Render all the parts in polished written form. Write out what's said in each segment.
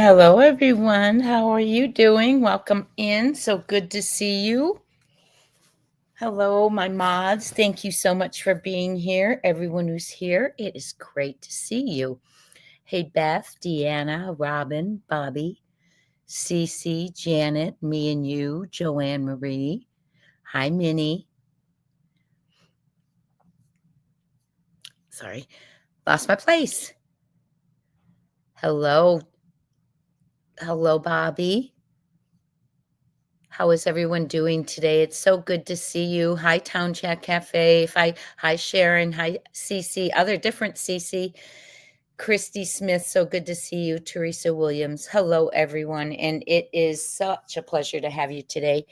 Hello, everyone. How are you doing? Welcome in. So good to see you. Hello, my mods. Thank you so much for being here. Everyone who's here, it is great to see you. Hey, Beth, Deanna, Robin, Bobby, Cece, Janet, me and you, Joanne Marie. Hi, Minnie. Sorry, lost my place. Hello. Hello, Bobby. How is everyone doing today? It's so good to see you. Hi, Town Chat Cafe. Hi, Sharon. Hi, Cece. Other different Cece. Christy Smith. So good to see you. Teresa Williams. Hello, everyone. And it is such a pleasure to have you today.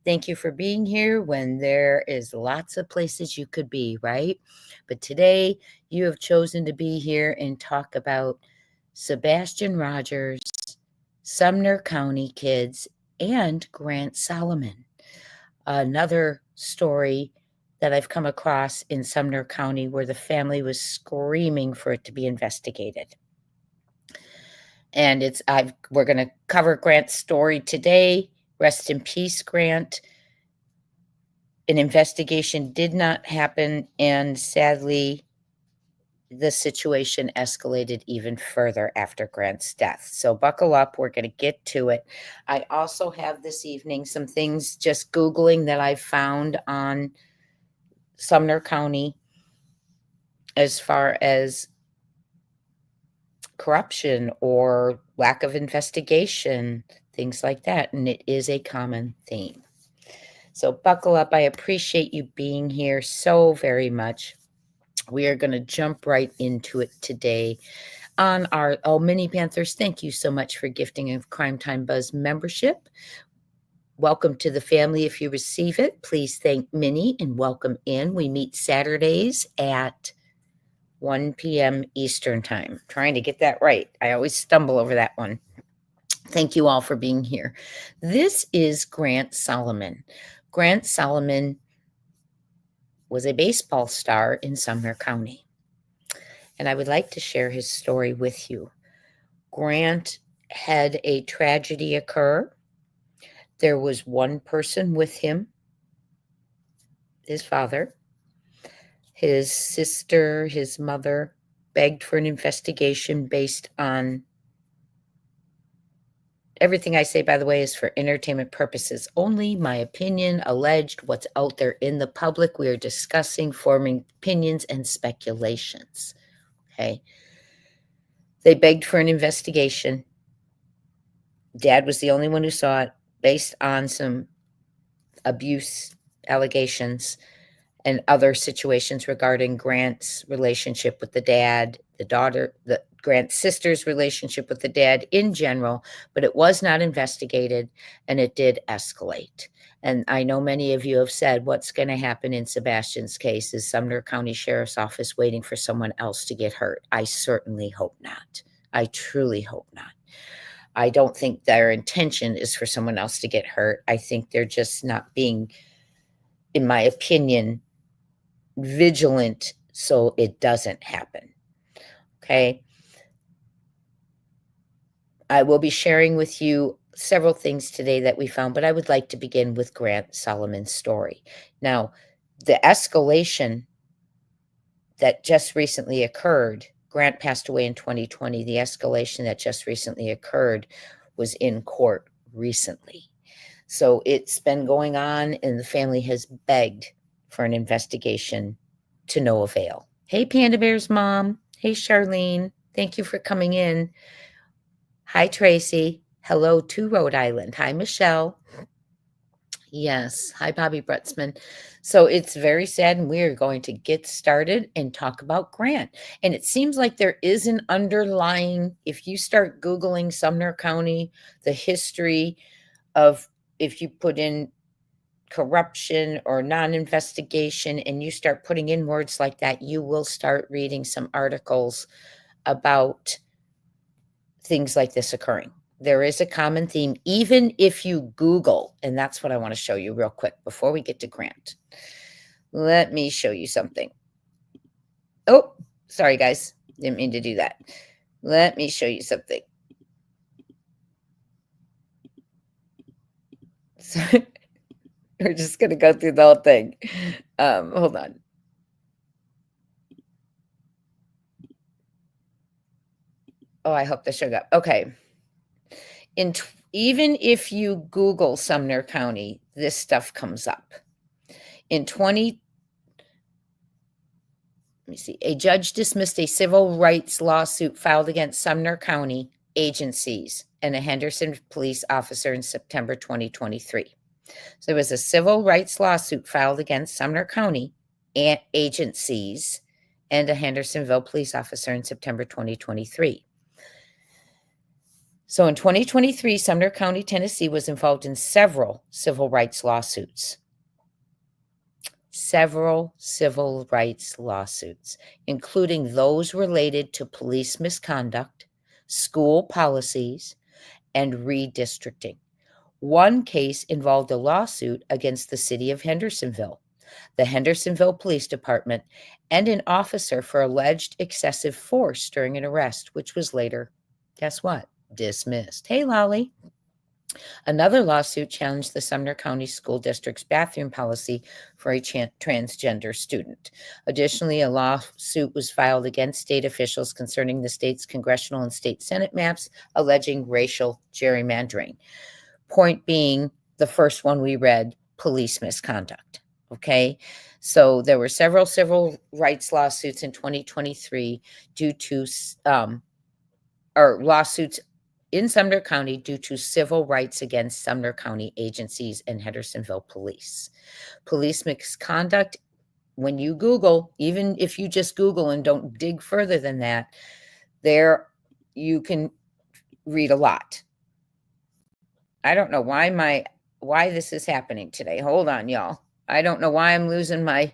Thank you for being here when there is lots of places you could be, right? But today you have chosen to be here and talk about Sebastian Rogers, Sumner County kids, and Grant Solomon. Another story that I've come across in Sumner County where the family was screaming for it to be investigated. And we're going to cover Grant's story today. Rest in peace, Grant. An investigation did not happen, and sadly, the situation escalated even further after Grant's death. So buckle up. We're going to get to it. I also have this evening some things just Googling that I found on Sumner County as far as corruption or lack of investigation, things like that. And it is a common theme. So buckle up. I appreciate you being here so very much. We are going to jump right into it today. On our Mini Panthers, thank you so much for gifting a Crime Time Buzz membership. Welcome to the family. If you receive it, please thank Minnie and welcome in. We meet Saturdays at 1 p.m. Eastern Time. Trying to get that right. I always stumble over that one. Thank you all for being here. This is Grant Solomon. Grant Solomon was a baseball star in Sumner County. And I would like to share his story with you. Grant had a tragedy occur. There was one person with him, his father. His sister, his mother, begged for an investigation based on everything I say, by the way, is for entertainment purposes only. My opinion, alleged, what's out there in the public. We are discussing, forming opinions and speculations. Okay. They begged for an investigation. Dad was the only one who saw it based on some abuse allegations and other situations regarding Grant's relationship with the dad, the daughter, the Grant's sister's relationship with the dad in general, but it was not investigated and it did escalate. And I know many of you have said what's going to happen in Sebastian's case is Sumner County Sheriff's Office waiting for someone else to get hurt. I certainly hope not. I truly hope not. I don't think their intention is for someone else to get hurt. I think they're just not being, in my opinion, vigilant so it doesn't happen. Okay. I will be sharing with you several things today that we found, but I would like to begin with Grant Solomon's story. Now, the escalation that just recently occurred, Grant passed away in 2020. The escalation that just recently occurred was in court recently. So it's been going on, and the family has begged for an investigation to no avail. Hey, Panda Bear's mom. Hey, Charlene. Thank you for coming in. Hi, Tracy. Hello to Rhode Island. Hi, Michelle. Yes. Hi, Bobby Brutzman. So it's very sad, and we are going to get started and talk about Grant. And it seems like there is an underlying, if you start Googling Sumner County, the history of, if you put in corruption or non-investigation and you start putting in words like that, you will start reading some articles about things like this occurring. There is a common theme, even if you Google, and that's what I want to show you real quick before we get to Grant. Let me show you something. Oh, sorry, guys. Didn't mean to do that. Let me show you something. So we're just going to go through the whole thing. Hold on. Oh, I hope this showed up. Okay. Even if you Google Sumner County, this stuff comes up. In 20, let me see, a judge dismissed a civil rights lawsuit filed against Sumner County agencies and a Henderson police officer in September 2023. So there was a civil rights lawsuit filed against Sumner County agencies and a Hendersonville police officer in September 2023. So in 2023, Sumner County, Tennessee was involved in several civil rights lawsuits. Several civil rights lawsuits, including those related to police misconduct, school policies, and redistricting. One case involved a lawsuit against the city of Hendersonville, the Hendersonville Police Department, and an officer for alleged excessive force during an arrest, which was later, guess what? Dismissed. Hey, Lolly. Another lawsuit challenged the Sumner County School District's bathroom policy for a transgender student. Additionally, a lawsuit was filed against state officials concerning the state's congressional and state Senate maps, alleging racial gerrymandering. Point being, the first one we read, police misconduct. Okay, so there were several civil rights lawsuits in 2023 due to, or lawsuits in Sumner County due to civil rights against Sumner County agencies and Hendersonville police. Police misconduct, when you Google, even if you just Google and don't dig further than that, there you can read a lot. I don't know why this is happening today. Hold on, y'all. I don't know why I'm losing my,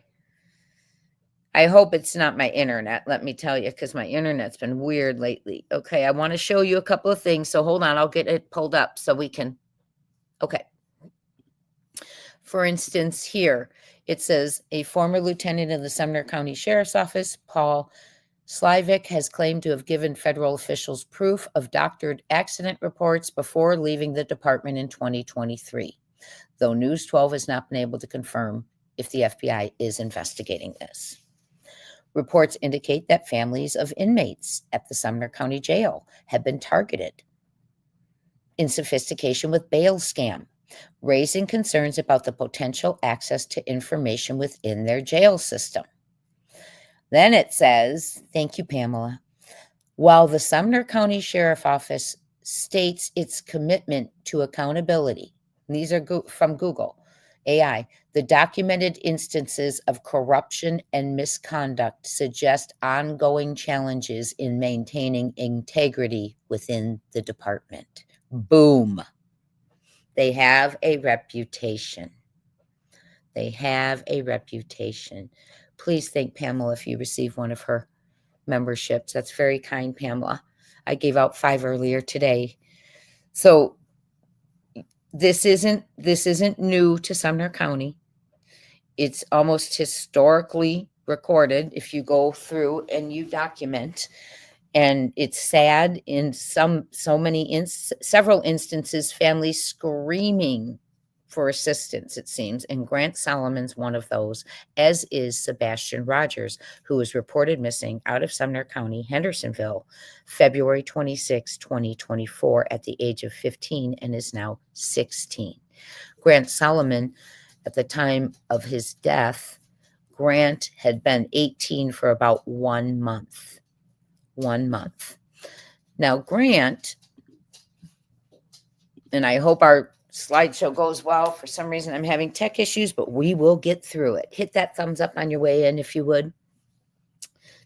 I hope it's not my internet, let me tell you, because my internet's been weird lately. Okay, I want to show you a couple of things. So hold on, I'll get it pulled up so we can, okay. For instance, here, it says a former lieutenant of the Sumner County Sheriff's Office, Paul Slivick, has claimed to have given federal officials proof of doctored accident reports before leaving the department in 2023, though News 12 has not been able to confirm if the FBI is investigating this. Reports indicate that families of inmates at the Sumner County Jail have been targeted in sophistication with bail scam, raising concerns about the potential access to information within their jail system. Then it says, thank you, Pamela, while the Sumner County Sheriff's Office states its commitment to accountability, and these are from Google AI, the documented instances of corruption and misconduct suggest ongoing challenges in maintaining integrity within the department. Boom. They have a reputation. They have a reputation. Please thank Pamela if you receive one of her memberships. That's very kind, Pamela. I gave out 5 earlier today. So this isn't new to Sumner County. It's almost historically recorded if you go through and you document. And it's sad in several instances, families screaming for assistance, it seems. And Grant Solomon's one of those, as is Sebastian Rogers, who was reported missing out of Sumner County, Hendersonville, February 26, 2024, at the age of 15 and is now 16. Grant Solomon, at the time of his death, Grant had been 18 for about 1 month. 1 month. Now, Grant, and I hope our slideshow goes well. For some reason, I'm having tech issues, but we will get through it. Hit that thumbs up on your way in, if you would.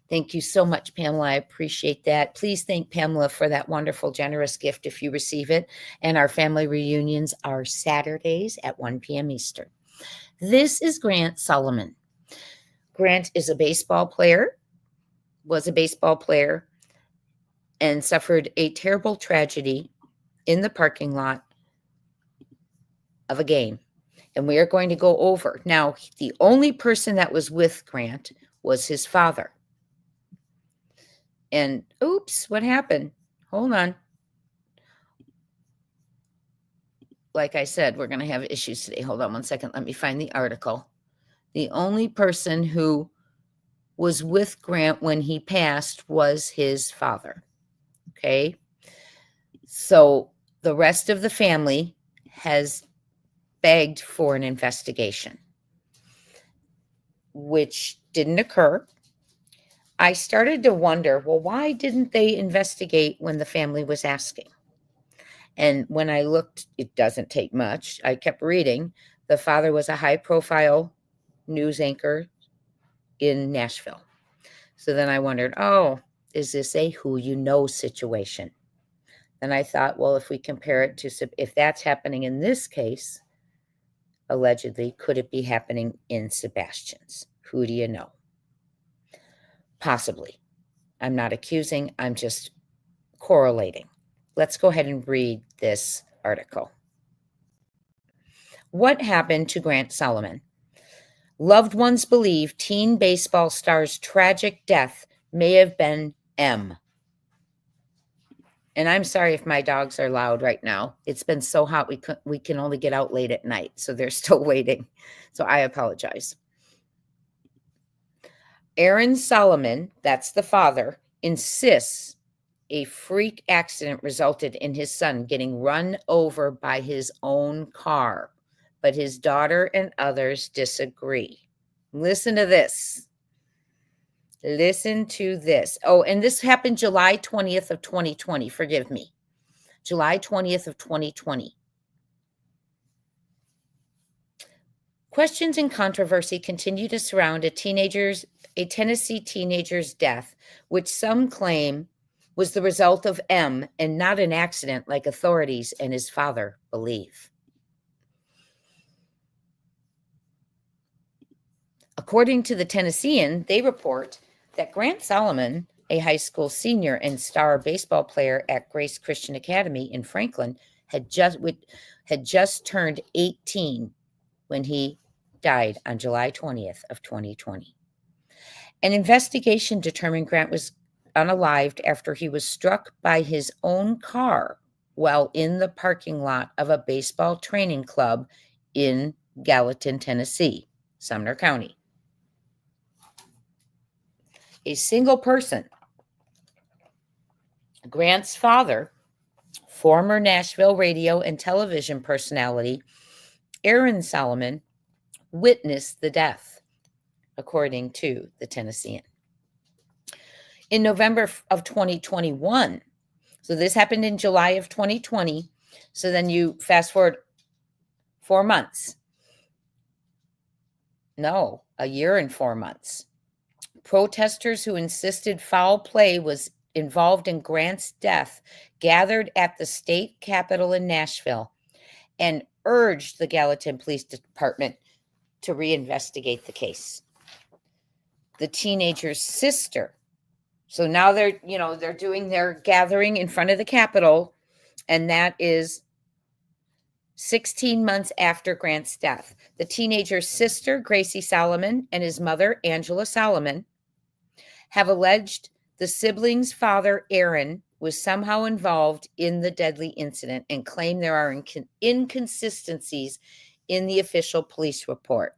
Thank you so much, Pamela. I appreciate that. Please thank Pamela for that wonderful, generous gift if you receive it. And our family reunions are Saturdays at 1 p.m. Eastern. This is Grant Solomon. Grant is a baseball player, was a baseball player, and suffered a terrible tragedy in the parking lot of a game. And we are going to go over. Now, the only person that was with Grant was his father. And oops, what happened? Hold on. like I said, we're going to have issues today. Hold on one second. Let me find the article. The only person who was with Grant when he passed was his father. Okay. So the rest of the family has begged for an investigation, which didn't occur. I started to wonder, well, why didn't they investigate when the family was asking? And when I looked, it doesn't take much. I kept reading. The father was a high profile news anchor in Nashville. So then I wondered, oh, is this a who you know situation? Then I thought, well, if we compare it to, if that's happening in this case, allegedly, could it be happening in Sebastian's? Who do you know? Possibly. I'm not accusing, I'm just correlating. Let's go ahead and read this article. What happened to Grant Solomon? Loved ones believe teen baseball star's tragic death may have been M. And I'm sorry if my dogs are loud right now. It's been so hot we can only get out late at night, so they're still waiting. So I apologize. Aaron Solomon, that's the father, insists a freak accident resulted in his son getting run over by his own car, but his daughter and others disagree. Listen to this. Listen to this. Oh, and this happened July 20th of 2020. Forgive me. July 20th of 2020. Questions and controversy continue to surround a Tennessee teenager's death, which some claim was the result of M and not an accident like authorities and his father believe. According to the Tennessean, they report that Grant Solomon, a high school senior and star baseball player at Grace Christian Academy in Franklin, had just turned 18 when he died on July 20th of 2020. An investigation determined Grant was unalived after he was struck by his own car while in the parking lot of a baseball training club in Gallatin, Tennessee, Sumner County. A single person, Grant's father, former Nashville radio and television personality Aaron Solomon, witnessed the death, according to the Tennessean. In November of 2021, so this happened in July of 2020, so then you fast forward 4 months. No, a year and 4 months. Protesters who insisted foul play was involved in Grant's death gathered at the state capitol in Nashville and urged the Gallatin Police Department to reinvestigate the case. The teenager's sister, so now they're doing their gathering in front of the Capitol, and that is 16 months after Grant's death. The teenager's sister, Gracie Solomon, and his mother, Angela Solomon, have alleged the siblings' father, Aaron, was somehow involved in the deadly incident and claim there are inconsistencies in the official police report.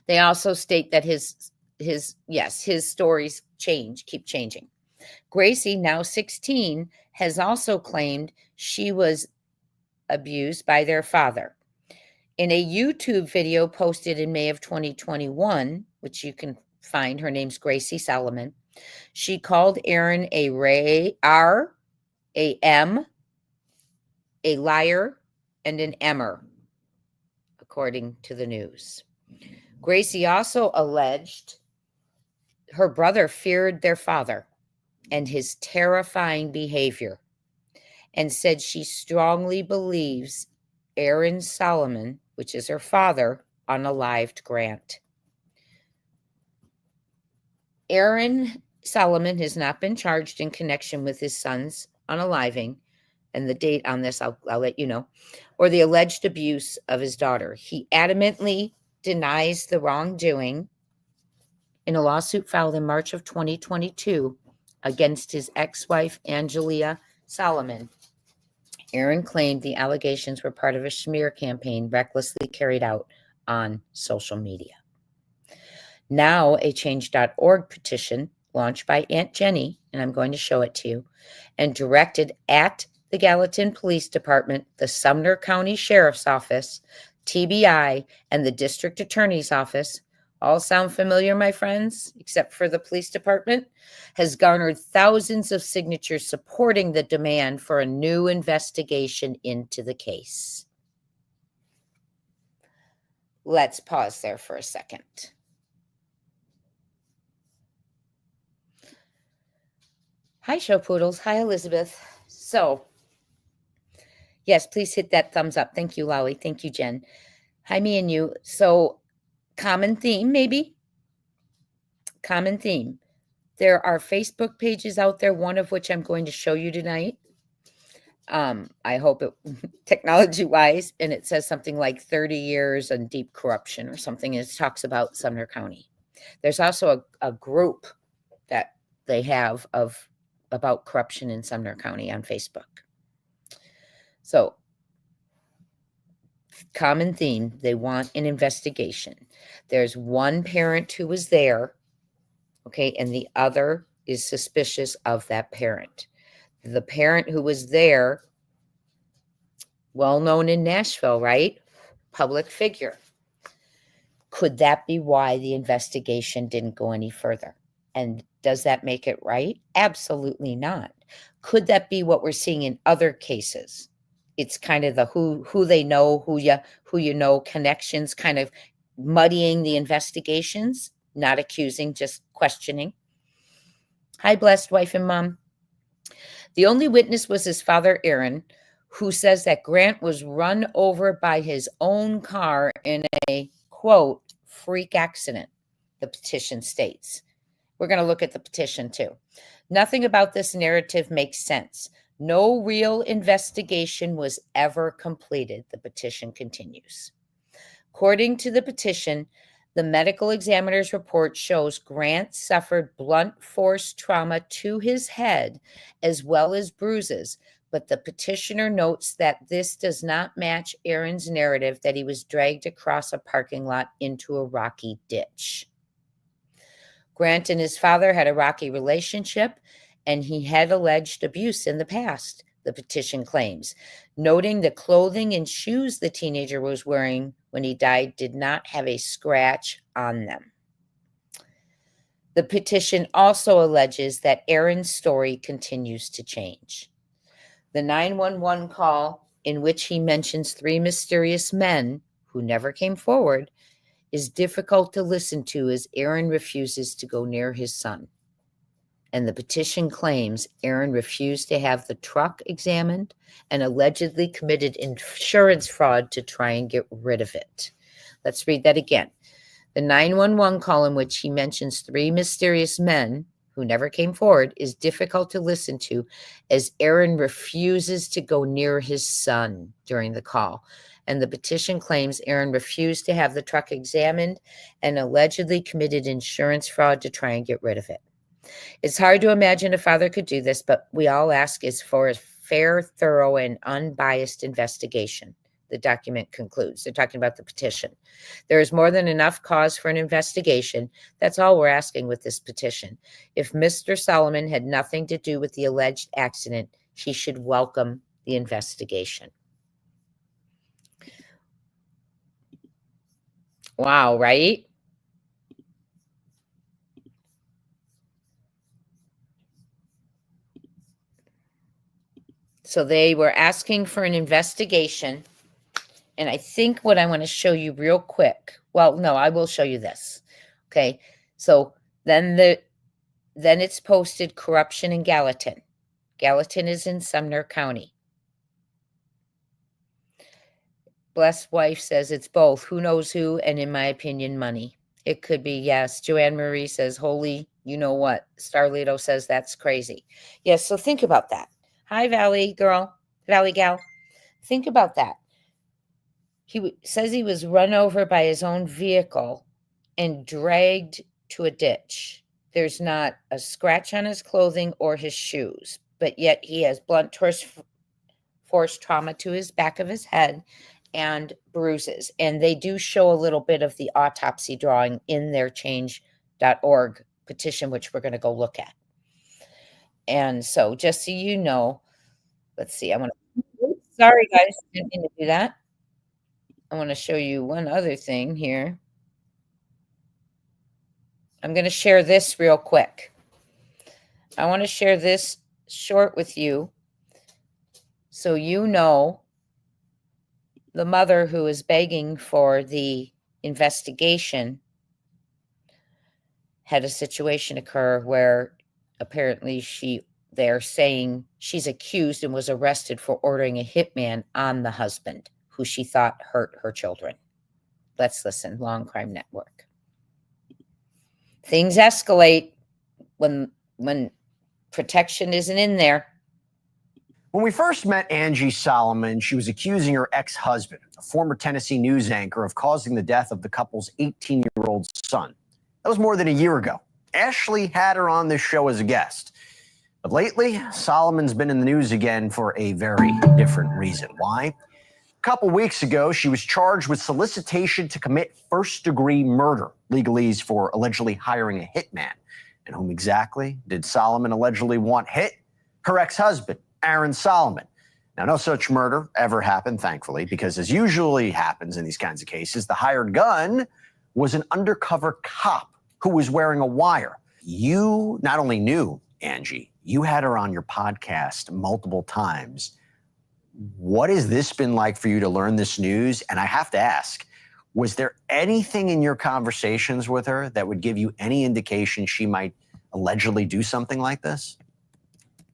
They also state that his stories keep changing. Gracie, now 16, has also claimed she was abused by their father. In a YouTube video posted in May of 2021, which you can find, her name's Gracie Solomon, she called Aaron a M, a liar, and an Emmer, according to the news. Gracie also alleged her brother feared their father and his terrifying behavior, and said she strongly believes Aaron Solomon, which is her father, unalived Grant. Aaron Solomon has not been charged in connection with his son's unaliving, and the date on this I'll let you know, or the alleged abuse of his daughter. He adamantly denies the wrongdoing in a lawsuit filed in March of 2022 against his ex-wife, Angelia Solomon, Aaron claimed the allegations were part of a smear campaign recklessly carried out on social media. Now, a change.org petition launched by Aunt Jenny, and I'm going to show it to you, and directed at the Gallatin Police Department, the Sumner County Sheriff's Office, TBI, and the District Attorney's Office, all sound familiar, my friends, except for the police department, has garnered thousands of signatures supporting the demand for a new investigation into the case. Let's pause there for a second. Hi, Show Poodles. Hi, Elizabeth. So, yes, please hit that thumbs up. Thank you, Lolly. Thank you, Jen. Hi, me and you. So, common theme, maybe? Common theme. There are Facebook pages out there, one of which I'm going to show you tonight. I hope it, technology-wise, and it says something like 30 years and deep corruption or something, and it talks about Sumner County. There's also a group that they have about corruption in Sumner County on Facebook. So, common theme, they want an investigation. There's one parent who was there, okay, and the other is suspicious of that parent. The parent who was there, well known in Nashville, right? Public figure. Could that be why the investigation didn't go any further? And does that make it right? Absolutely not. Could that be what we're seeing in other cases? It's kind of the who they know, who you know connections, kind of muddying the investigations, not accusing, just questioning. Hi, blessed wife and mom. The only witness was his father, Aaron, who says that Grant was run over by his own car in a, quote, freak accident, the petition states. We're going to look at the petition too. Nothing about this narrative makes sense. No real investigation was ever completed, the petition continues. According to the petition, the medical examiner's report shows Grant suffered blunt force trauma to his head as well as bruises, but the petitioner notes that this does not match Aaron's narrative that he was dragged across a parking lot into a rocky ditch. Grant and his father had a rocky relationship, and he had alleged abuse in the past, the petition claims, noting the clothing and shoes the teenager was wearing when he died did not have a scratch on them. The petition also alleges that Aaron's story continues to change. The 911 call, in which he mentions 3 mysterious men who never came forward, is difficult to listen to as Aaron refuses to go near his son. And the petition claims Aaron refused to have the truck examined and allegedly committed insurance fraud to try and get rid of it. Let's read that again. The 911 call, in which he mentions 3 mysterious men who never came forward, is difficult to listen to as Aaron refuses to go near his son during the call. And the petition claims Aaron refused to have the truck examined and allegedly committed insurance fraud to try and get rid of it. It's hard to imagine a father could do this, but we all ask is for a fair, thorough, and unbiased investigation. The document concludes. They're talking about the petition. There is more than enough cause for an investigation. That's all we're asking with this petition. If Mr. Solomon had nothing to do with the alleged accident, he should welcome the investigation. Wow, right? So they were asking for an investigation. And I think what I want to show you real quick, well, no, I will show you this. Okay. So then it's posted corruption in Gallatin. Gallatin is in Sumner County. Blessed wife says it's both. Who knows who? And in my opinion, money. It could be, yes. Joanne Marie says, holy, you know what? Starlito says that's crazy. Yes. So think about that. Hi, Valley girl, Valley gal. Think about that. He says he was run over by his own vehicle and dragged to a ditch. There's not a scratch on his clothing or his shoes, but yet he has blunt force trauma to his back of his head and bruises. And they do show a little bit of the autopsy drawing in their change.org petition, which we're going to go look at. And so just so you know, let's see, sorry guys, didn't mean to do that. I want to show you one other thing here. I'm going to share this real quick. I want to share this short with you so you know the mother who is begging for the investigation had a situation occur where apparently they're saying she's accused and was arrested for ordering a hitman on the husband who she thought hurt her children. Let's listen. Long Crime Network. Things escalate when protection isn't in there. When we first met Angie Solomon, she was accusing her ex-husband, a former Tennessee news anchor, of causing the death of the couple's 18-year-old son. That was more than a year ago. Ashley had her on this show as a guest. But lately, Solomon's been in the news again for a very different reason. Why? A couple weeks ago, she was charged with solicitation to commit first-degree murder, legalese for allegedly hiring a hitman. And whom exactly did Solomon allegedly want hit? Her ex-husband, Aaron Solomon. Now, no such murder ever happened, thankfully, because as usually happens in these kinds of cases, the hired gun was an undercover cop who was wearing a wire. You not only knew Angie, you had her on your podcast multiple times. What has this been like for you to learn this news? And I have to ask, was there anything in your conversations with her that would give you any indication she might allegedly do something like this?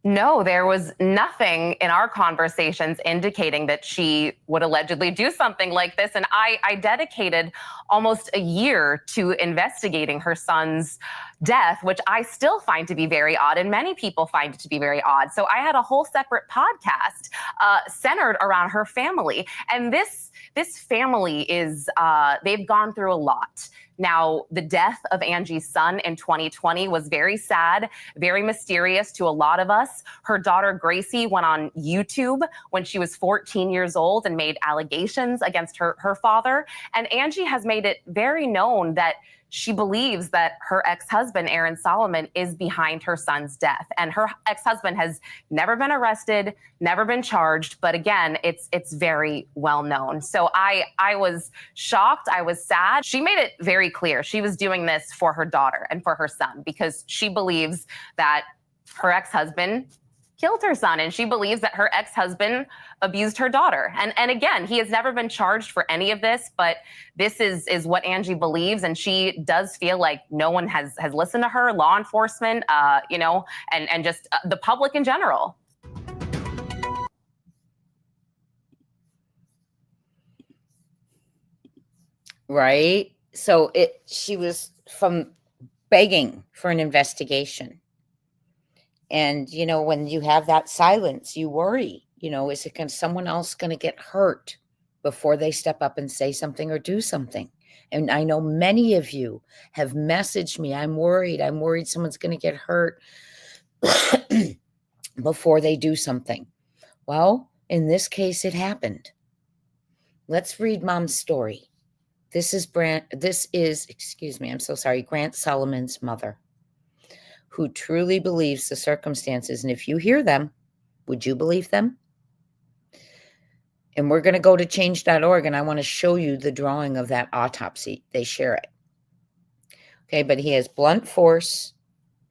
No, there was nothing in our conversations indicating that she would allegedly do something like this. And I dedicated almost a year to investigating her son's death, which I still find to be very odd, and many people find it to be very odd. So I had a whole separate podcast centered around her family. And this family is, they've gone through a lot. Now, the death of Angie's son in 2020 was very sad, very mysterious to a lot of us. Her daughter, Gracie, went on YouTube when she was 14 years old and made allegations against her father. And Angie has made it very known that she believes that her ex-husband, Aaron Solomon, is behind her son's death. And her ex-husband has never been arrested, never been charged. But again, it's very well known. So I was shocked. I was sad. She made it very clear she was doing this for her daughter and for her son because she believes that her ex-husband killed her son, and she believes that her ex-husband abused her daughter. And again, he has never been charged for any of this, but this is what Angie believes, and she does feel like no one has listened to her, law enforcement, and just the public in general. Right? So she was from begging for an investigation. And, when you have that silence, you worry, is someone else going to get hurt before they step up and say something or do something? And I know many of you have messaged me, I'm worried someone's going to get hurt before they do something. Well, in this case, it happened. Let's read Mom's story. This is Grant Solomon's mother, who truly believes the circumstances. And if you hear them, would you believe them? And we're going to go to change.org, and I want to show you the drawing of that autopsy. They share it. Okay, but he has blunt force,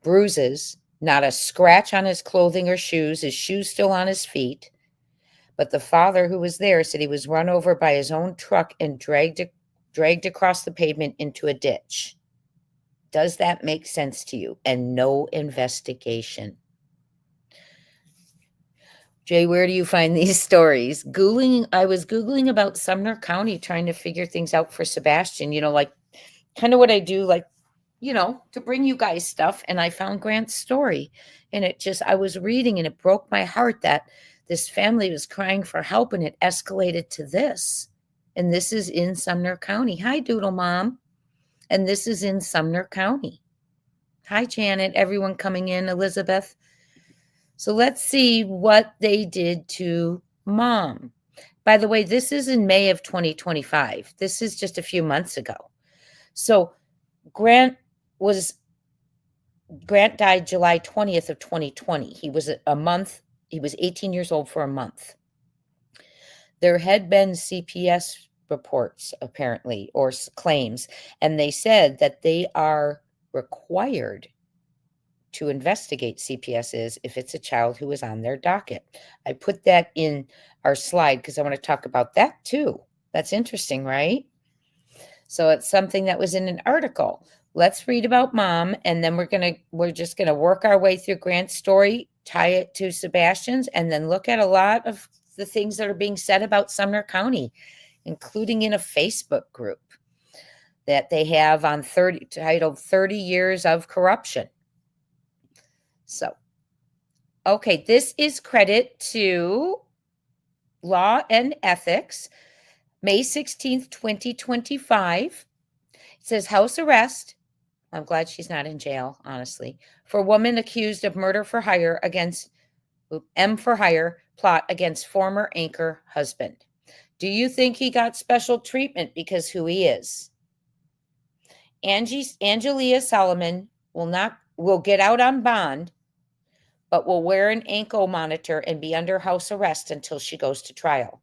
bruises, not a scratch on his clothing or shoes, his shoes still on his feet. But the father who was there said he was run over by his own truck and dragged across the pavement into a ditch. Does that make sense to you? And no investigation. Jay, where do you find these stories? I was Googling about Sumner County, trying to figure things out for Sebastian, like kind of what I do, to bring you guys stuff. And I found Grant's story, and I was reading, and it broke my heart that this family was crying for help, and it escalated to this. And this is in Sumner County. Hi, Doodle Mom. And this is in Sumner County. Hi, Janet, everyone coming in, Elizabeth. So let's see what they did to mom. By the way, this is in May of 2025. This is just a few months ago. So Grant died July 20th of 2020. He was 18 years old for a month. There had been CPS reports, apparently, or claims, and they said that they are required to investigate CPSs if it's a child who is on their docket. I put that in our slide because I want to talk about that too. That's interesting, right? So it's something that was in an article. Let's read about mom, and then we're just gonna work our way through Grant's story, tie it to Sebastian's, and then look at a lot of the things that are being said about Sumner County, including in a Facebook group that they have on titled 30 Years of Corruption. So, okay, this is credit to Law and Ethics, May 16th, 2025. It says house arrest. I'm glad she's not in jail, honestly, for woman accused of murder for hire against M for hire plot against former anchor husband. Do you think he got special treatment because who he is? Angelia Solomon will get out on bond, but will wear an ankle monitor and be under house arrest until she goes to trial.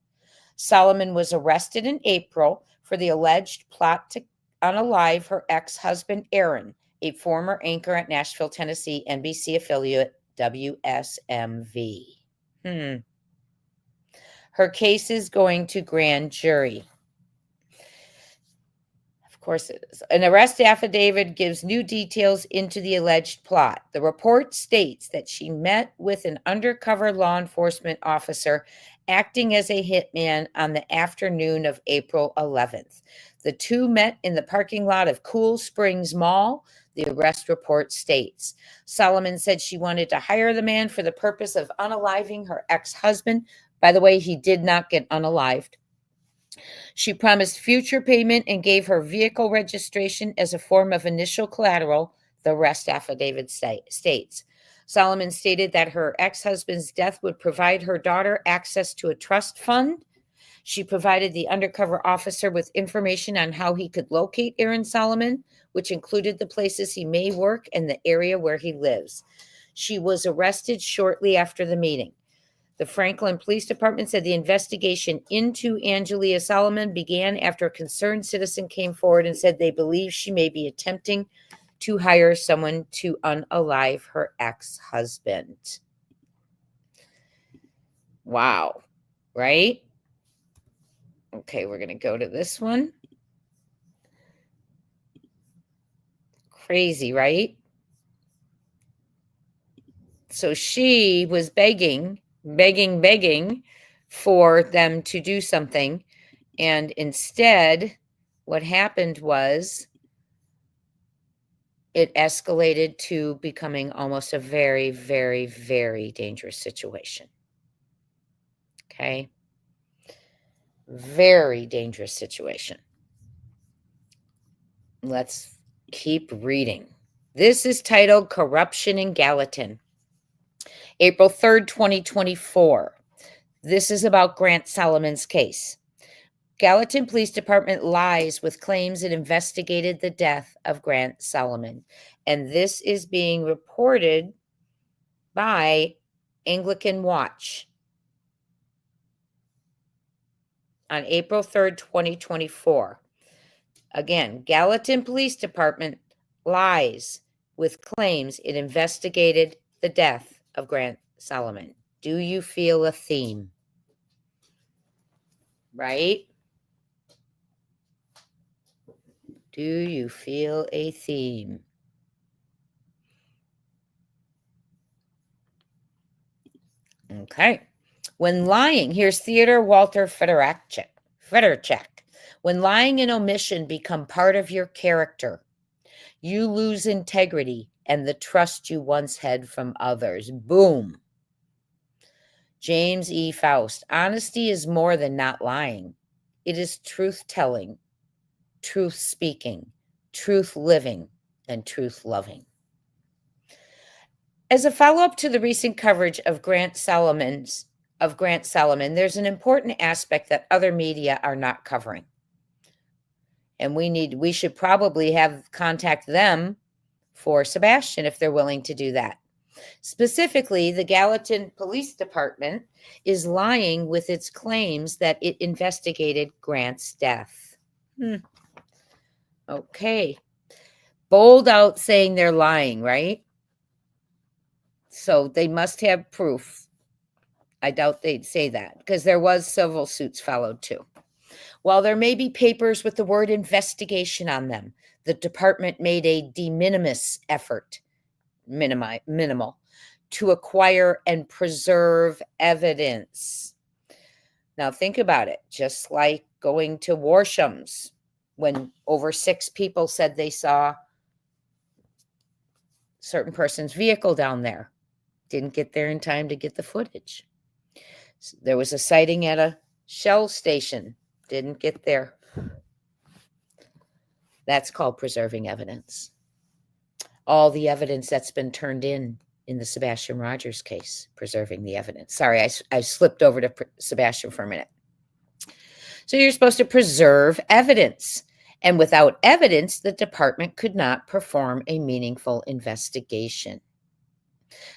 Solomon was arrested in April for the alleged plot to unalive her ex-husband, Aaron, a former anchor at Nashville, Tennessee, NBC affiliate WSMV. Her case is going to grand jury. Of course it is. An arrest affidavit gives new details into the alleged plot. The report states that she met with an undercover law enforcement officer acting as a hitman on the afternoon of April 11th. The two met in the parking lot of Cool Springs Mall, the arrest report states. Solomon said she wanted to hire the man for the purpose of unaliving her ex-husband. By the way, he did not get unalived. She promised future payment and gave her vehicle registration as a form of initial collateral, the arrest affidavit states. Solomon stated that her ex-husband's death would provide her daughter access to a trust fund. She provided the undercover officer with information on how he could locate Aaron Solomon, which included the places he may work and the area where he lives. She was arrested shortly after the meeting. The Franklin Police Department said the investigation into Angelia Solomon began after a concerned citizen came forward and said they believe she may be attempting to hire someone to unalive her ex-husband. Wow, right? Okay, we're going to go to this one. Crazy, right? So she was begging for them to do something. And instead, what happened was it escalated to becoming almost a very, very, very dangerous situation. Okay. Very dangerous situation. Let's keep reading. This is titled Corruption in Gallatin. April 3rd, 2024. This is about Grant Solomon's case. Gallatin Police Department lies with claims it investigated the death of Grant Solomon. And this is being reported by Anglican Watch on April 3rd, 2024. Again, Gallatin Police Department lies with claims it investigated the death of Grant Solomon. Do you feel a theme? Right? Do you feel a theme? Okay. When lying, here's Theodore Walter Fedorchak. When lying and omission become part of your character, you lose integrity and the trust you once had from others. Boom. James E. Faust. Honesty is more than not lying. It is truth-telling, truth-speaking, truth-living, and truth-loving. As a follow-up to the recent coverage of Grant Solomon's of Grant Solomon, there's an important aspect that other media are not covering. And we should probably have contact them for Sebastian if they're willing to do that. Specifically, the Gallatin Police Department is lying with its claims that it investigated Grant's death. Okay. Bold out saying they're lying, right? So they must have proof. I doubt they'd say that because there was civil suits followed too. While there may be papers with the word investigation on them, the department made a de minimis effort, minimal, to acquire and preserve evidence. Now think about it, just like going to Warsham's when over 6 people said they saw certain person's vehicle down there. Didn't get there in time to get the footage. There was a sighting at a Shell station. Didn't get there. That's called preserving evidence. All the evidence that's been turned in the Sebastian Rogers case, preserving the evidence. Sorry, I slipped over to Sebastian for a minute. So you're supposed to preserve evidence. And without evidence, the department could not perform a meaningful investigation.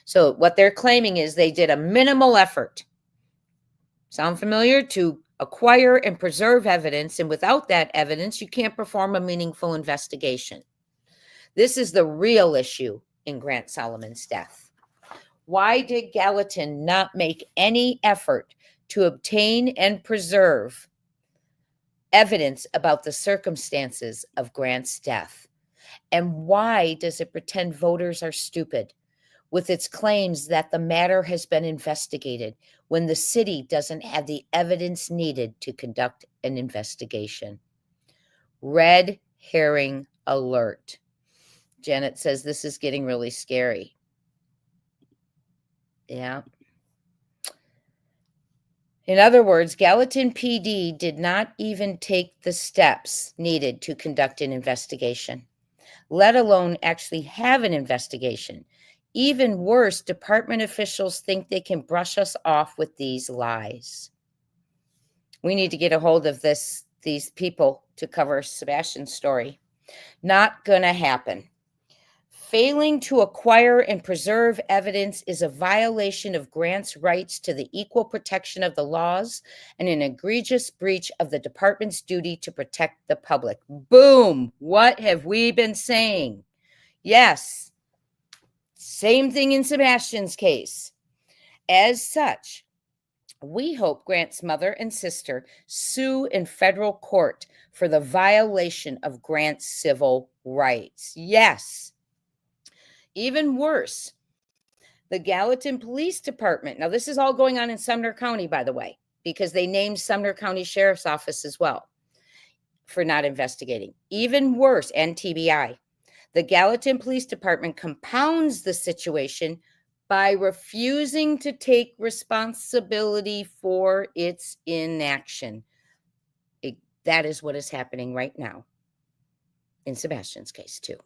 So what they're claiming is they did a minimal effort. Sound familiar? To acquire and preserve evidence, and without that evidence, you can't perform a meaningful investigation. This is the real issue in Grant Solomon's death. Why did Gallatin not make any effort to obtain and preserve evidence about the circumstances of Grant's death? And why does it pretend voters are stupid with its claims that the matter has been investigated when the city doesn't have the evidence needed to conduct an investigation? Red herring alert. Janet says this is getting really scary. Yeah. In other words, Gallatin PD did not even take the steps needed to conduct an investigation, let alone actually have an investigation. Even worse, department officials think they can brush us off with these lies. We need to get a hold of these people to cover Sebastian's story. Not gonna happen. Failing to acquire and preserve evidence is a violation of Grant's rights to the equal protection of the laws and an egregious breach of the department's duty to protect the public. Boom! What have we been saying? Yes. Same thing in Sebastian's case. As such, we hope Grant's mother and sister sue in federal court for the violation of Grant's civil rights. Yes. Even worse, the Gallatin Police Department. Now, this is all going on in Sumner County, by the way, because they named Sumner County Sheriff's Office as well for not investigating. Even worse, and TBI, the Gallatin Police Department compounds the situation by refusing to take responsibility for its inaction. That is what is happening right now in Sebastian's case, too.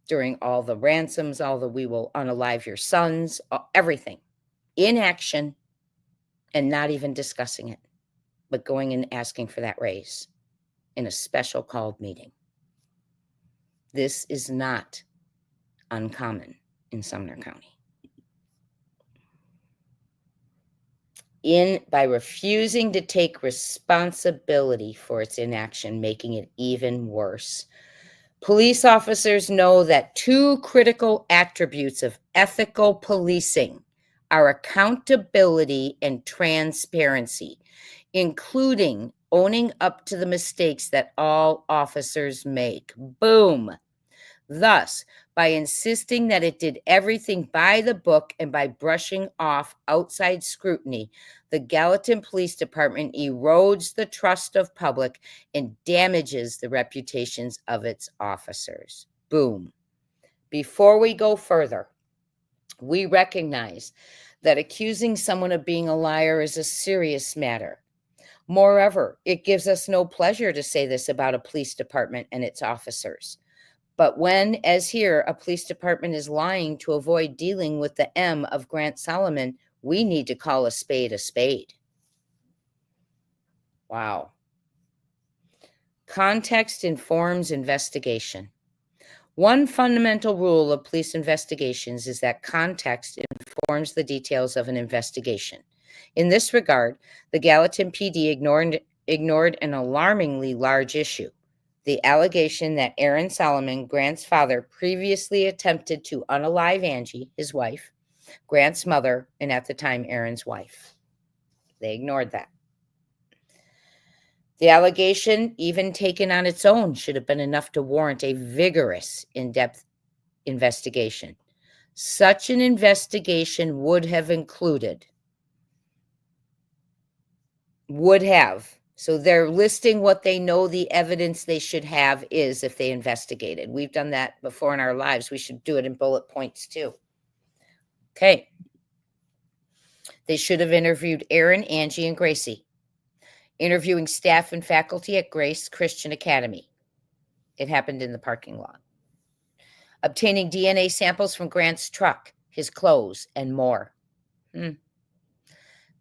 During all the ransoms, all the we will unalive your sons, everything. Inaction and not even discussing it, but going and asking for that raise in a special called meeting. This is not uncommon in Sumner County. By refusing to take responsibility for its inaction, making it even worse. Police officers know that 2 critical attributes of ethical policing are accountability and transparency, including owning up to the mistakes that all officers make. Boom. Thus, by insisting that it did everything by the book and by brushing off outside scrutiny, the Gallatin Police Department erodes the trust of public and damages the reputations of its officers. Boom. Before we go further, we recognize that accusing someone of being a liar is a serious matter. Moreover, it gives us no pleasure to say this about a police department and its officers. But when, as here, a police department is lying to avoid dealing with the M of Grant Solomon, We need to call a spade a spade. Wow. Context informs investigation. One fundamental rule of police investigations is that context informs the details of an investigation. In this regard, the Gallatin PD ignored an alarmingly large issue: the allegation that Aaron Solomon, Grant's father, previously attempted to unalive Angie, his wife, Grant's mother, and at the time, Aaron's wife. They ignored that. The allegation, even taken on its own, should have been enough to warrant a vigorous, in-depth investigation. Such an investigation would have included, so they're listing what they know the evidence they should have is if they investigated. We've done that before in our lives. We should do it in bullet points too. Okay. They should have interviewed Aaron, Angie, and Gracie. Interviewing staff and faculty at Grace Christian Academy. It happened in the parking lot. Obtaining DNA samples from Grant's truck, his clothes, and more.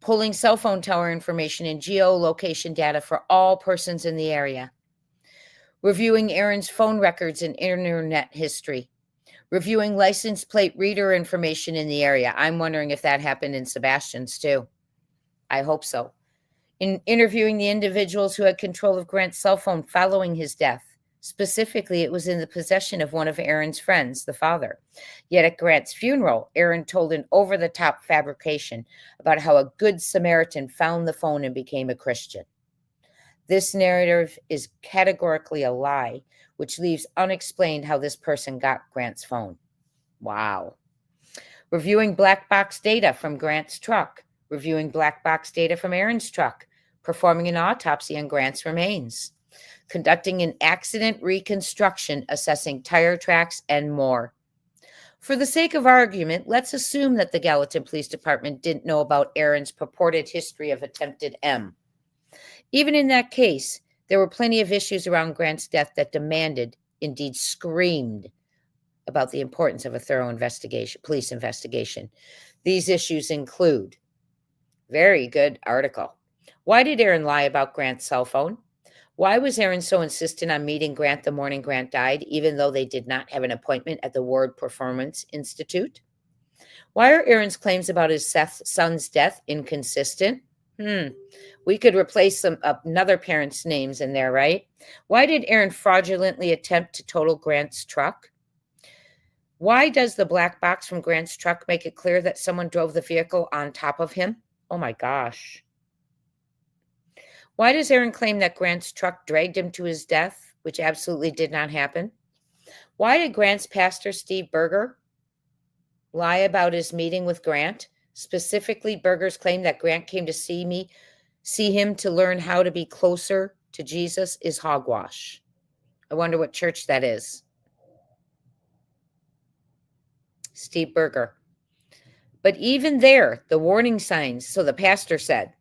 Pulling cell phone tower information and geolocation data for all persons in the area. Reviewing Aaron's phone records and internet history. Reviewing license plate reader information in the area. I'm wondering if that happened in Sebastian's too. I hope so. In interviewing the individuals who had control of Grant's cell phone following his death. Specifically, it was in the possession of one of Aaron's friends, the father. Yet at Grant's funeral, Aaron told an over-the-top fabrication about how a good Samaritan found the phone and became a Christian. This narrative is categorically a lie, which leaves unexplained how this person got Grant's phone. Wow. Reviewing black box data from Grant's truck. Reviewing black box data from Aaron's truck. Performing an autopsy on Grant's remains. Conducting an accident reconstruction, assessing tire tracks, and more. For the sake of argument, let's assume that the Gallatin Police Department didn't know about Aaron's purported history of attempted M. Even in that case, there were plenty of issues around Grant's death that demanded, indeed screamed, about the importance of a thorough investigation, police investigation. These issues include, very good article. Why did Aaron lie about Grant's cell phone? Why was Aaron so insistent on meeting Grant the morning Grant died, even though they did not have an appointment at the Ward Performance Institute? Why are Aaron's claims about his son's death inconsistent? We could replace another parent's names in there, right? Why did Aaron fraudulently attempt to total Grant's truck? Why does the black box from Grant's truck make it clear that someone drove the vehicle on top of him? Oh my gosh. Why does Aaron claim that Grant's truck dragged him to his death, which absolutely did not happen? Why did Grant's pastor, Steve Berger, lie about his meeting with Grant? Specifically, Berger's claim that Grant came to see him to learn how to be closer to Jesus is hogwash. I wonder what church that is. Steve Berger. But even there, the warning signs, so the pastor said.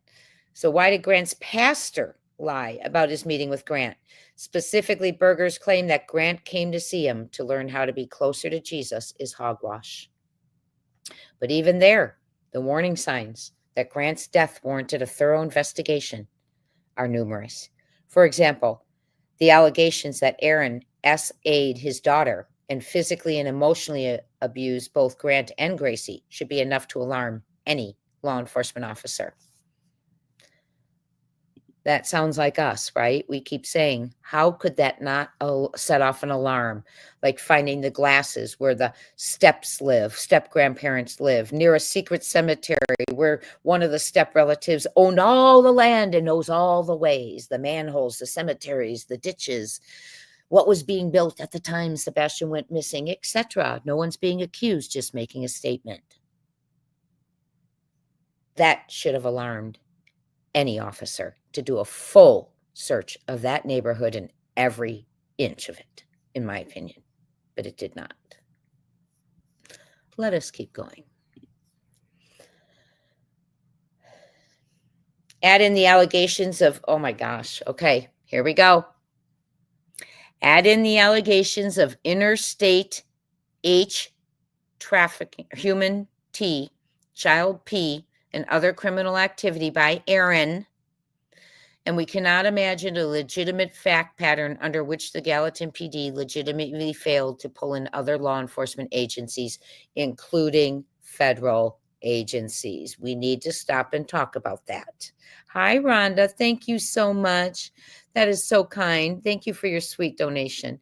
So why did Grant's pastor lie about his meeting with Grant? Specifically, Berger's claim that Grant came to see him to learn how to be closer to Jesus is hogwash. But even there, the warning signs that Grant's death warranted a thorough investigation are numerous. For example, the allegations that Aaron S.A'd his daughter and physically and emotionally abused both Grant and Gracie should be enough to alarm any law enforcement officer. That sounds like us, right? We keep saying, how could that not set off an alarm? Like finding the glasses where the step-grandparents live, near a secret cemetery where one of the step relatives owned all the land and knows all the ways, the manholes, the cemeteries, the ditches, what was being built at the time Sebastian went missing, etc. No one's being accused, just making a statement. That should have alarmed any officer to do a full search of that neighborhood and every inch of it, in my opinion, but it did not. Let us keep going. Add in the allegations of, oh my gosh, okay, here we go. Add in the allegations of interstate H trafficking, human T, child P, and other criminal activity by Aaron, and we cannot imagine a legitimate fact pattern under which the Gallatin PD legitimately failed to pull in other law enforcement agencies, including federal agencies. We need to stop and talk about that. Hi, Rhonda. Thank you so much. That is so kind. Thank you for your sweet donation.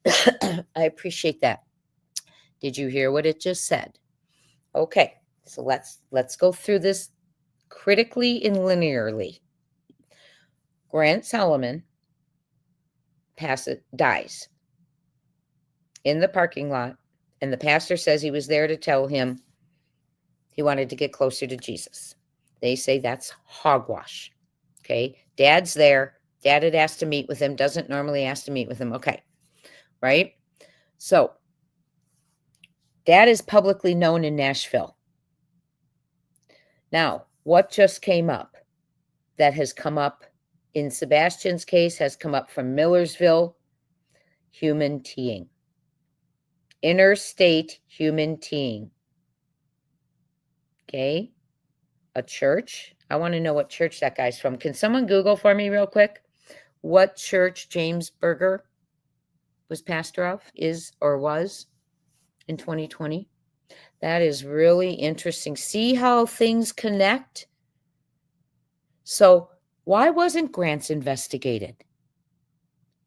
I appreciate that. Did you hear what it just said? Okay, so let's go through this critically and linearly. Grant Solomon dies in the parking lot, and the pastor says he was there to tell him he wanted to get closer to Jesus. They say that's hogwash. Okay, Dad's there. Dad had asked to meet with him, doesn't normally ask to meet with him. Okay, right? So, Dad is publicly known in Nashville. Now, what just came up that has come up in Sebastian's case has come up from Millersville, human teeing. Interstate human teeing. Okay? A church. I want to know what church that guy's from. Can someone Google for me real quick what church James Berger was pastor of, is or was in 2020? That is really interesting. See how things connect? So, why wasn't Grant's investigated?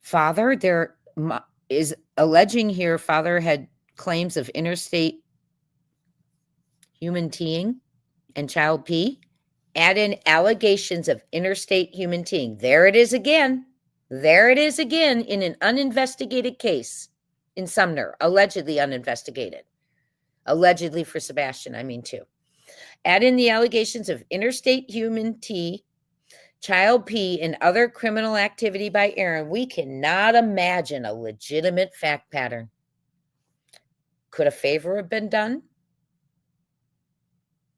Father, there is alleging here, father had claims of interstate human teeing and child pee. Add in allegations of interstate human teeing. There it is again. There it is again in an uninvestigated case in Sumner, allegedly uninvestigated. Allegedly for Sebastian, I mean too. Add in the allegations of interstate human tea, child pee, and other criminal activity by Aaron. We cannot imagine a legitimate fact pattern. Could a favor have been done?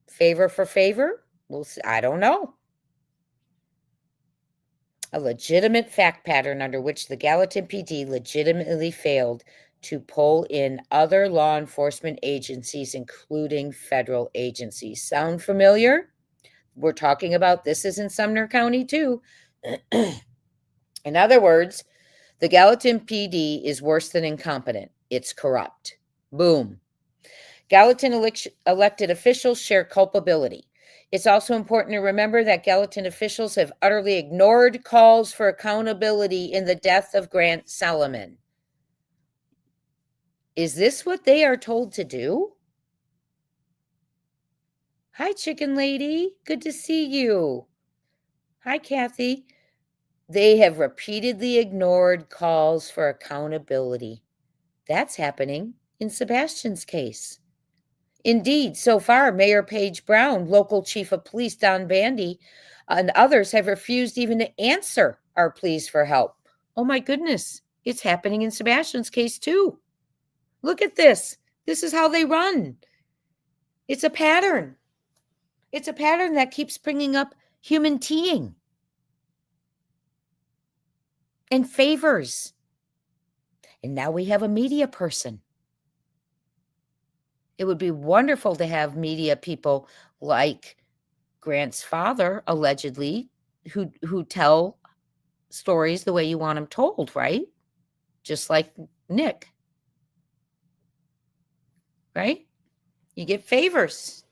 Favor for favor? We'll see. I don't know. A legitimate fact pattern under which the Gallatin PD legitimately failed to pull in other law enforcement agencies, including federal agencies. Sound familiar? We're talking about this is in Sumner County too. In other words, the Gallatin PD is worse than incompetent. It's corrupt. Boom. Gallatin elected officials share culpability. It's also important to remember that Gallatin officials have utterly ignored calls for accountability in the death of Grant Solomon. Is this what they are told to do? Hi, chicken lady. Good to see you. Hi, Kathy. They have repeatedly ignored calls for accountability. That's happening in Sebastian's case. Indeed, so far, Mayor Paige Brown, local chief of police Don Bandy, and others have refused even to answer our pleas for help. Oh my goodness, it's happening in Sebastian's case too. Look at this. This is how they run. It's a pattern. It's a pattern that keeps bringing up human teeing and favors. And now we have a media person. It would be wonderful to have media people like Grant's father, allegedly, who tell stories the way you want them told, right? Just like Nick. Right? You get favors.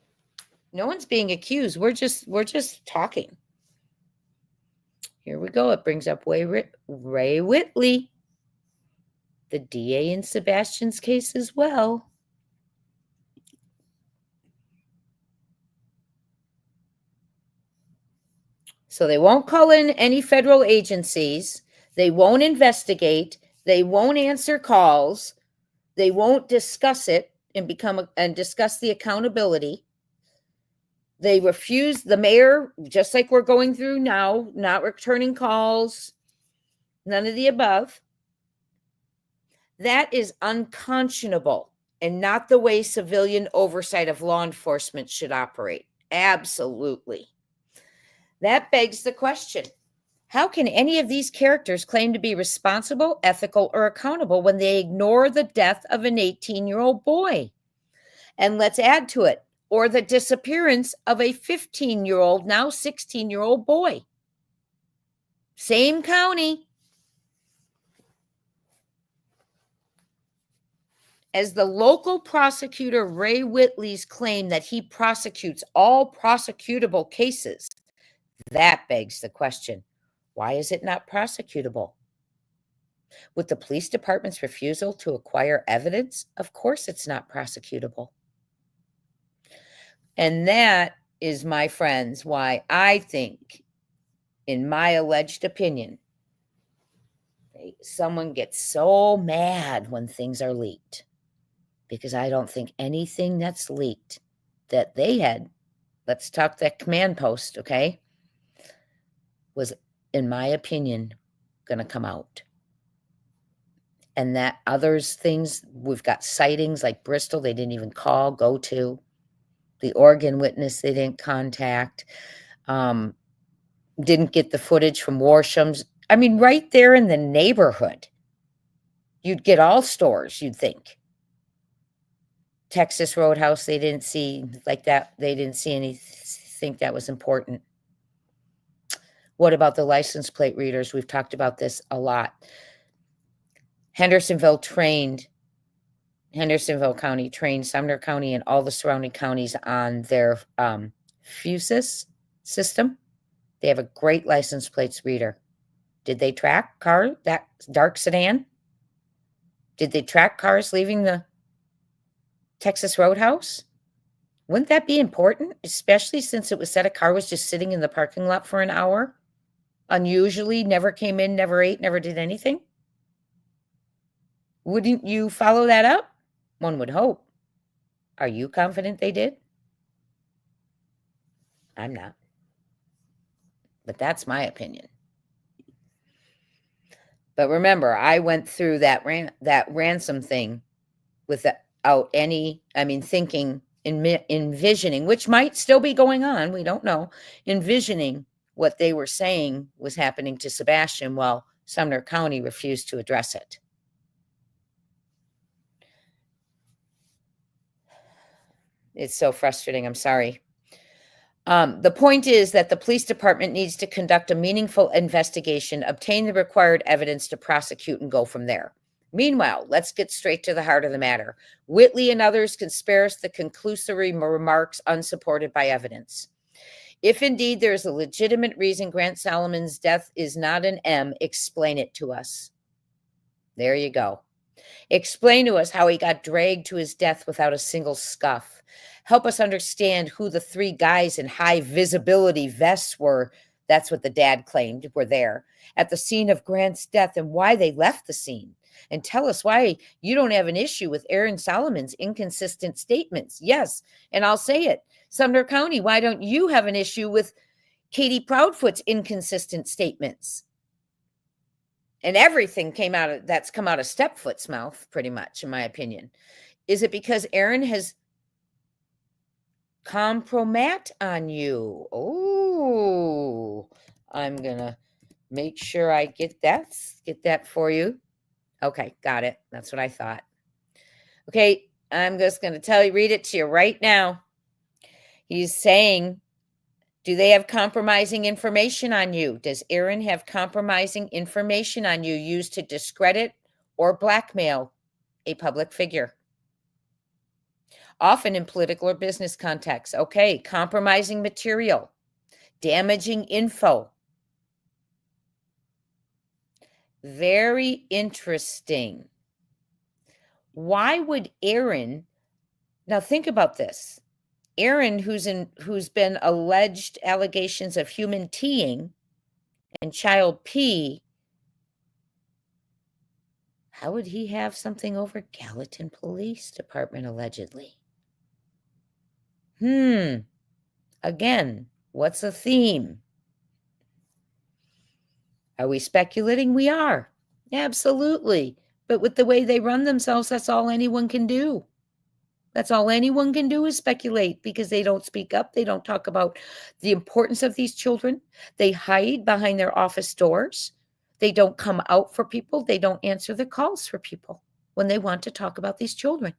No one's being accused. We're just talking. Here we go. It brings up Ray Whitley, the DA in Sebastian's case as well. So they won't call in any federal agencies. They won't investigate. They won't answer calls. They won't discuss it and discuss the accountability. They refuse the mayor, just like we're going through now, not returning calls, none of the above. That is unconscionable and not the way civilian oversight of law enforcement should operate. Absolutely. That begs the question, how can any of these characters claim to be responsible, ethical, or accountable when they ignore the death of an 18-year-old boy? And let's add to it, or the disappearance of a 15-year-old, now 16-year-old boy. Same county. As the local prosecutor Ray Whitley's claim that he prosecutes all prosecutable cases, that begs the question, why is it not prosecutable? With the police department's refusal to acquire evidence, of course it's not prosecutable. And that is, my friends, why I think, in my alleged opinion, someone gets so mad when things are leaked. Because I don't think anything that's leaked that they had, let's talk that command post, okay, was, in my opinion, going to come out. And that others things, we've got sightings like Bristol, they didn't even go to. The Oregon witness, they didn't contact. Didn't get the footage from Warsham's. I mean, right there in the neighborhood. You'd get all stores, you'd think. Texas Roadhouse, they didn't see like that. They didn't see think that was important. What about the license plate readers? We've talked about this a lot. Hendersonville County trained Sumner County and all the surrounding counties on their FUSIS system. They have a great license plates reader. Did they track that dark sedan? Did they track cars leaving the Texas Roadhouse? Wouldn't that be important, especially since it was said a car was just sitting in the parking lot for an hour? Unusually, never came in, never ate, never did anything? Wouldn't you follow that up? One would hope. Are you confident they did? I'm not. But that's my opinion. But remember, I went through that ransom thing without any, thinking, envisioning, which might still be going on, we don't know, envisioning what they were saying was happening to Sebastian while Sumner County refused to address it. It's so frustrating. I'm sorry. The point is that the police department needs to conduct a meaningful investigation, obtain the required evidence to prosecute, and go from there. Meanwhile, let's get straight to the heart of the matter. Whitley and others can spare us the conclusory remarks unsupported by evidence. If indeed there is a legitimate reason Grant Solomon's death is not an M, explain it to us. There you go. Explain to us how he got dragged to his death without a single scuff. Help us understand who the three guys in high visibility vests were. That's what the dad claimed were there at the scene of Grant's death and why they left the scene. And tell us why you don't have an issue with Aaron Solomon's inconsistent statements. Yes, and I'll say it. Sumner County, why don't you have an issue with Katie Proudfoot's inconsistent statements? And everything that's come out of Stepfoot's mouth, pretty much, in my opinion. Is it because Aaron has compromat on you? Oh, I'm going to make sure I get that for you. Okay, got it. That's what I thought. Okay, I'm just going to read it to you right now. He's saying, do they have compromising information on you? Does Aaron have compromising information on you used to discredit or blackmail a public figure? Often in political or business contexts. Okay, compromising material, damaging info. Very interesting. Why would Aaron, now think about this. Aaron, who's been alleged allegations of human teeing and child P, how would he have something over Gallatin Police Department allegedly? Again, what's the theme? Are we speculating? We are. Absolutely. But with the way they run themselves, that's all anyone can do. That's all anyone can do is speculate because they don't speak up. They don't talk about the importance of these children. They hide behind their office doors. They don't come out for people. They don't answer the calls for people when they want to talk about these children.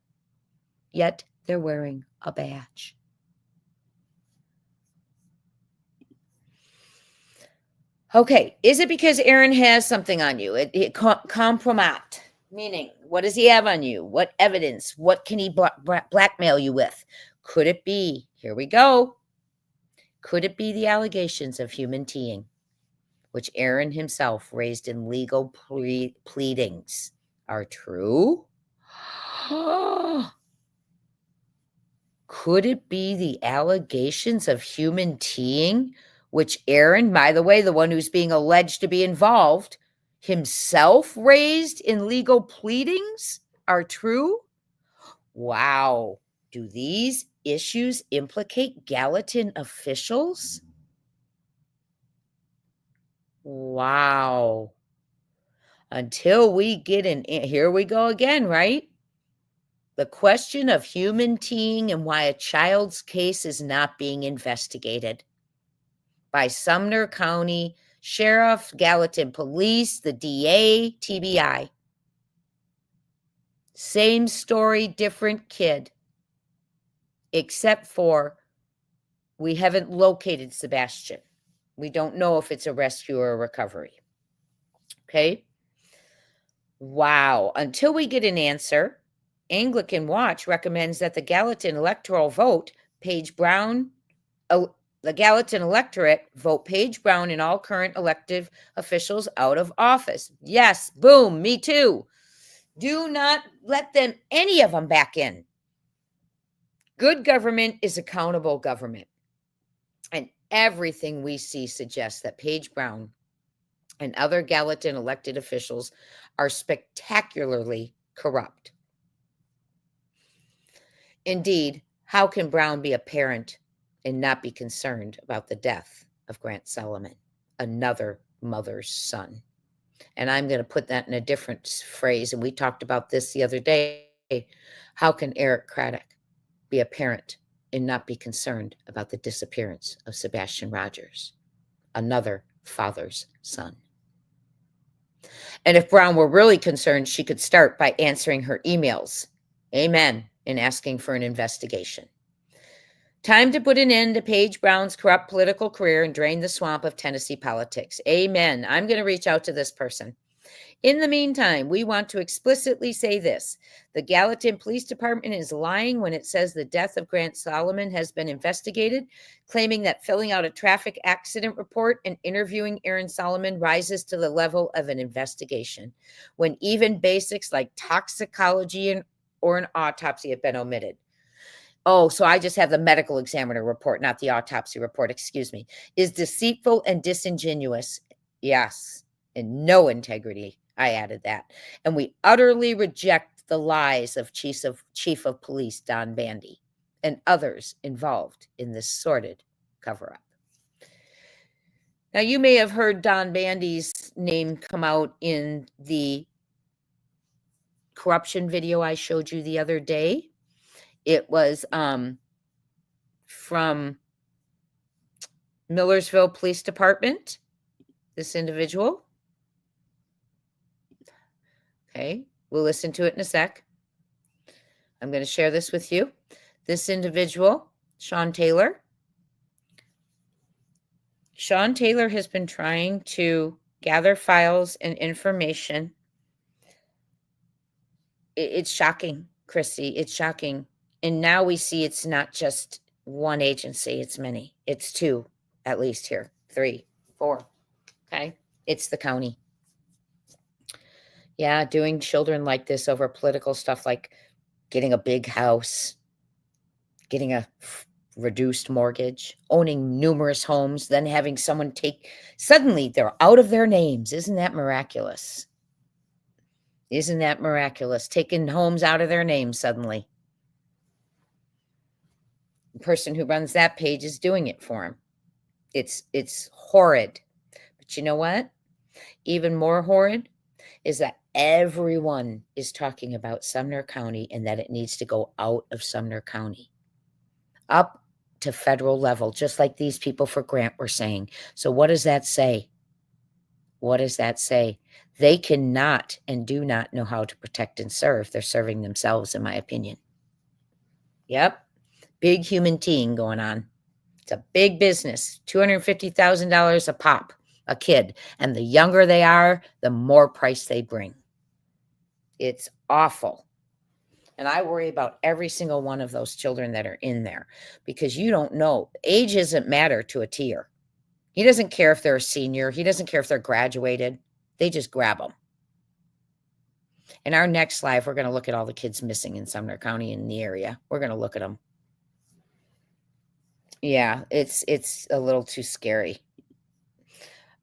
Yet they're wearing a badge. Okay, is it because Aaron has something on you? Compromat, meaning what does he have on you? What evidence? What can he blackmail you with? Could it be, here we go, could it be the allegations of human teeing, which Aaron himself raised in legal pleadings, are true? Could it be the allegations of human teeing, which Aaron, by the way, the one who's being alleged to be involved, himself raised in legal pleadings, are true? Wow. Do these issues implicate Gallatin officials? Wow. Until we get in, here we go again, right? The question of human teeing and why a child's case is not being investigated by Sumner County Sheriff, Gallatin Police, the DA, TBI. Same story, different kid, except for we haven't located Sebastian. We don't know if it's a rescue or a recovery. Okay? Wow. Until we get an answer, Anglican Watch recommends that the Gallatin electoral vote, Paige Brown, the Gallatin electorate vote Paige Brown and all current elected officials out of office. Yes, boom, me too. Do not let them, any of them, back in. Good government is accountable government. And everything we see suggests that Paige Brown and other Gallatin elected officials are spectacularly corrupt. Indeed, how can Brown be a parent and not be concerned about the death of Grant Solomon, another mother's son? And I'm going to put that in a different phrase, and we talked about this the other day. How can Eric Craddock be a parent and not be concerned about the disappearance of Sebastian Rogers, another father's son? And if Brown were really concerned, she could start by answering her emails. Amen. And asking for an investigation. Time to put an end to Paige Brown's corrupt political career and drain the swamp of Tennessee politics. Amen. I'm going to reach out to this person. In the meantime, we want to explicitly say this. The Gallatin Police Department is lying when it says the death of Grant Solomon has been investigated, claiming that filling out a traffic accident report and interviewing Aaron Solomon rises to the level of an investigation, when even basics like toxicology or an autopsy have been omitted. Oh, so I just have the medical examiner report, not the autopsy report, excuse me. Is deceitful and disingenuous. Yes, and no integrity. I added that. And we utterly reject the lies of Chief of Police Don Bandy and others involved in this sordid cover-up. Now, you may have heard Don Bandy's name come out in the corruption video I showed you the other day. It was from Millersville Police Department, this individual. Okay, we'll listen to it in a sec. I'm going to share this with you. This individual, Sean Taylor. Sean Taylor has been trying to gather files and information. It's shocking, Chrissy. It's shocking. And now we see it's not just one agency. It's many. It's two, at least here. 3, 4. Okay. It's the county. Yeah, doing children like this over political stuff like getting a big house, getting a reduced mortgage, owning numerous homes, then having someone suddenly they're out of their names. Isn't that miraculous? Isn't that miraculous? Taking homes out of their names suddenly. The person who runs that page is doing it for him. It's horrid. But you know what? Even more horrid is that everyone is talking about Sumner County and that it needs to go out of Sumner County up to federal level, just like these people for Grant were saying. So what does that say? What does that say? They cannot and do not know how to protect and serve. They're serving themselves, in my opinion. Yep. Big human teeing going on. It's a big business. $250,000 a pop. a kid. And the younger they are, the more price they bring. It's awful. And I worry about every single one of those children that are in there because you don't know. Age doesn't matter to a tier. He doesn't care if they're a senior. He doesn't care if they're graduated. They just grab them. In our next live, we're going to look at all the kids missing in Sumner County in the area. We're going to look at them. Yeah, it's a little too scary.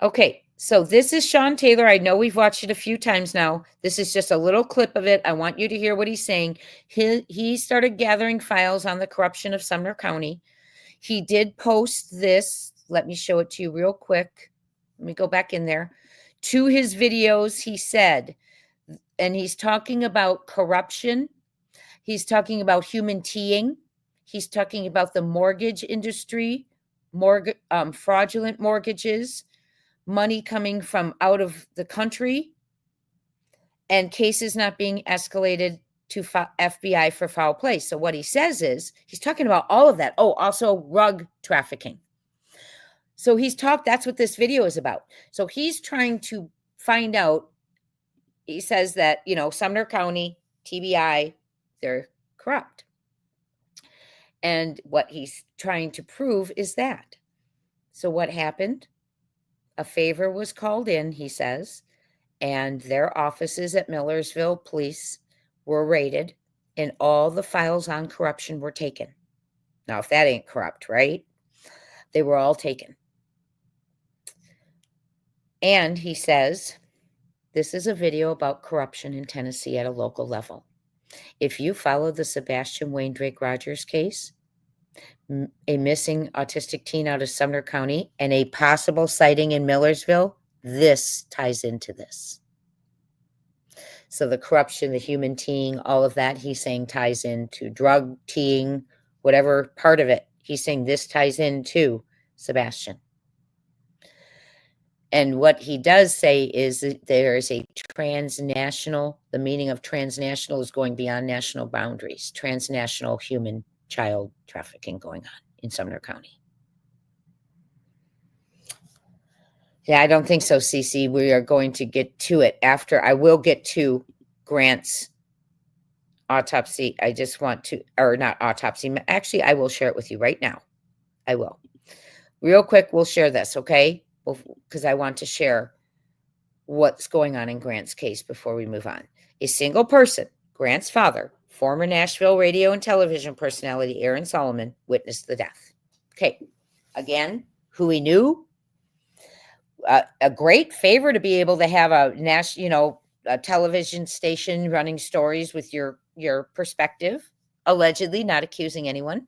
Okay, so this is Sean Taylor. I know we've watched it a few times now. This is just a little clip of it. I want you to hear what he's saying. He started gathering files on the corruption of Sumner County. He did post this. Let me show it to you real quick. Let me go back in there. To his videos, he said, and he's talking about corruption. He's talking about human teeing. He's talking about the mortgage industry, fraudulent mortgages, money coming from out of the country, and cases not being escalated to FBI for foul play. So what he says is, he's talking about all of that. Oh, also rug trafficking. So that's what this video is about. So he's trying to find out, he says that, Sumner County, TBI, they're corrupt. And what he's trying to prove is that. So what happened? A favor was called in, he says, and their offices at Millersville Police were raided, and all the files on corruption were taken. Now, if that ain't corrupt, right? They were all taken. And he says, this is a video about corruption in Tennessee at a local level. If you follow the Sebastian Wayne Drake Rogers case, a missing autistic teen out of Sumner County, and a possible sighting in Millersville, this ties into this. So the corruption, the human teeing, all of that, he's saying ties into drug teeing, whatever part of it. He's saying this ties into Sebastian. And what he does say is that there is a transnational, the meaning of transnational is going beyond national boundaries, transnational human child trafficking going on in Sumner County. Yeah, I don't think so, Cece. We are going to get to it after. I will get to Grant's autopsy. I just want to, or not autopsy. Actually, I will share it with you right now. I will. Real quick, we'll share this, okay? Because I want to share what's going on in Grant's case before we move on. A single person, Grant's father, former Nashville radio and television personality Aaron Solomon, witnessed the death. Okay, again, who he knew, a great favor to be able to have a television station running stories with your perspective, allegedly, not accusing anyone.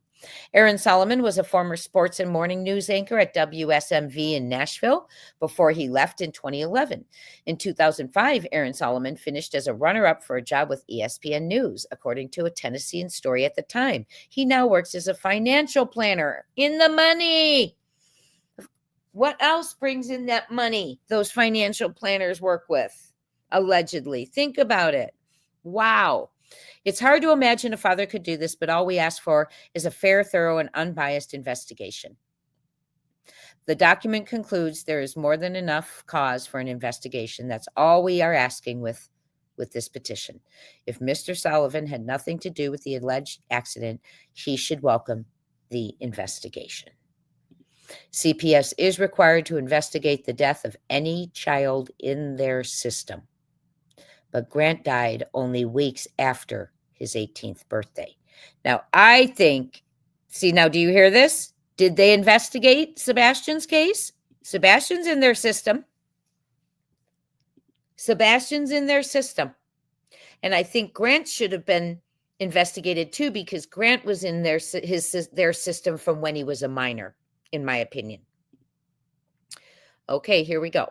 Aaron Solomon was a former sports and morning news anchor at WSMV in Nashville before he left in 2011. In 2005, Aaron Solomon finished as a runner-up for a job with ESPN News, according to a Tennessean story at the time. He now works as a financial planner in the money. What else brings in that money those financial planners work with, allegedly? Think about it. Wow. It's hard to imagine a father could do this, but all we ask for is a fair, thorough, and unbiased investigation. The document concludes there is more than enough cause for an investigation. That's all we are asking with this petition. If Mr. Sullivan had nothing to do with the alleged accident, he should welcome the investigation. CPS is required to investigate the death of any child in their system. But Grant died only weeks after his 18th birthday. Now, I think, now, do you hear this? Did they investigate Sebastian's case? Sebastian's in their system. Sebastian's in their system. And I think Grant should have been investigated too, because Grant was in their system from when he was a minor, in my opinion. Okay, here we go.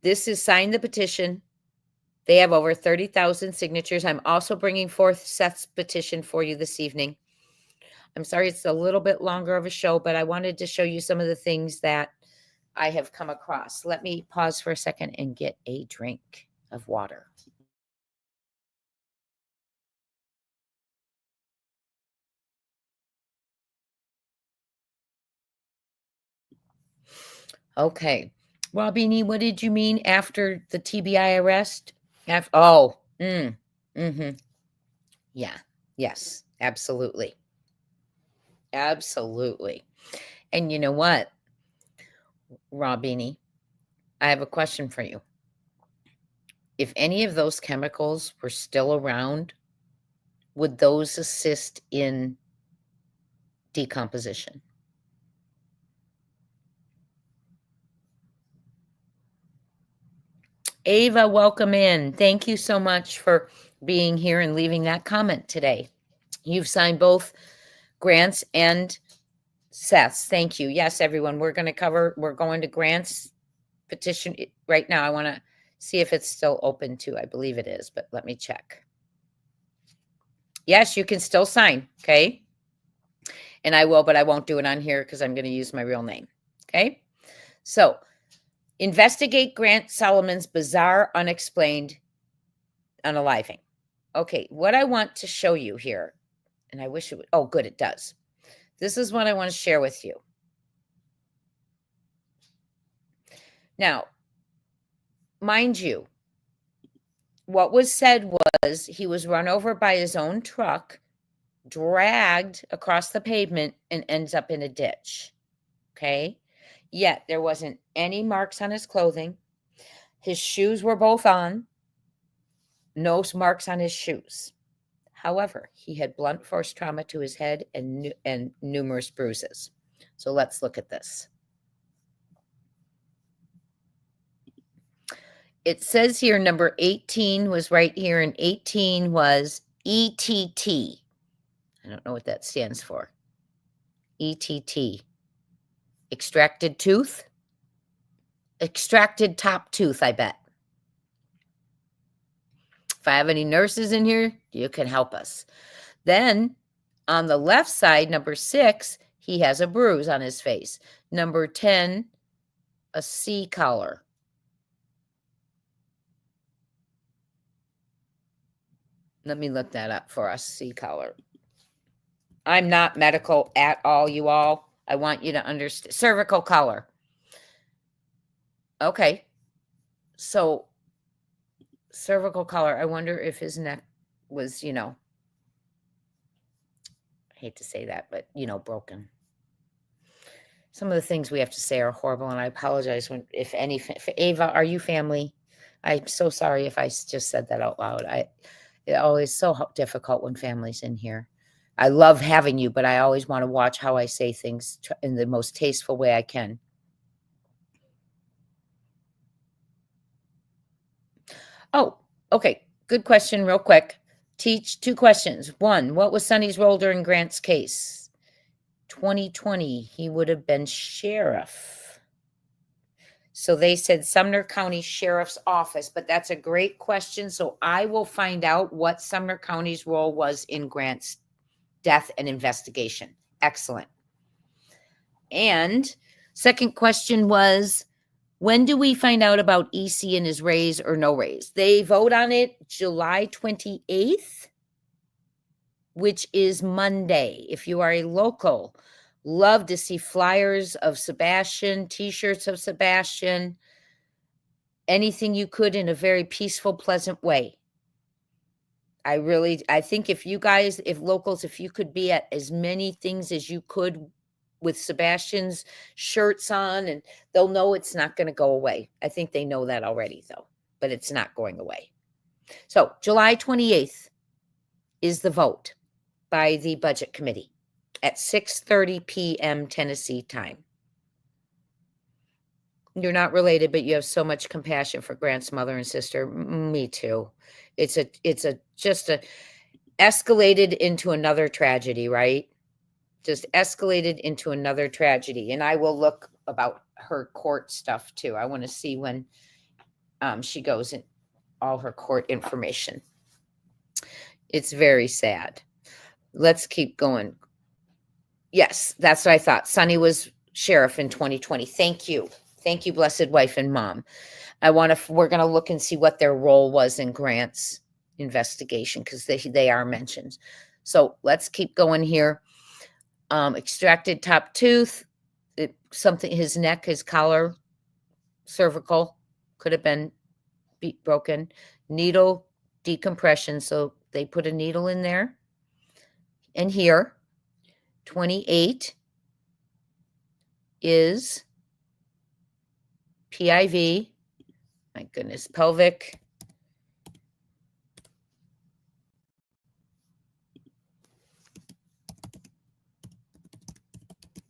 This is Sign the Petition. They have over 30,000 signatures. I'm also bringing forth Seth's petition for you this evening. I'm sorry it's a little bit longer of a show, but I wanted to show you some of the things that I have come across. Let me pause for a second and get a drink of water. Okay. Robini, what did you mean after the TBI arrest? Yeah. Yes, absolutely. Absolutely. And you know what, Robini, I have a question for you. If any of those chemicals were still around, would those assist in decomposition? Ava, welcome in. Thank you so much for being here and leaving that comment today. You've signed both Grant's and Seth's. Thank you. Yes, everyone, we're going to Grant's petition right now. I want to see if it's still open too. I believe it is, but let me check. Yes, you can still sign. Okay. And I will, but I won't do it on here because I'm going to use my real name. Okay. So investigate Grant Solomon's bizarre, unexplained unaliving. Okay. What I want to show you here, and I wish it would, oh, good. It does. This is what I want to share with you. Now, mind you, what was said was he was run over by his own truck, dragged across the pavement, and ends up in a ditch. Okay. Yet there wasn't any marks on his clothing. His shoes were both on. No marks on his shoes. However, he had blunt force trauma to his head and numerous bruises. So let's look at this. It says here number 18 was right here, and 18 was ETT. I don't know what that stands for. ETT. Extracted tooth? Extracted top tooth, I bet. If I have any nurses in here, you can help us. Then on the left side, number 6, he has a bruise on his face. Number 10, a C collar. Let me look that up for us, C collar. I'm not medical at all, you all. I want you to understand. Cervical collar. Okay. So cervical collar, I wonder if his neck was, I hate to say that, but, broken. Some of the things we have to say are horrible, and I apologize if Ava, are you family? I'm so sorry if I just said that out loud. It always so difficult when family's in here. I love having you, but I always want to watch how I say things in the most tasteful way I can. Oh, okay. Good question, real quick. Teach 2 questions. 1, what was Sonny's role during Grant's case? 2020, he would have been sheriff. So they said Sumner County Sheriff's Office, but that's a great question. So I will find out what Sumner County's role was in Grant's death and investigation. Excellent. And second question was, when do we find out about EC and his raise or no raise? They vote on it July 28th, which is Monday. If you are a local, love to see flyers of Sebastian, t-shirts of Sebastian, anything you could in a very peaceful, pleasant way. I think if locals, if you could be at as many things as you could with Sebastian's shirts on, and they'll know it's not going to go away. I think they know that already, though, but it's not going away. So July 28th is the vote by the Budget Committee at 6:30 p.m. Tennessee time. You're not related, but you have so much compassion for Grant's mother and sister. Me too. It's just escalated into another tragedy, right? Just escalated into another tragedy. And I will look about her court stuff too. I want to see when she goes in all her court information. It's very sad. Let's keep going. Yes, that's what I thought. Sonny was sheriff in 2020. Thank you. Thank you, blessed wife and mom. We're going to look and see what their role was in Grant's investigation, because they are mentioned. So let's keep going here. Extracted top tooth, his neck, his collar cervical could have been broken. Needle decompression. So they put a needle in there. And here, 28 is PIV. My goodness, pelvic.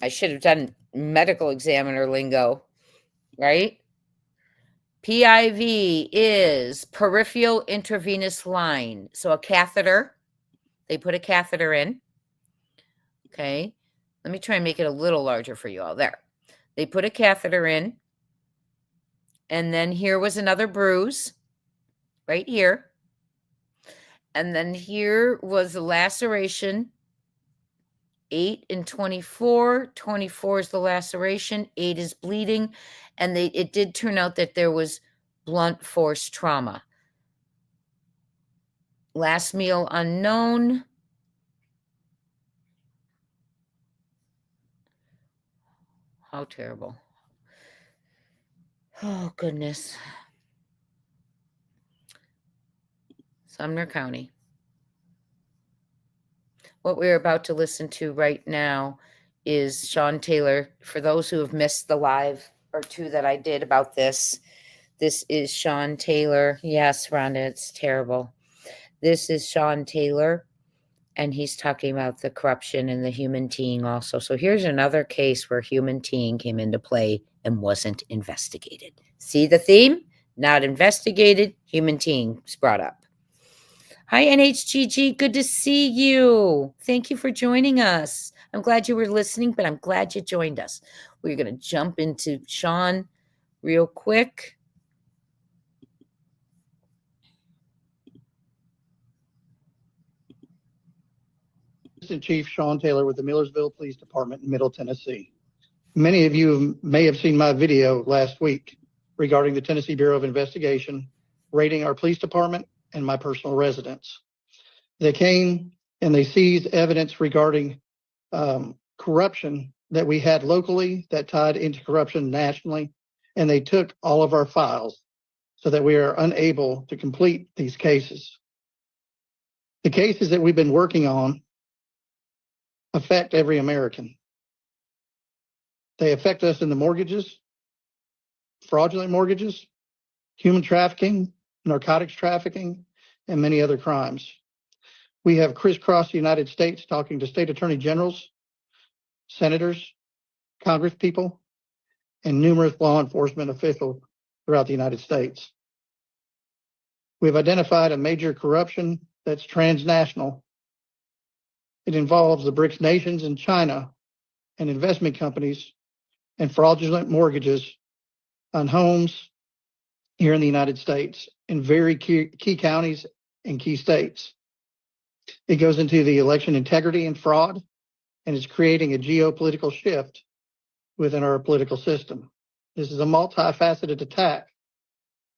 I should have done medical examiner lingo, right? PIV is peripheral intravenous line. So a catheter, they put a catheter in. Okay. Let me try and make it a little larger for you all. There. They put a catheter in. And then here was another bruise right here. And then here was a laceration. 8 and 24. 24 is the laceration. 8 is bleeding. And it did turn out that there was blunt force trauma. Last meal unknown. How terrible. Oh, goodness. Sumner County. What we're about to listen to right now is Sean Taylor. For those who have missed the live or two that I did about this, this is Sean Taylor. Yes, Rhonda, it's terrible. This is Sean Taylor, and he's talking about the corruption in the human teeing also. So here's another case where human teeing came into play and wasn't investigated. See the theme? Not investigated, human teeing is brought up. Hi, NHGG. Good to see you. Thank you for joining us. I'm glad you were listening, but I'm glad you joined us. We're going to jump into Sean real quick. Assistant Chief Sean Taylor with the Millersville Police Department in Middle Tennessee. Many of you may have seen my video last week regarding the Tennessee Bureau of Investigation raiding our police department and my personal residence. They came and they seized evidence regarding corruption that we had locally that tied into corruption nationally, and they took all of our files so that we are unable to complete these cases. The cases that we've been working on affect every American. They affect us in the mortgages, fraudulent mortgages, human trafficking, narcotics trafficking, and many other crimes. We have crisscrossed the United States talking to state attorney generals, senators, congresspeople, and numerous law enforcement officials throughout the United States. We've identified a major corruption that's transnational. It involves the BRICS nations and China and investment companies and fraudulent mortgages on homes here in the United States in very key counties and key states. It goes into the election integrity and fraud, and it's creating a geopolitical shift within our political system. This is a multifaceted attack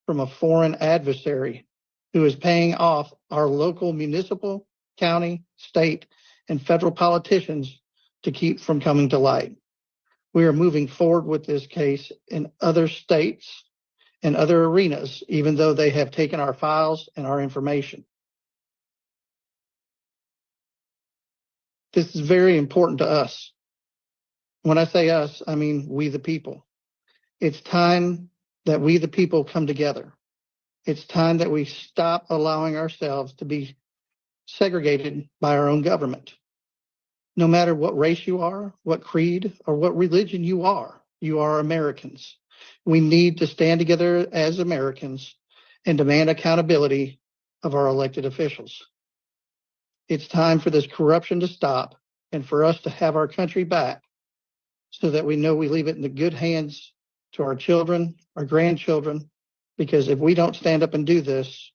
from a foreign adversary who is paying off our local municipal, county, state, and federal politicians to keep from coming to light. We are moving forward with this case in other states and other arenas, even though they have taken our files and our information. This is very important to us. When I say us, I mean we the people. It's time that we the people come together. It's time that we stop allowing ourselves to be segregated by our own government. No matter what race you are, what creed, or what religion you are Americans. We need to stand together as Americans and demand accountability of our elected officials. It's time for this corruption to stop and for us to have our country back so that we know we leave it in the good hands to our children, our grandchildren, because if we don't stand up and do this,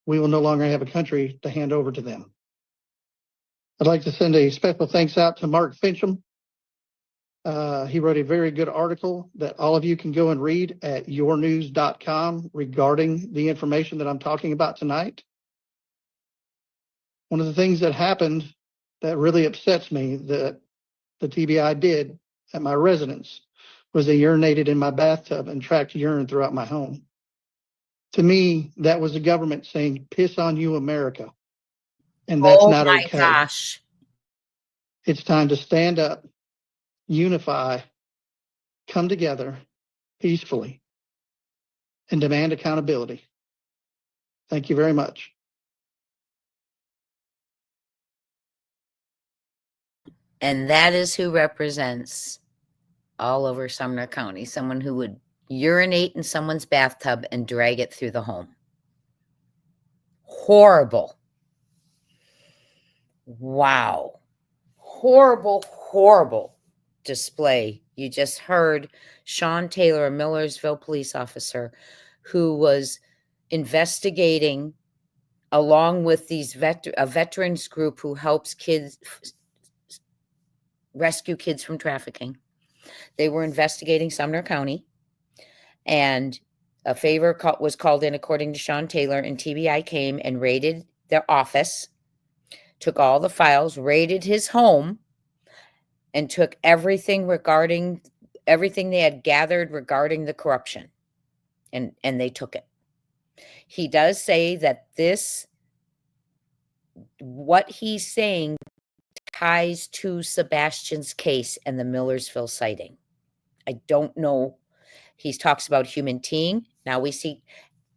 we will no longer have a country to hand over to them. I'd like to send a special thanks out to Mark Fincham. He wrote a very good article that all of you can go and read at yournews.com regarding the information that I'm talking about tonight. One of the things that happened that really upsets me that the TBI did at my residence was they urinated in my bathtub and tracked urine throughout my home. To me, that was the government saying, piss on you, America. And that's Oh not my okay. gosh. It's time to stand up, unify, come together peacefully, and demand accountability. Thank you very much. And that is who represents all over Sumner County, someone who would urinate in someone's bathtub and drag it through the home. Horrible. Wow. Horrible, horrible display. You just heard Sean Taylor, a Millersville police officer, who was investigating along with these a veterans group who helps kids rescue kids from trafficking. They were investigating Sumner County, and a favor was called in, according to Sean Taylor, and TBI came and raided their office, took all the files, raided his home, and took everything they had gathered regarding the corruption, and they took it. He does say that what he's saying ties to Sebastian's case and the Millersville sighting. I don't know. He talks about human teeing. Now we see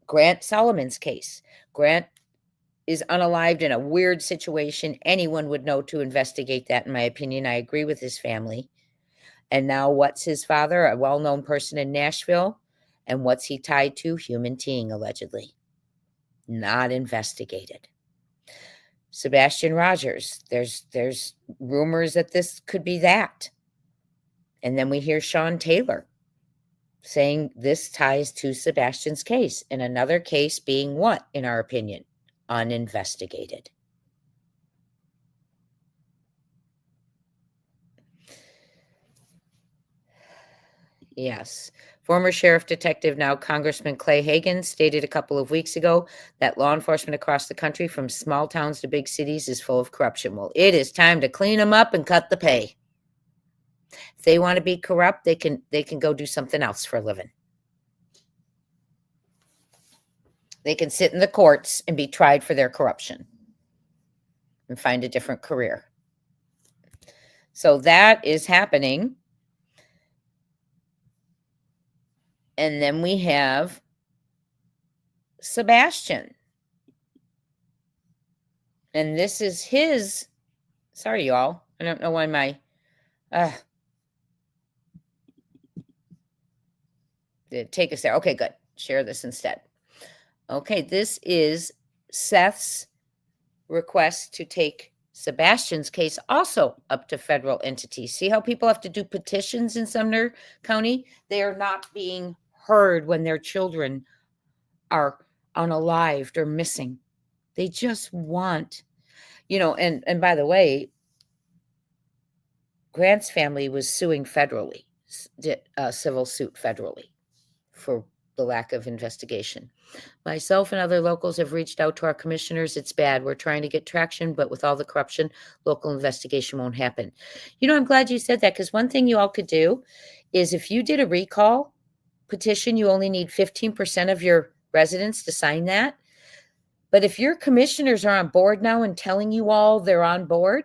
Grant Solomon's case. Grant is unalived in a weird situation. Anyone would know to investigate that, in my opinion. I agree with his family. And now what's his father? A well-known person in Nashville. And what's he tied to? Human teeing, allegedly. Not investigated. Sebastian Rogers, there's rumors that this could be that. And then we hear Sean Taylor saying this ties to Sebastian's case, and another case being what, in our opinion? Uninvestigated. Yes. Former Sheriff Detective, now Congressman Clay Hagan, stated a couple of weeks ago that law enforcement across the country, from small towns to big cities, is full of corruption. Well, it is time to clean them up and cut the pay. If they want to be corrupt, they can go do something else for a living. They can sit in the courts and be tried for their corruption and find a different career. So that is happening. And then we have Sebastian. And this is his, sorry, y'all. I don't know why my, take us there. Okay, good. Share this instead. Okay, this is Seth's request to take Sebastian's case also up to federal entities. See how people have to do petitions in Sumner County? They are not being heard when their children are unalived or missing. They just want, and by the way, Grant's family was suing federally, a civil suit federally for the lack of investigation. Myself and other locals have reached out to our commissioners. It's bad. We're trying to get traction, but with all the corruption, local investigation won't happen. I'm glad you said that, because one thing you all could do is, if you did a recall petition, you only need 15% of your residents to sign that. But if your commissioners are on board now and telling you all they're on board,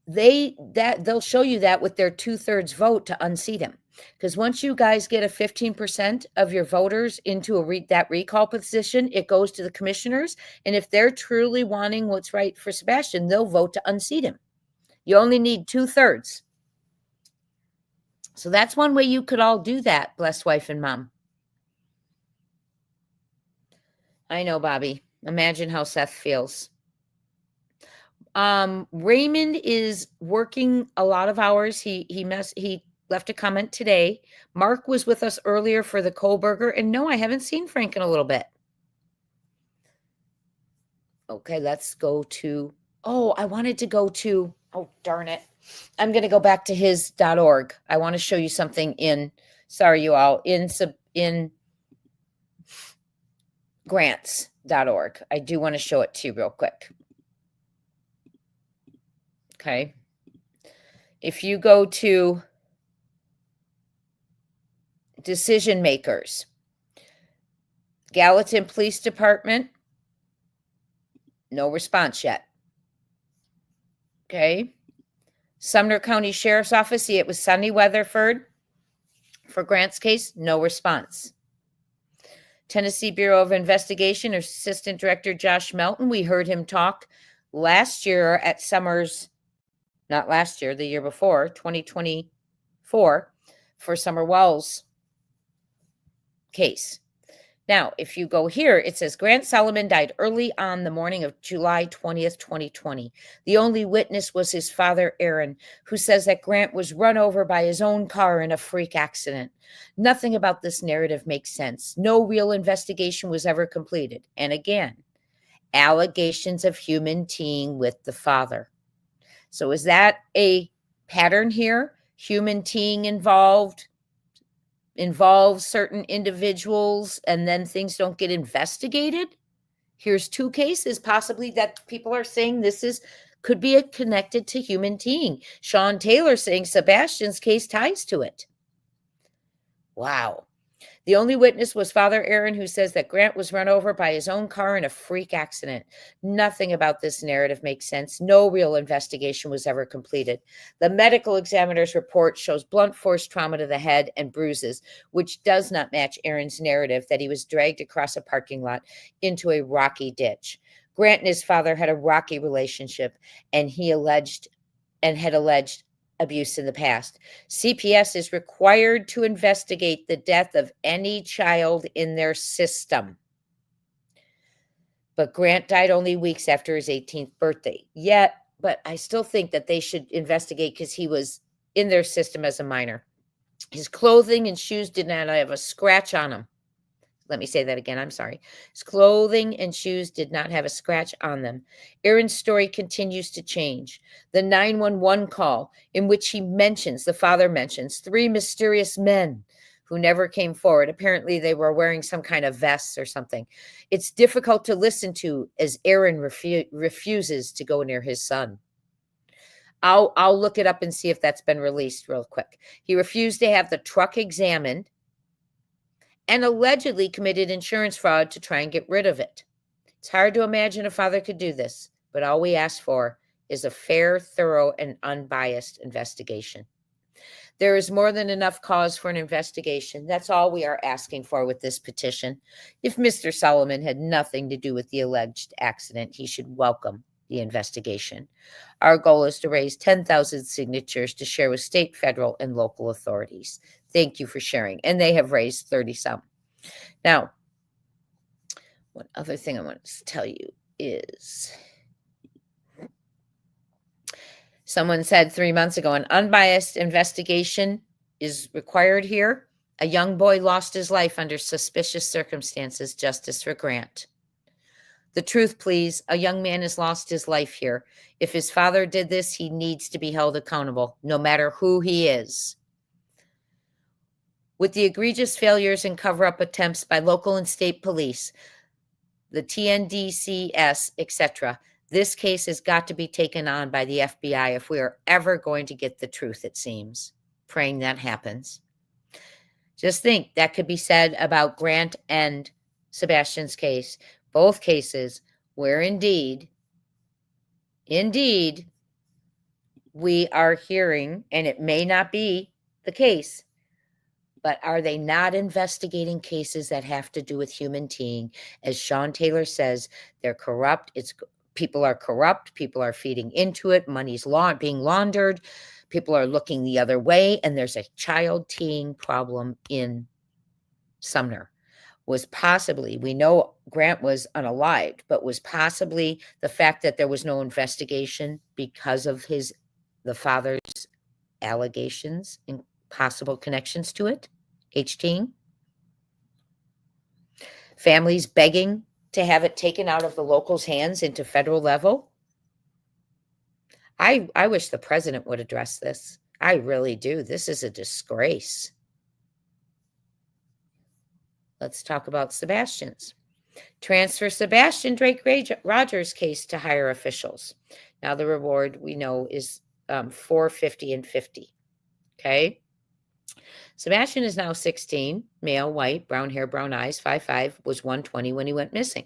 they'll show you that with their 2/3 vote to unseat him. Because once you guys get a 15% of your voters into that recall position, it goes to the commissioners. And if they're truly wanting what's right for Sebastian, they'll vote to unseat him. You only need 2/3. So that's one way you could all do that, blessed wife and mom. I know, Bobby. Imagine how Seth feels. Raymond is working a lot of hours. He left a comment today. Mark was with us earlier for the Kohlberger, and no, I haven't seen Frank in a little bit. Okay, let's go to, I wanted to go to, darn it. I'm going to go back to his.org. I want to show you something sorry, you all, in grants.org. I do want to show it to you real quick. Okay. If you go to decision makers. Gallatin Police Department, no response yet. Okay. Sumner County Sheriff's Office, see, it was Sunny Weatherford for Grant's case, no response. Tennessee Bureau of Investigation, Assistant Director Josh Melton, we heard him talk last year at Summers, not last year, the year before, 2024, for Summer Wells case. Now, if you go here, it says Grant Solomon died early on the morning of July 20th, 2020. The only witness was his father, Aaron, who says that Grant was run over by his own car in a freak accident. Nothing about this narrative makes sense. No real investigation was ever completed. And again, allegations of human teeing with the father. So is that a pattern here? Human teeing involves certain individuals and then things don't get investigated? Here's two cases possibly that people are saying could be connected to human teeing. Sean Taylor saying Sebastian's case ties to it. Wow. The only witness was Father Aaron, who says that Grant was run over by his own car in a freak accident. Nothing about this narrative makes sense. No real investigation was ever completed. The medical examiner's report shows blunt force trauma to the head and bruises, which does not match Aaron's narrative that he was dragged across a parking lot into a rocky ditch. Grant and his father had a rocky relationship, and had alleged abuse in the past. CPS is required to investigate the death of any child in their system. But Grant died only weeks after his 18th birthday. But I still think that they should investigate because he was in their system as a minor. His clothing and shoes did not have a scratch on them. Let me say that again. I'm sorry. His clothing and shoes did not have a scratch on them. Aaron's story continues to change. The 911 call in which the father mentions 3 mysterious men who never came forward. Apparently they were wearing some kind of vests or something. It's difficult to listen to as Aaron refuses to go near his son. I'll look it up and see if that's been released real quick. He refused to have the truck examined and allegedly committed insurance fraud to try and get rid of it. It's hard to imagine a father could do this, but all we ask for is a fair, thorough, and unbiased investigation. There is more than enough cause for an investigation. That's all we are asking for with this petition. If Mr. Solomon had nothing to do with the alleged accident, he should welcome the investigation. Our goal is to raise 10,000 signatures to share with state, federal, and local authorities. Thank you for sharing. And they have raised 30 some. Now, one other thing I want to tell you is someone said 3 months ago, an unbiased investigation is required here. A young boy lost his life under suspicious circumstances. Justice for Grant. The truth, please. A young man has lost his life here. If his father did this, he needs to be held accountable, no matter who he is. With the egregious failures and cover-up attempts by local and state police, the TNDCS, etc., this case has got to be taken on by the FBI if we are ever going to get the truth, it seems. Praying that happens. Just think, that could be said about Grant and Sebastian's case. Both cases where indeed, we are hearing, and it may not be the case, but are they not investigating cases that have to do with human teeing? As Sean Taylor says, they're corrupt. People are corrupt. People are feeding into it. Money's being laundered. People are looking the other way. And there's a child teeing problem in Sumner. Was possibly, we know Grant was unalived, but was possibly the fact that there was no investigation because of the father's allegations and possible connections to it, HTing. Families begging to have it taken out of the locals' hands into federal level. I wish the president would address this. I really do. This is a disgrace. Let's talk about Sebastian's. Transfer Sebastian Drake Rogers case to higher officials. Now the reward we know is $450 and $50. Okay. Sebastian is now 16, male, white, brown hair, brown eyes, 5'5", was 120 when he went missing.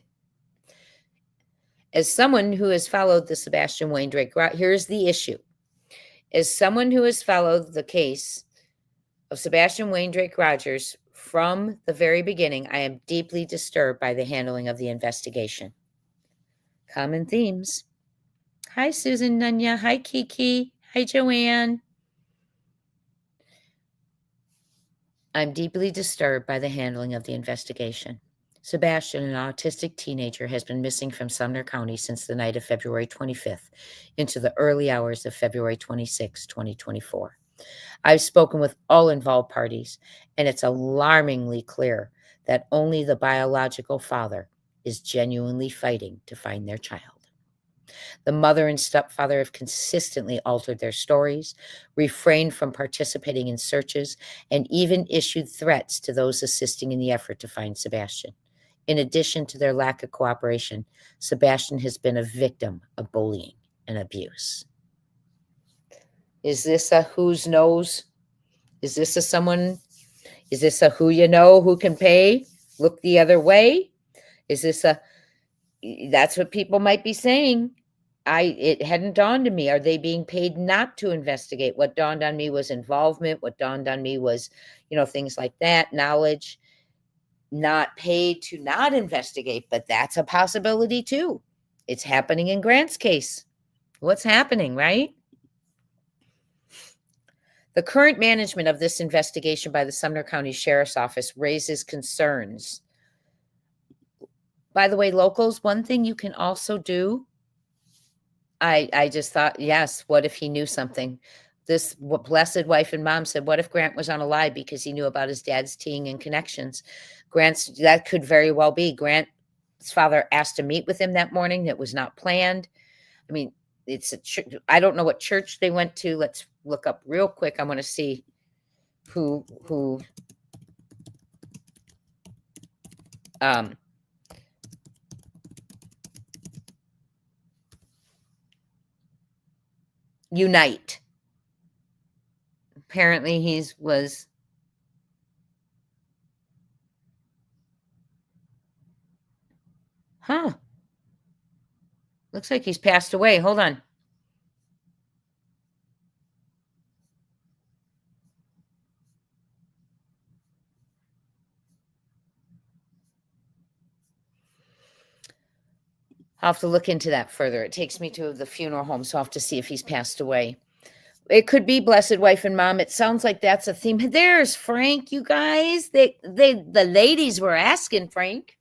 As someone who has followed the Sebastian Wayne Drake, here's the issue. As someone who has followed the case of Sebastian Wayne Drake Rogers from the very beginning, I am deeply disturbed by the handling of the investigation. Common themes. Hi, Susan Nunya. Hi, Kiki. Hi, Joanne. I'm deeply disturbed by the handling of the investigation. Sebastian, an autistic teenager, has been missing from Sumner County since the night of February 25th into the early hours of February 26, 2024. I've spoken with all involved parties, and it's alarmingly clear that only the biological father is genuinely fighting to find their child. The mother and stepfather have consistently altered their stories, refrained from participating in searches, and even issued threats to those assisting in the effort to find Sebastian. In addition to their lack of cooperation, Sebastian has been a victim of bullying and abuse. Is this a who's knows? Is this a someone? Is this a who you know who can pay? Look the other way? Is this a, that's what people might be saying. It hadn't dawned on me. Are they being paid not to investigate? What dawned on me was involvement. What dawned on me was, things like that, knowledge, not paid to not investigate, but that's a possibility too. It's happening in Grant's case. What's happening, right? The current management of this investigation by the Sumner County Sheriff's Office raises concerns. By the way, locals, one thing you can also do, I just thought, yes, what if he knew something? This blessed wife and mom said, what if Grant was on a lie because he knew about his dad's teeing and connections? That could very well be. Grant's father asked to meet with him that morning. That was not planned. I mean, I don't know what church they went to. Let's look up real quick. I want to see who Unite. Apparently was looks like he's passed away. Hold on. I'll have to look into that further. It takes me to the funeral home, so I'll have to see if he's passed away. It could be blessed wife and mom. It sounds like that's a theme. There's Frank, you guys. The ladies were asking Frank.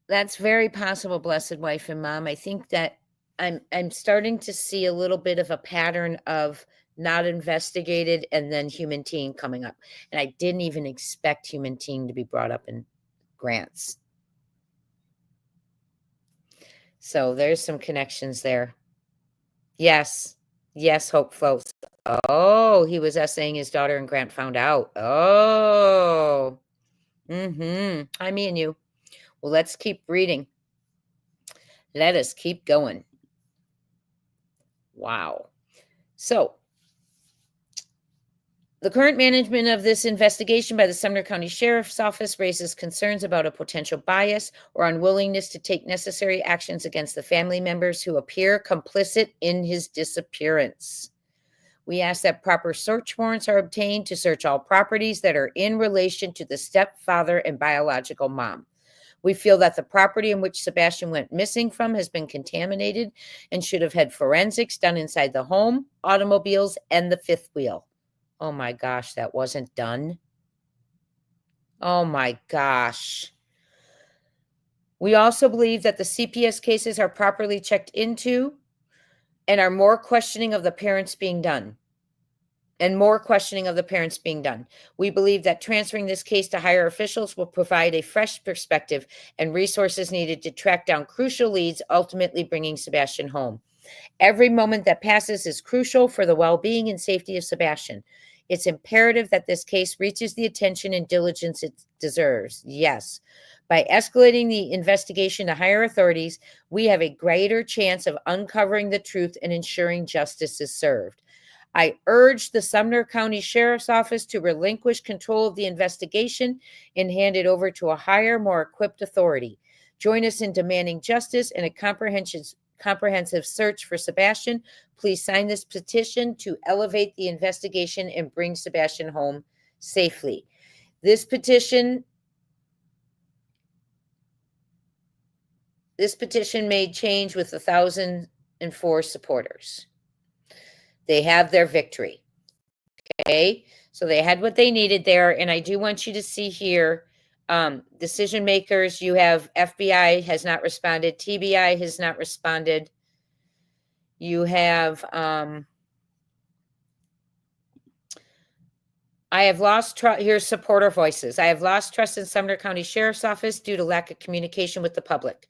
That's very possible, blessed wife and mom. I think that I'm starting to see a little bit of a pattern of not investigated and then human teen coming up. And I didn't even expect human teen to be brought up in Grant's. So there's some connections there. Yes, Hope floats. Oh, he was essaying his daughter and Grant found out. Oh, Hi, me and you. Well, let's keep reading. Let us keep going. Wow. So, the current management of this investigation by the Sumner County Sheriff's Office raises concerns about a potential bias or unwillingness to take necessary actions against the family members who appear complicit in his disappearance. We ask that proper search warrants are obtained to search all properties that are in relation to the stepfather and biological mom. We feel that the property in which Sebastian went missing from has been contaminated and should have had forensics done inside the home, automobiles, and the fifth wheel. Oh my gosh, that wasn't done. Oh my gosh. We also believe that the CPS cases are properly checked into and are more questioning of the parents being done. We believe that transferring this case to higher officials will provide a fresh perspective and resources needed to track down crucial leads, ultimately bringing Sebastian home. Every moment that passes is crucial for the well-being and safety of Sebastian. It's imperative that this case reaches the attention and diligence it deserves. Yes. By escalating the investigation to higher authorities, we have a greater chance of uncovering the truth and ensuring justice is served. I urge the Sumner County Sheriff's Office to relinquish control of the investigation and hand it over to a higher, more equipped authority. Join us in demanding justice and a comprehensive search for Sebastian. Please sign this petition to elevate the investigation and bring Sebastian home safely. This petition made change with 1,004 supporters. They have their victory. Okay, so they had what they needed there. And I do want you to see here, decision makers, you have FBI has not responded. TBI has not responded. You have, I have lost trust. Here's supporter voices. I have lost trust in Sumner County Sheriff's Office due to lack of communication with the public.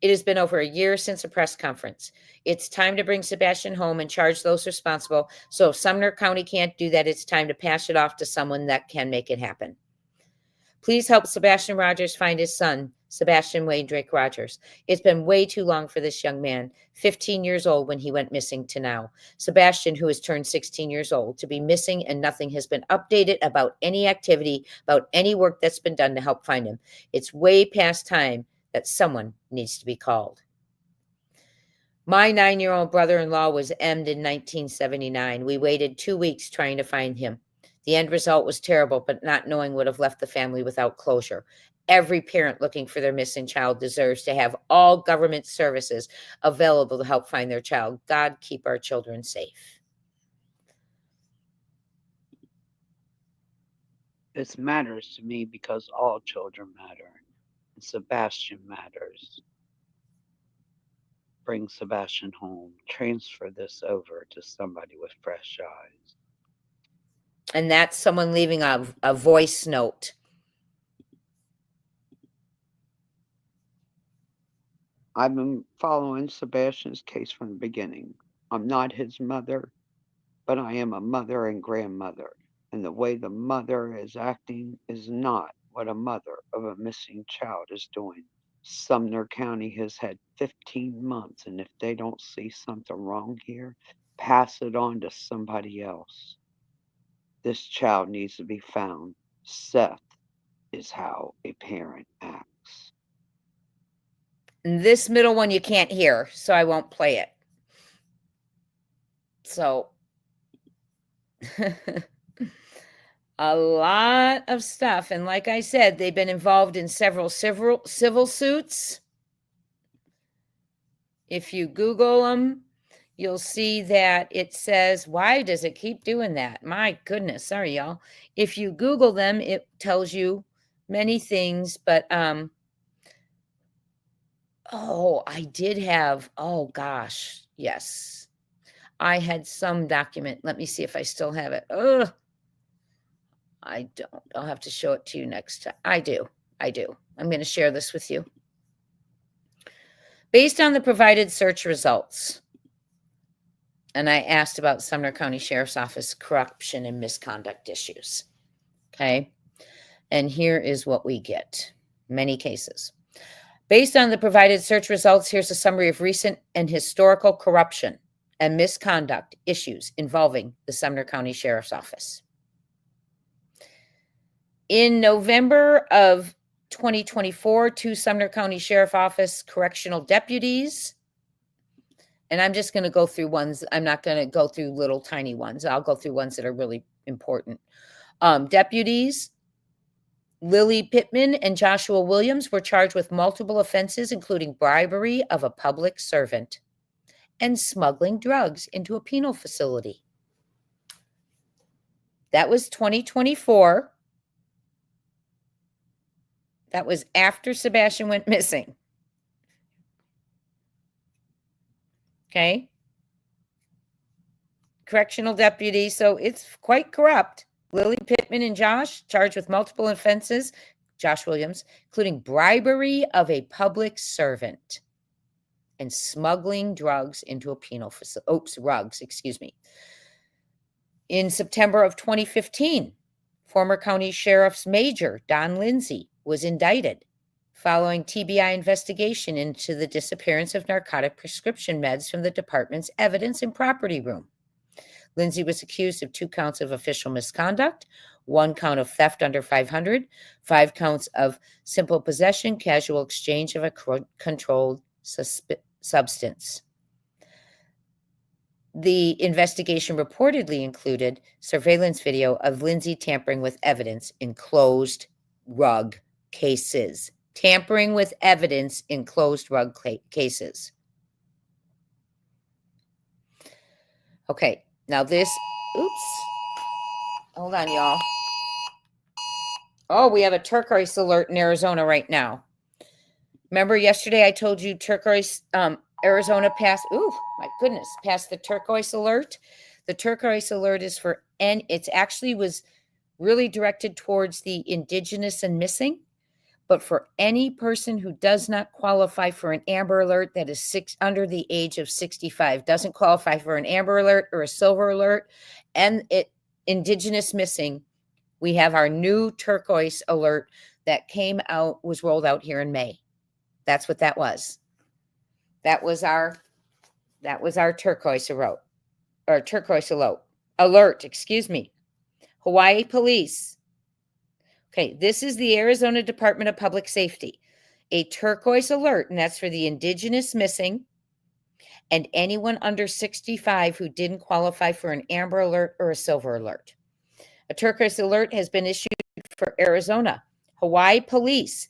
It has been over a year since a press conference. It's time to bring Sebastian home and charge those responsible. So if Sumner County can't do that, it's time to pass it off to someone that can make it happen. Please help Sebastian Rogers find his son, Sebastian Wayne Drake Rogers. It's been way too long for this young man, 15 years old when he went missing to now. Sebastian, who has turned 16 years old, to be missing and nothing has been updated about any activity, about any work that's been done to help find him. It's way past time that someone needs to be called. My 9-year-old brother-in-law was emmed in 1979. We waited 2 weeks trying to find him. The end result was terrible, but not knowing would have left the family without closure. Every parent looking for their missing child deserves to have all government services available to help find their child. God keep our children safe. This matters to me because all children matter. And Sebastian matters. Bring Sebastian home. Transfer this over to somebody with fresh eyes. And that's someone leaving a voice note. I've been following Sebastian's case from the beginning. I'm not his mother, but I am a mother and grandmother. And the way the mother is acting is not what a mother of a missing child is doing. Sumner County has had 15 months, and if they don't see something wrong here, pass it on to somebody else. This child needs to be found. Seth is how a parent acts. And this middle one you can't hear, so I won't play it. So a lot of stuff. And like I said, they've been involved in several civil suits. If you Google them, you'll see that it says, why does it keep doing that? My goodness. Sorry, y'all. If you Google them, it tells you many things, but, oh, I did have, oh gosh, yes. I had some document. Let me see if I still have it. Ugh. I don't. I'll have to show it to you next time. I do. I'm going to share this with you. Based on the provided search results, and I asked about Sumner County Sheriff's Office corruption and misconduct issues. Okay. And here is what we get. Many cases. Based on the provided search results, here's a summary of recent and historical corruption and misconduct issues involving the Sumner County Sheriff's Office. In November of 2024, 2 Sumner County Sheriff Office correctional deputies, and I'm just going to go through ones. I'm not going to go through little tiny ones. I'll go through ones that are really important. Deputies Lily Pittman and Joshua Williams were charged with multiple offenses, including bribery of a public servant and smuggling drugs into a penal facility. That was 2024. That was after Sebastian went missing. Okay. Correctional deputy. So it's quite corrupt. Lily Pittman and Josh charged with multiple offenses. Josh Williams, including bribery of a public servant and smuggling drugs into a penal facility. Rugs, excuse me. In September of 2015, former County Sheriff's Major Don Lindsay was indicted following TBI investigation into the disappearance of narcotic prescription meds from the department's evidence and property room. Lindsay was accused of 2 counts of official misconduct, 1 count of theft under 500, 5 counts of simple possession, casual exchange of a controlled substance. The investigation reportedly included surveillance video of Lindsay tampering with evidence in closed rug cases. Tampering with evidence in closed rug cases. Okay, now this, oops. Hold on, y'all. Oh, we have a turquoise alert in Arizona right now. Remember yesterday I told you turquoise, Arizona passed, ooh, my goodness, passed the turquoise alert. The turquoise alert is for, and it actually was really directed towards the indigenous and missing, but for any person who does not qualify for an amber alert that is under the age of 65, doesn't qualify for an amber alert or a silver alert, and indigenous missing, we have our new turquoise alert that came out, was rolled out here in May. That's what that was. That was our turquoise alert, or turquoise alert, excuse me. Hawaii Police. Okay, this is the Arizona Department of Public Safety. A turquoise alert, and that's for the indigenous missing and anyone under 65 who didn't qualify for an amber alert or a silver alert. A turquoise alert has been issued for Arizona. Hawaii Police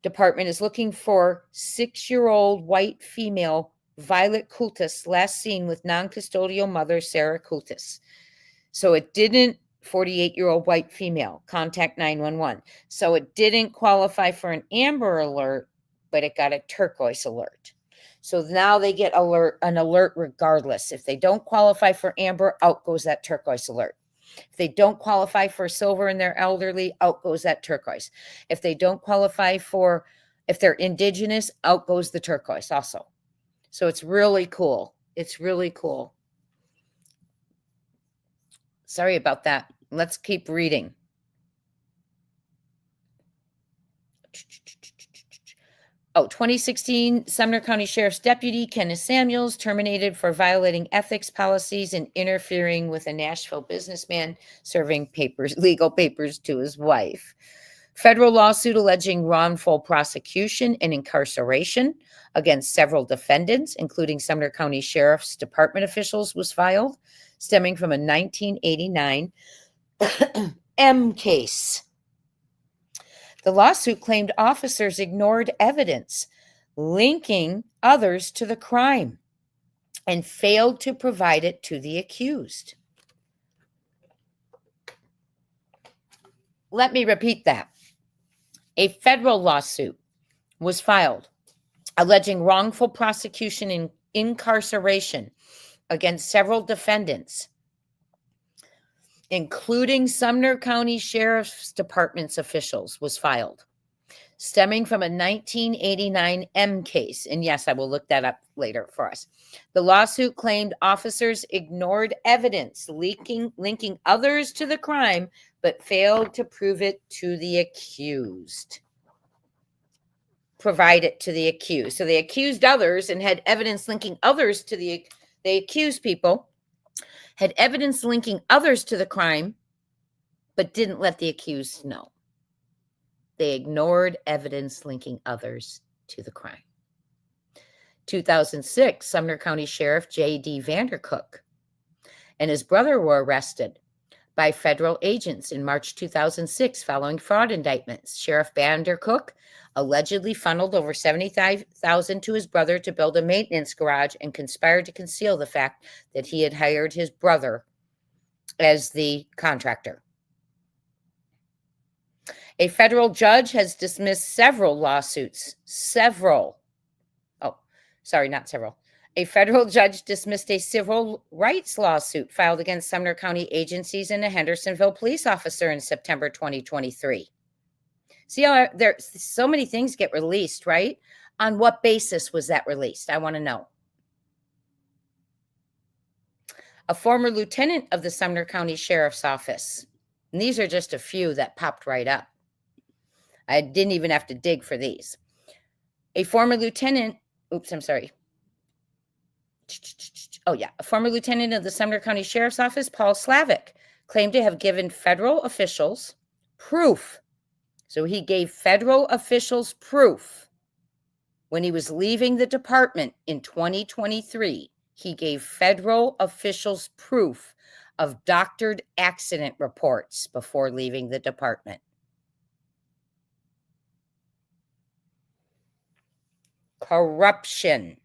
Department is looking for 6-year-old white female Violet Kultus, last seen with non-custodial mother Sarah Kultus. So it didn't, 48-year-old white female, contact 911. So it didn't qualify for an amber alert, but it got a turquoise alert. So now they get an alert regardless. If they don't qualify for amber, out goes that turquoise alert. If they don't qualify for silver and they're elderly, out goes that turquoise. If they don't qualify for, if they're indigenous, out goes the turquoise also. So it's really cool. It's really cool. Sorry about that. Let's keep reading. Oh, 2016, Sumner County Sheriff's Deputy Kenneth Samuels terminated for violating ethics policies and interfering with a Nashville businessman serving legal papers to his wife. Federal lawsuit alleging wrongful prosecution and incarceration against several defendants, including Sumner County Sheriff's Department officials, was filed, stemming from a 1989 M case. The lawsuit claimed officers ignored evidence linking others to the crime and failed to provide it to the accused. Let me repeat that. A federal lawsuit was filed alleging wrongful prosecution and incarceration against several defendants, including Sumner County Sheriff's Department's officials, was filed, stemming from a 1989 M case. And yes, I will look that up later for us. The lawsuit claimed officers ignored evidence linking others to the crime, but failed to prove it to the accused. Provide it to the accused. So they accused others and had evidence linking others to the accused people, had evidence linking others to the crime, but didn't let the accused know. They ignored evidence linking others to the crime. 2006, Sumner County Sheriff J.D. Vandercook and his brother were arrested by federal agents in March 2006 following fraud indictments. Sheriff Vandercook allegedly funneled over $75,000 to his brother to build a maintenance garage and conspired to conceal the fact that he had hired his brother as the contractor. A federal judge has dismissed several lawsuits. A federal judge dismissed a civil rights lawsuit filed against Sumner County agencies and a Hendersonville police officer in September 2023. See how there's so many things get released, right? On what basis was that released? I want to know. A former lieutenant of the Sumner County Sheriff's Office. And these are just a few that popped right up. I didn't even have to dig for these. A former lieutenant, Oh, yeah. A former lieutenant of the Sumner County Sheriff's Office, Paul Slavic, claimed to have given federal officials proof. So he gave federal officials proof when he was leaving the department in 2023. He gave federal officials proof of doctored accident reports before leaving the department. Corruption.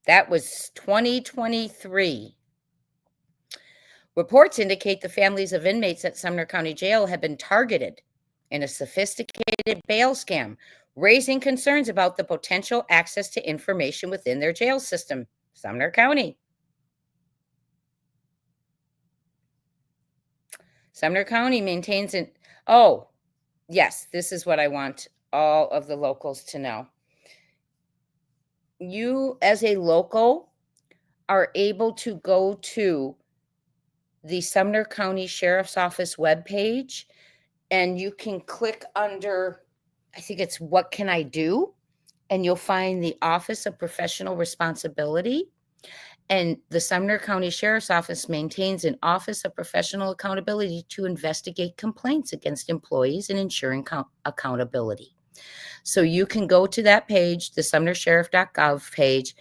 That was 2023. Reports indicate the families of inmates at Sumner County Jail have been targeted in a sophisticated bail scam, raising concerns about the potential access to information within their jail system. Sumner County. Sumner County maintains an, oh, yes, this is what I want all of the locals to know. You, as a local, are able to go to the Sumner County Sheriff's Office webpage, and you can click under, I think it's What Can I Do? And you'll find the Office of Professional Responsibility. And the Sumner County Sheriff's Office maintains an Office of Professional Accountability to investigate complaints against employees and ensuring accountability. So you can go to that page, the sumnersheriff.gov page,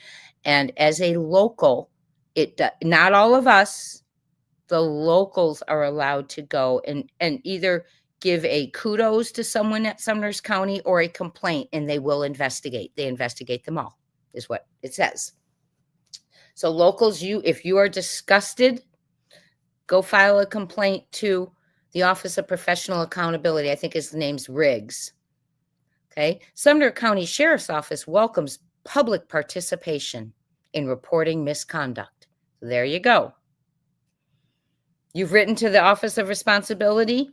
and as a local, not all of us, the locals are allowed to go and either give a kudos to someone at Sumner's County or a complaint, and they will investigate. They investigate them all, is what it says. So locals, if you are disgusted, go file a complaint to the Office of Professional Accountability. I think his name's Riggs. Okay. Sumner County Sheriff's Office welcomes public participation in reporting misconduct. So there you go. You've written to the Office of Responsibility.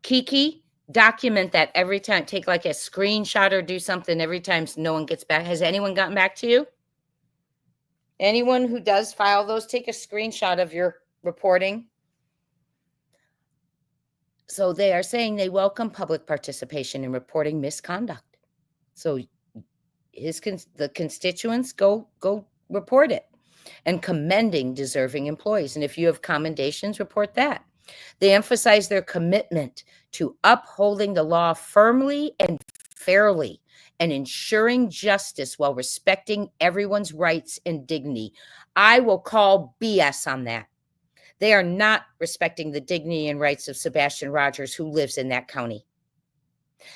Kiki, document that every time. Take like a screenshot or do something every time so no one gets back. Has anyone gotten back to you? Anyone who does file those, take a screenshot of your reporting. So they are saying they welcome public participation in reporting misconduct. So the constituents go report it, and commending deserving employees. And if you have commendations, report that. They emphasize their commitment to upholding the law firmly and fairly and ensuring justice while respecting everyone's rights and dignity. I will call BS on that. They are not respecting the dignity and rights of Sebastian Rogers, who lives in that county.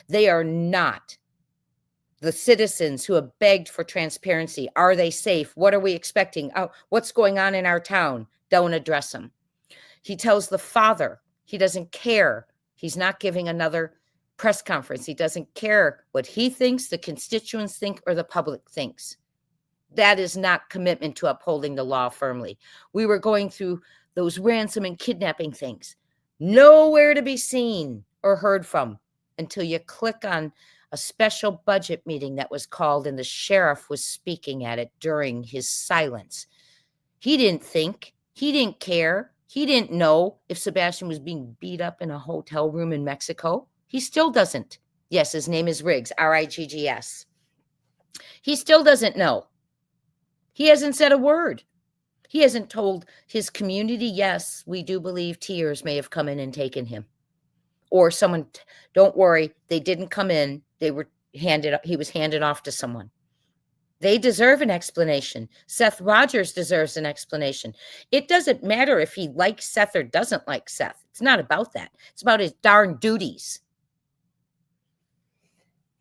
They are not. The citizens who have begged for transparency. Are they safe? What are we expecting? Oh, what's going on in our town? Don't address them. He tells the father he doesn't care. He's not giving another press conference. He doesn't care what he thinks, the constituents think, or the public thinks. That is not commitment to upholding the law firmly. We were going through those ransom and kidnapping things. Nowhere to be seen or heard from until you click on a special budget meeting that was called, and the sheriff was speaking at it during his silence. He didn't think, he didn't care, he didn't know if Sebastian was being beat up in a hotel room in Mexico. He still doesn't. Yes, his name is Riggs, R-I-G-G-S. He still doesn't know. He hasn't said a word. He hasn't told his community, yes, we do believe tears may have come in and taken him. Or someone, don't worry, they didn't come in. He was handed off to someone. They deserve an explanation. Seth Rogers deserves an explanation. It doesn't matter if he likes Seth or doesn't like Seth. It's not about that. It's about his darn duties.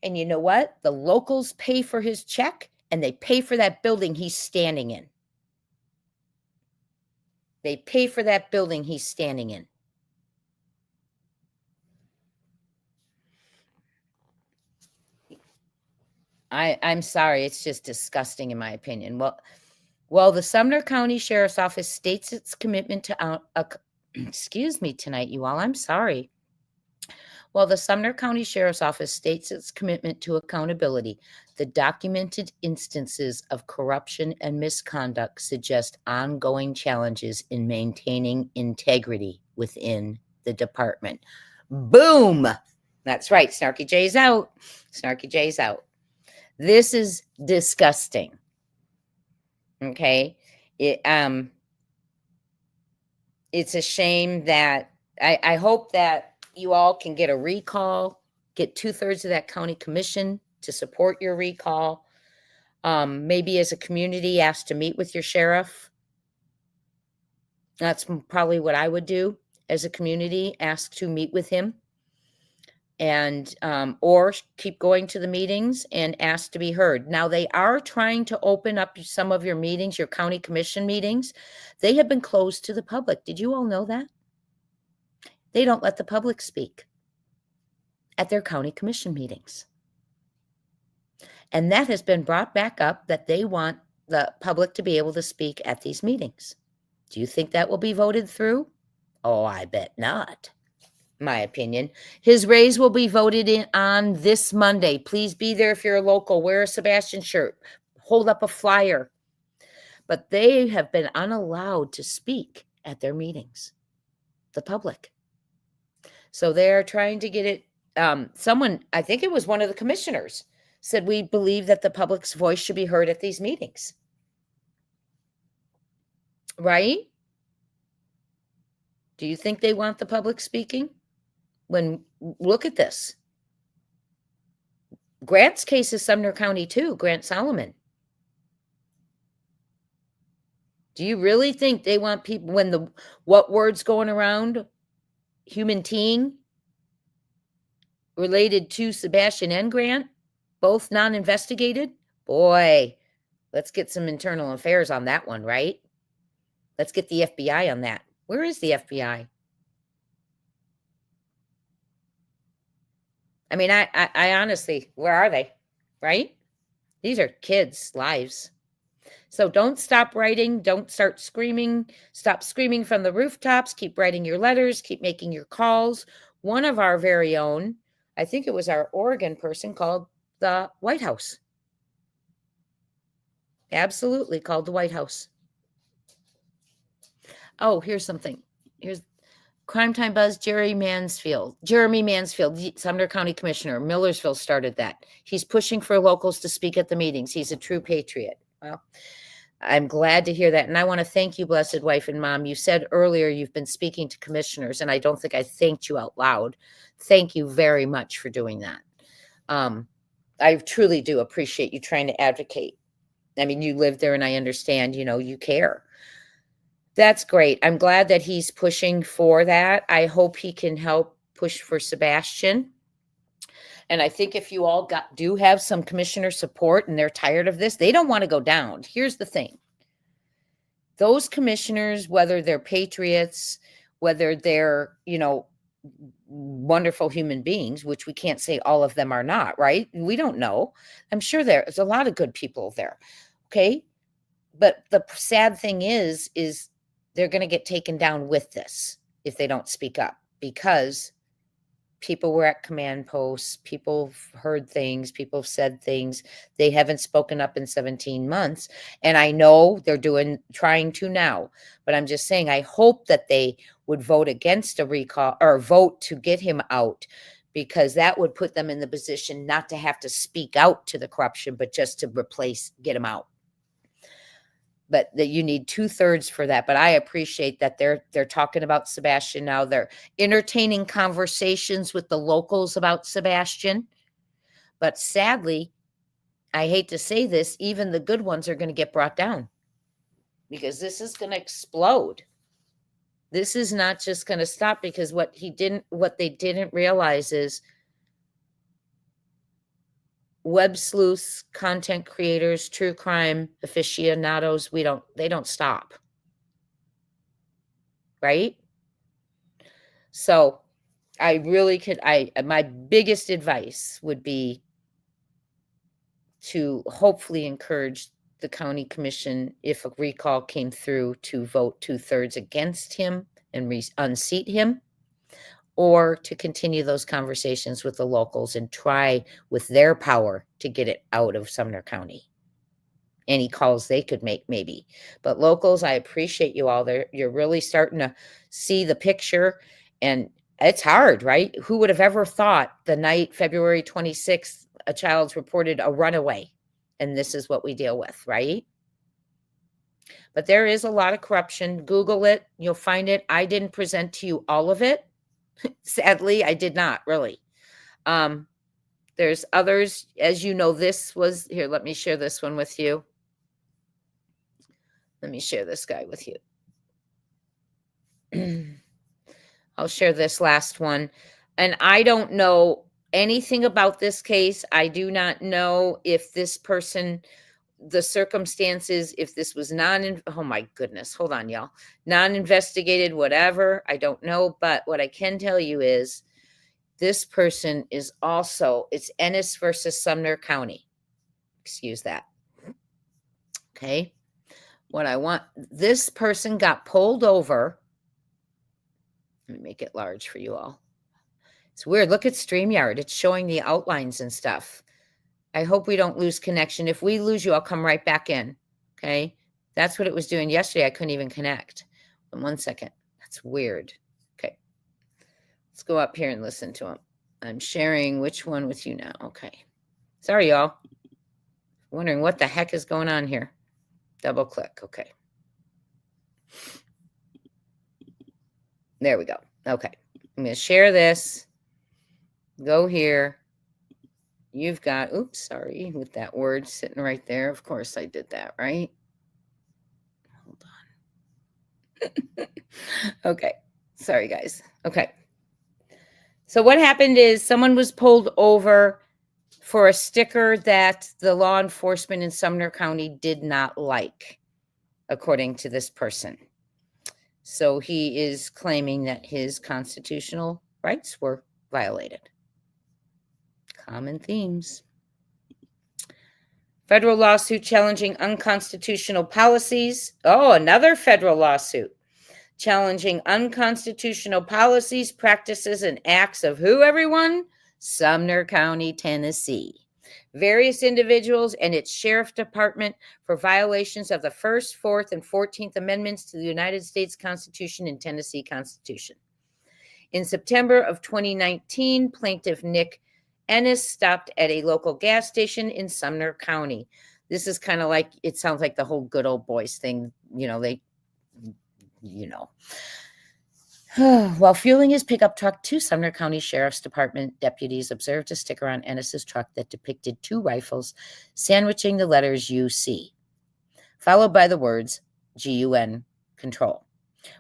And you know what? The locals pay for his check, and they pay for that building he's standing in. They pay for that building he's standing in. I'm sorry. It's just disgusting in my opinion. Well, the Sumner County Sheriff's Office states its commitment to, excuse me tonight, you all, I'm sorry. While the Sumner County Sheriff's Office states its commitment to accountability, the documented instances of corruption and misconduct suggest ongoing challenges in maintaining integrity within the department. Boom! That's right. Snarky J's out. Snarky J's out. This is disgusting. Okay? It's a shame that I hope that you all can get a recall, get 2/3 of that county commission to support your recall. Maybe as a community, ask to meet with your sheriff. That's probably what I would do as a community, ask to meet with him. And or keep going to the meetings and ask to be heard. Now they are trying to open up some of your meetings, your county commission meetings. They have been closed to the public. Did you all know that? They don't let the public speak at their county commission meetings. And that has been brought back up, that they want the public to be able to speak at these meetings. Do you think that will be voted through? Oh, I bet not. My opinion. His raise will be voted in on this Monday. Please be there if you're a local. Wear a Sebastian shirt. Hold up a flyer. But they have been unallowed to speak at their meetings, the public. So they're trying to get it. Someone, I think it was one of the commissioners, said we believe that the public's voice should be heard at these meetings. Right? Do you think they want the public speaking? Look at this. Grant's case is Sumner County too, Grant Solomon. Do you really think they want people, when what word's going around? Human teen related to Sebastian and Grant, both non-investigated? Boy, let's get some internal affairs on that one, right? Let's get the FBI on that. Where is the FBI? I mean, I honestly, where are they? Right? These are kids' lives. So don't stop writing. Don't start screaming. Stop screaming from the rooftops. Keep writing your letters. Keep making your calls. One of our very own, I think it was our Oregon person, called the White House. Absolutely called the White House. Oh, here's something. Here's Crime Time Buzz, Jeremy Mansfield, Sumner County Commissioner. Millersville started that. He's pushing for locals to speak at the meetings. He's a true patriot. Well, I'm glad to hear that. And I want to thank you, blessed wife and mom. You said earlier you've been speaking to commissioners, and I don't think I thanked you out loud. Thank you very much for doing that. I truly do appreciate you trying to advocate. I mean, you live there and I understand, you care. That's great. I'm glad that he's pushing for that. I hope he can help push for Sebastian. And I think if you all do have some commissioner support and they're tired of this, they don't want to go down. Here's the thing. Those commissioners, whether they're patriots, whether they're, wonderful human beings, which we can't say all of them are not, right? We don't know. I'm sure there's a lot of good people there. Okay. But the sad thing is they're going to get taken down with this if they don't speak up, because people were at command posts, people have heard things, people have said things. They haven't spoken up in 17 months. And I know they're trying to now, but I'm just saying, I hope that they would vote against a recall or vote to get him out, because that would put them in the position not to have to speak out to the corruption, but just to get him out. But that you need 2/3 for that. But I appreciate that they're talking about Sebastian now. They're entertaining conversations with the locals about Sebastian. But sadly, I hate to say this, even the good ones are going to get brought down, because this is going to explode. This is not just going to stop, because what they didn't realize is web sleuths, content creators, true crime aficionados, they don't stop. Right? So I really my biggest advice would be to hopefully encourage the county commission, if a recall came through, to vote 2/3 against him and unseat him, or to continue those conversations with the locals and try with their power to get it out of Sumner County. Any calls they could make, maybe. But locals, I appreciate you all there. You're really starting to see the picture, and it's hard, right? Who would have ever thought the night, February 26th, a child's reported a runaway, and this is what we deal with, right? But there is a lot of corruption. Google it. You'll find it. I didn't present to you all of it. Sadly, I did not really. There's others. As you know, this was here. Let me share this one with you. Let me share this guy with you. I'll share this last one. And I don't know anything about this case. I do not know if this person, the circumstances, if this was oh my goodness, hold on, y'all. Non-investigated, whatever. I don't know. But what I can tell you is this person is also, it's Ennis versus Sumner County. Excuse that. Okay. What I want, this person got pulled over. Let me make it large for you all. It's weird. Look at StreamYard. It's showing the outlines and stuff. I hope we don't lose connection. If we lose you, I'll come right back in. Okay. That's what it was doing yesterday. I couldn't even connect. 1 second. That's weird. Okay. Let's go up here and listen to him. I'm sharing which one with you now. Okay. Sorry, y'all. Wondering what the heck is going on here. Double click. Okay. There we go. Okay. I'm going to share this. Go here. You've got, oops, sorry, with that word sitting right there. Of course I did that, right? Hold on. Okay. Sorry, guys. Okay. So what happened is someone was pulled over for a sticker that the law enforcement in Sumner County did not like, according to this person. So he is claiming that his constitutional rights were violated. Common themes. Federal lawsuit challenging unconstitutional policies. Oh, another federal lawsuit challenging unconstitutional policies, practices, and acts of who, everyone? Sumner County, Tennessee. Various individuals and its sheriff department for violations of the First, Fourth, and 14th Amendments to the United States Constitution and Tennessee Constitution. In September of 2019, plaintiff Nick Ennis stopped at a local gas station in Sumner County. This is kind of like, it sounds like the whole good old boys thing. While fueling his pickup truck, two Sumner County Sheriff's Department deputies observed a sticker on Ennis's truck that depicted two rifles sandwiching the letters UC, followed by the words GUN control.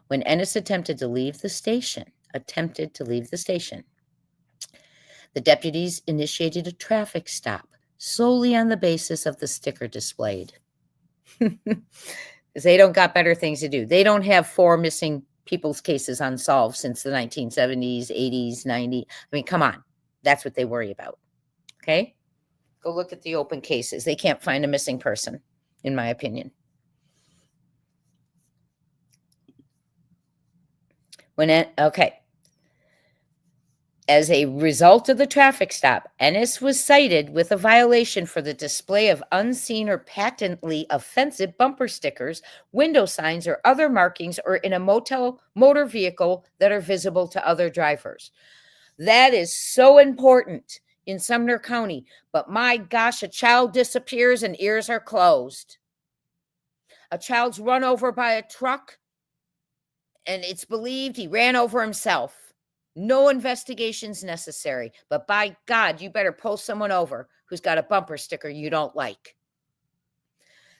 When Ennis attempted to leave the station, the deputies initiated a traffic stop solely on the basis of the sticker displayed. Because they don't got better things to do. They don't have 4 missing people's cases unsolved since the 1970s, 80s, 90s. I mean, come on. That's what they worry about. Okay? Go look at the open cases. They can't find a missing person, in my opinion. Okay. As a result of the traffic stop, Ennis was cited with a violation for the display of unseen or patently offensive bumper stickers, window signs, or other markings or in a motor vehicle that are visible to other drivers. That is so important in Sumner County. But my gosh, a child disappears and ears are closed. A child's run over by a truck and it's believed he ran over himself. No investigations necessary, but by God, you better pull someone over who's got a bumper sticker you don't like.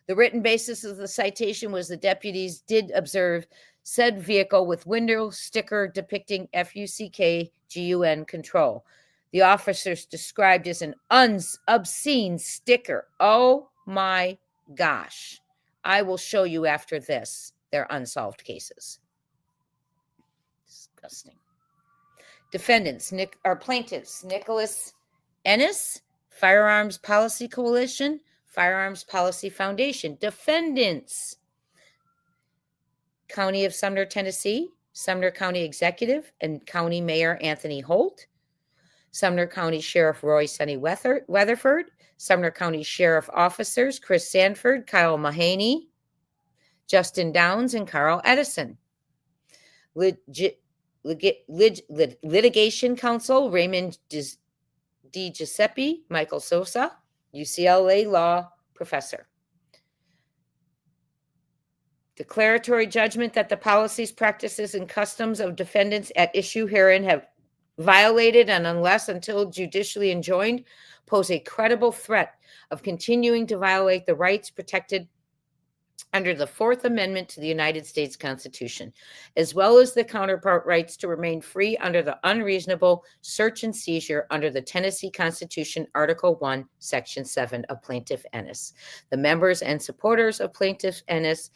The written basis of the citation was the deputies did observe said vehicle with window sticker depicting FUCK GUN control. The officers described as an obscene sticker. Oh my gosh. I will show you after this. They're unsolved cases. Disgusting. Defendants, plaintiffs, Nicholas Ennis, Firearms Policy Coalition, Firearms Policy Foundation. Defendants, County of Sumner, Tennessee, Sumner County Executive and County Mayor Anthony Holt, Sumner County Sheriff Roy Sonny Weatherford, Sumner County Sheriff Officers Chris Sanford, Kyle Mahaney, Justin Downs, and Carl Edison. Litigation Counsel Raymond D. Giuseppe, Michael Sosa, UCLA Law Professor. Declaratory judgment that the policies, practices, and customs of defendants at issue herein have violated and unless until judicially enjoined pose a credible threat of continuing to violate the rights protected under the Fourth Amendment to the United States Constitution, as well as the counterpart rights to remain free under the unreasonable search and seizure under the Tennessee Constitution, Article 1, Section 7 of Plaintiff Ennis. The members and supporters of Plaintiff Ennis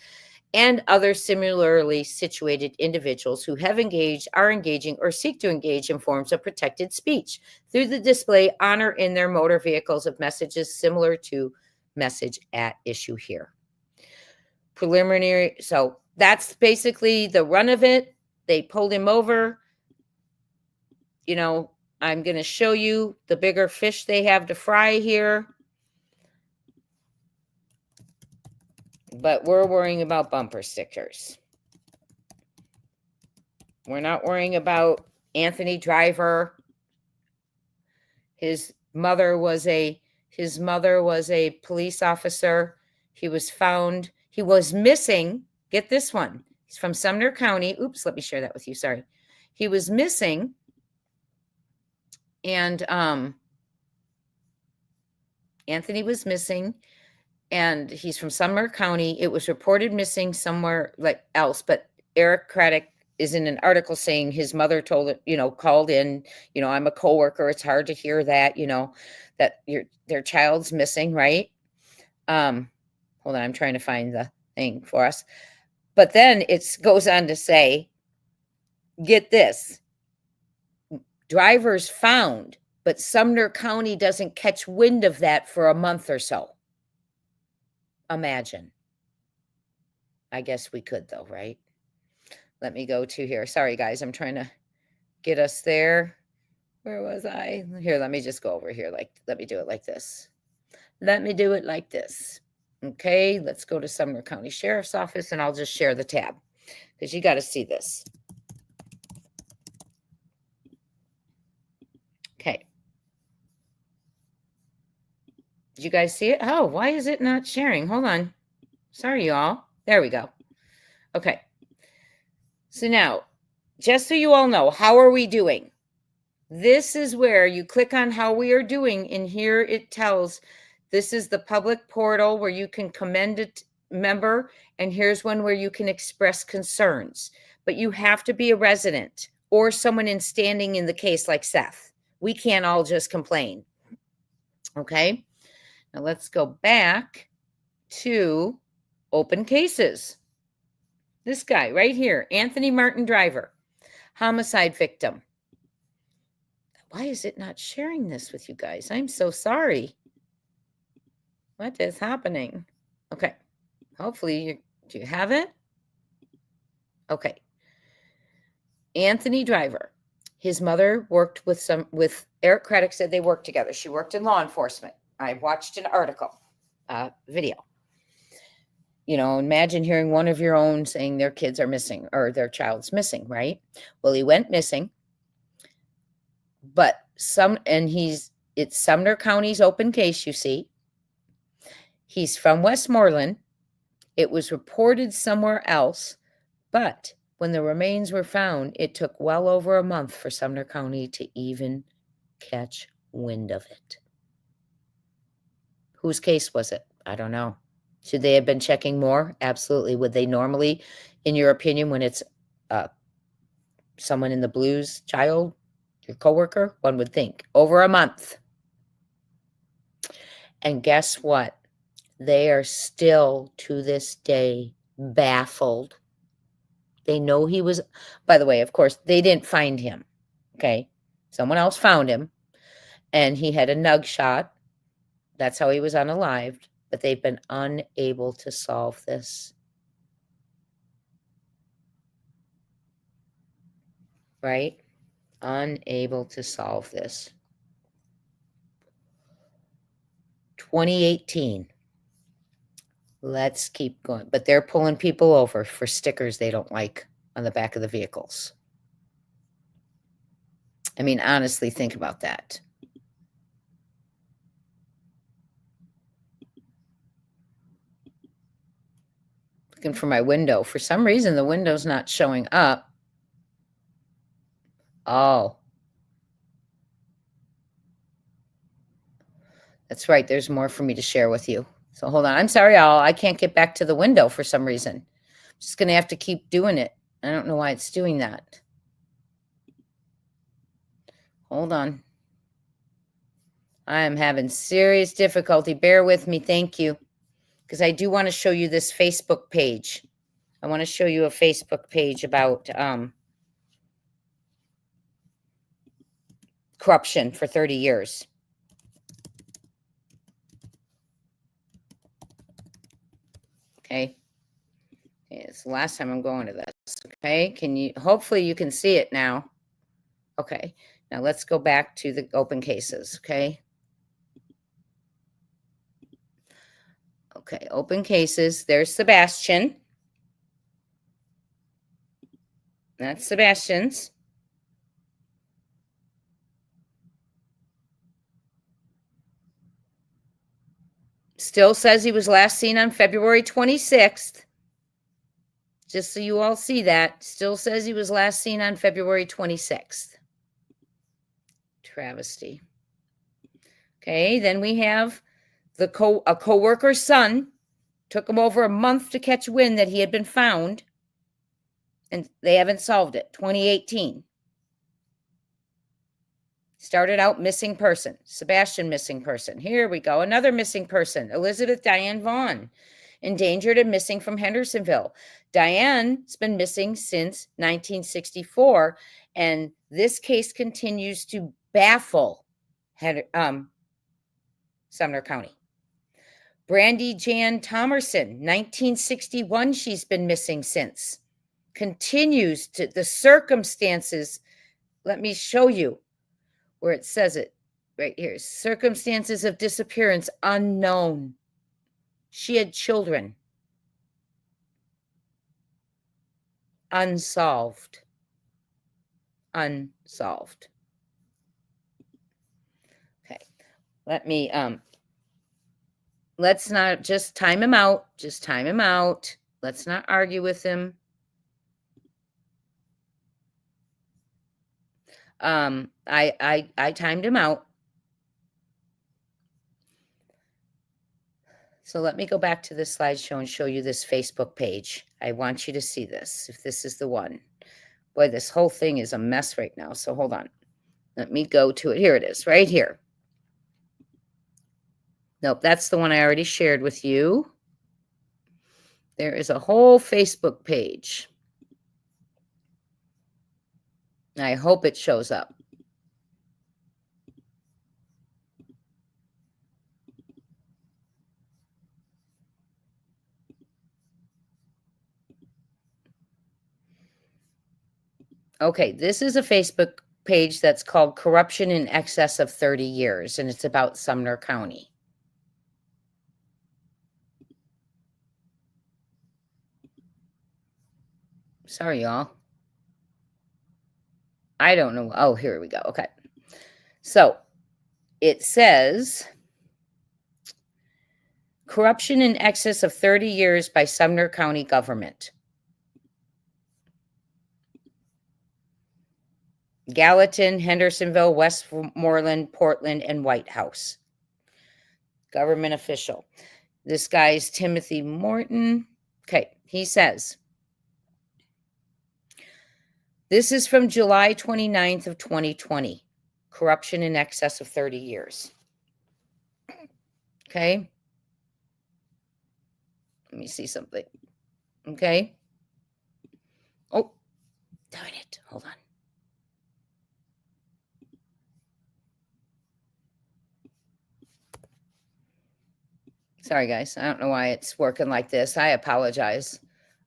and other similarly situated individuals who have engaged, are engaging, or seek to engage in forms of protected speech through the display on or in their motor vehicles of messages similar to message at issue here. Preliminary, so that's basically the run of it. They pulled him over. You know, I'm going to show you the bigger fish they have to fry here. But we're worrying about bumper stickers. We're not worrying about Anthony Driver. His mother was a police officer. He was found. He was missing. Get this one. He's from Sumner County. Oops, let me share that with you. Sorry. He was missing. And Anthony was missing. And he's from Sumner County. It was reported missing somewhere like else, but Eric Craddock is in an article saying his mother told it, called in, I'm a coworker. It's hard to hear that, that their child's missing, right? Hold on, I'm trying to find the thing for us. But then it goes on to say, get this, drivers found, but Sumner County doesn't catch wind of that for a month or so. Imagine. I guess we could though, right? Let me go to here. Sorry, guys. I'm trying to get us there. Where was I? Here, let me just go over here. Let me do it like this. Let me do it like this. Okay, let's go to Sumner County Sheriff's Office, and I'll just share the tab because you got to see this. Okay. Did you guys see it? Oh, why is it not sharing? Hold on. Sorry, y'all. There we go. Okay. So now, just so you all know, how are we doing? This is where you click on how we are doing, and here it tells, this is the public portal where you can commend a member, and here's one where you can express concerns. But you have to be a resident or someone in standing in the case like Seth. We can't all just complain. Okay? Now let's go back to open cases. This guy right here, Anthony Martin Driver, homicide victim. Why is it not sharing this with you guys? I'm so sorry. What is happening? Okay. Hopefully do you have it? Okay. Anthony Driver. His mother worked with Eric Craddock said they worked together. She worked in law enforcement. I watched an article, video. Imagine hearing one of your own saying their kids are missing or their child's missing, right? Well, he went missing, but it's Sumner County's open case, you see. He's from Westmoreland. It was reported somewhere else, but when the remains were found, it took well over a month for Sumner County to even catch wind of it. Whose case was it? I don't know. Should they have been checking more? Absolutely. Would they normally, in your opinion, when it's someone in the blues, child, your coworker, one would think over a month. And guess what? They are still to this day baffled. They know he was, by the way, of course, they didn't find him. Okay. Someone else found him and he had a nug shot. That's how he was unalived, but they've been unable to solve this. Right? Unable to solve this. 2018. Let's keep going. But they're pulling people over for stickers they don't like on the back of the vehicles. I mean, honestly, think about that. Looking for my window. For some reason, the window's not showing up. Oh. That's right. There's more for me to share with you. So hold on. I'm sorry, y'all. I can't get back to the window for some reason. I'm just going to have to keep doing it. I don't know why it's doing that. Hold on. I am having serious difficulty. Bear with me. Thank you. Because I do want to show you this Facebook page. I want to show you a Facebook page about corruption for 30 years. Okay. It's the last time I'm going to this. Okay. Hopefully you can see it now. Okay. Now let's go back to the open cases. Okay. Okay. Open cases. There's Sebastian. That's Sebastian's. Still says he was last seen on February 26th. Just so you all see that. Still says he was last seen on February 26th. Travesty. Okay, then we have a co-worker's son. Took him over a month to catch wind that he had been found. And they haven't solved it. 2018. Started out missing person. Sebastian missing person. Here we go. Another missing person. Elizabeth Diane Vaughn. Endangered and missing from Hendersonville. Diane's been missing since 1964. And this case continues to baffle Sumner County. Brandy Jan Thomerson. 1961 she's been missing since. Continues to the circumstances. Let me show you where it says it right here. Circumstances of disappearance unknown. She had children. Unsolved. Unsolved. Okay. Let's not just time him out. Just time him out. Let's not argue with him. I timed him out. So let me go back to this slideshow and show you this Facebook page. I want you to see this, if this is the one. Boy, this whole thing is a mess right now. So hold on. Let me go to it. Here it is, right here. Nope, that's the one I already shared with you. There is a whole Facebook page. I hope it shows up. Okay, this is a Facebook page that's called Corruption in Excess of 30 Years, and it's about Sumner County. Sorry, y'all. I don't know. Oh, here we go. Okay. So it says corruption in excess of 30 years by Sumner County government. Gallatin, Hendersonville, Westmoreland, Portland, and White House. Government official. This guy's Timothy Morton. Okay, he says, this is from July 29th of 2020. Corruption in excess of 30 years. Okay. Let me see something. Okay. Oh, darn it. Hold on. Sorry, guys. I don't know why it's working like this. I apologize.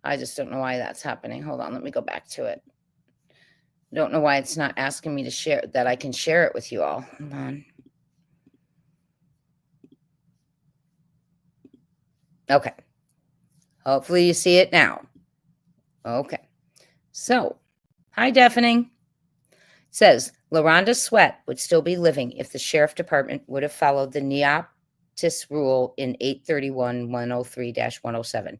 I just don't know why that's happening. Hold on. Let me go back to it. Don't know why it's not asking me to share, that I can share it with you all. Hold on. Okay. Hopefully you see it now. Okay. So, high deafening. It says, LaRonda Sweat would still be living if the sheriff department would have followed the NEOP rule in 831-103-107.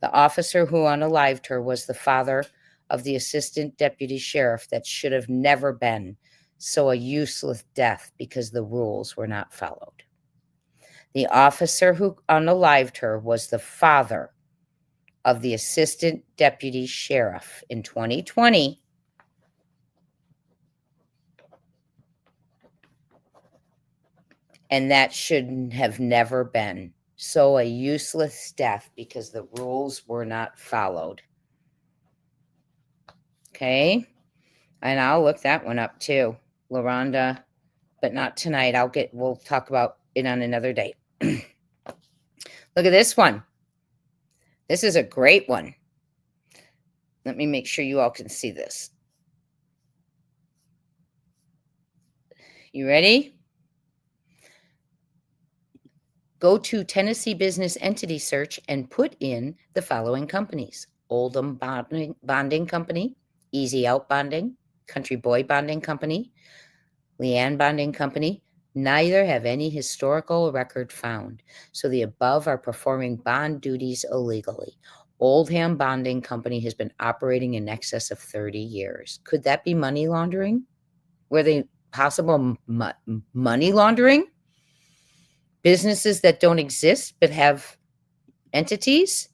The officer who unalived her was the father of the assistant deputy sheriff that should have never been, so a useless death because the rules were not followed. The officer who unalived her was the father of the assistant deputy sheriff in 2020. And that should have never been. So a useless death because the rules were not followed. Okay. And I'll look that one up too, LaRonda, but not tonight. We'll talk about it on another day. Look at this one. This is a great one. Let me make sure you all can see this. You ready? Go to Tennessee Business Entity Search and put in the following companies: Oldham Bonding Company, Easy Out Bonding, Country Boy Bonding Company, Leanne Bonding Company. Neither have any historical record found, so the above are performing bond duties illegally. Oldham Bonding Company has been operating in excess of 30 years. Could that be money laundering? Were they possible money laundering? Businesses that don't exist but have entities?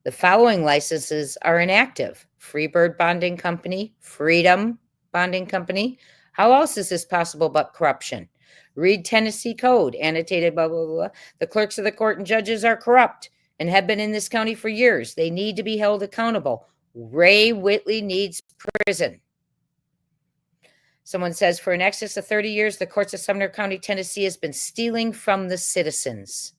The following licenses are inactive: Freebird Bonding Company, Freedom Bonding Company. How else is this possible but corruption? Read Tennessee Code, annotated blah, blah, blah. The clerks of the court and judges are corrupt and have been in this county for years. They need to be held accountable. Ray Whitley needs prison. Someone says, for in excess of 30 years, the courts of Sumner County, Tennessee has been stealing from the citizens.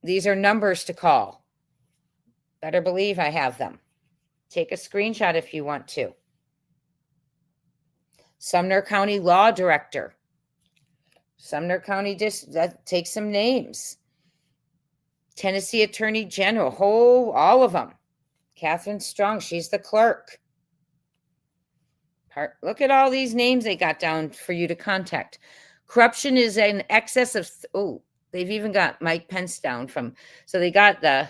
These are numbers to call. Better believe I have them. Take a screenshot if you want to. Sumner County Law Director. Sumner County, that takes some names. Tennessee Attorney General, all of them. Catherine Strong, she's the clerk. Look at all these names they got down for you to contact. Corruption is in excess of, they've even got Mike Pence down so they got the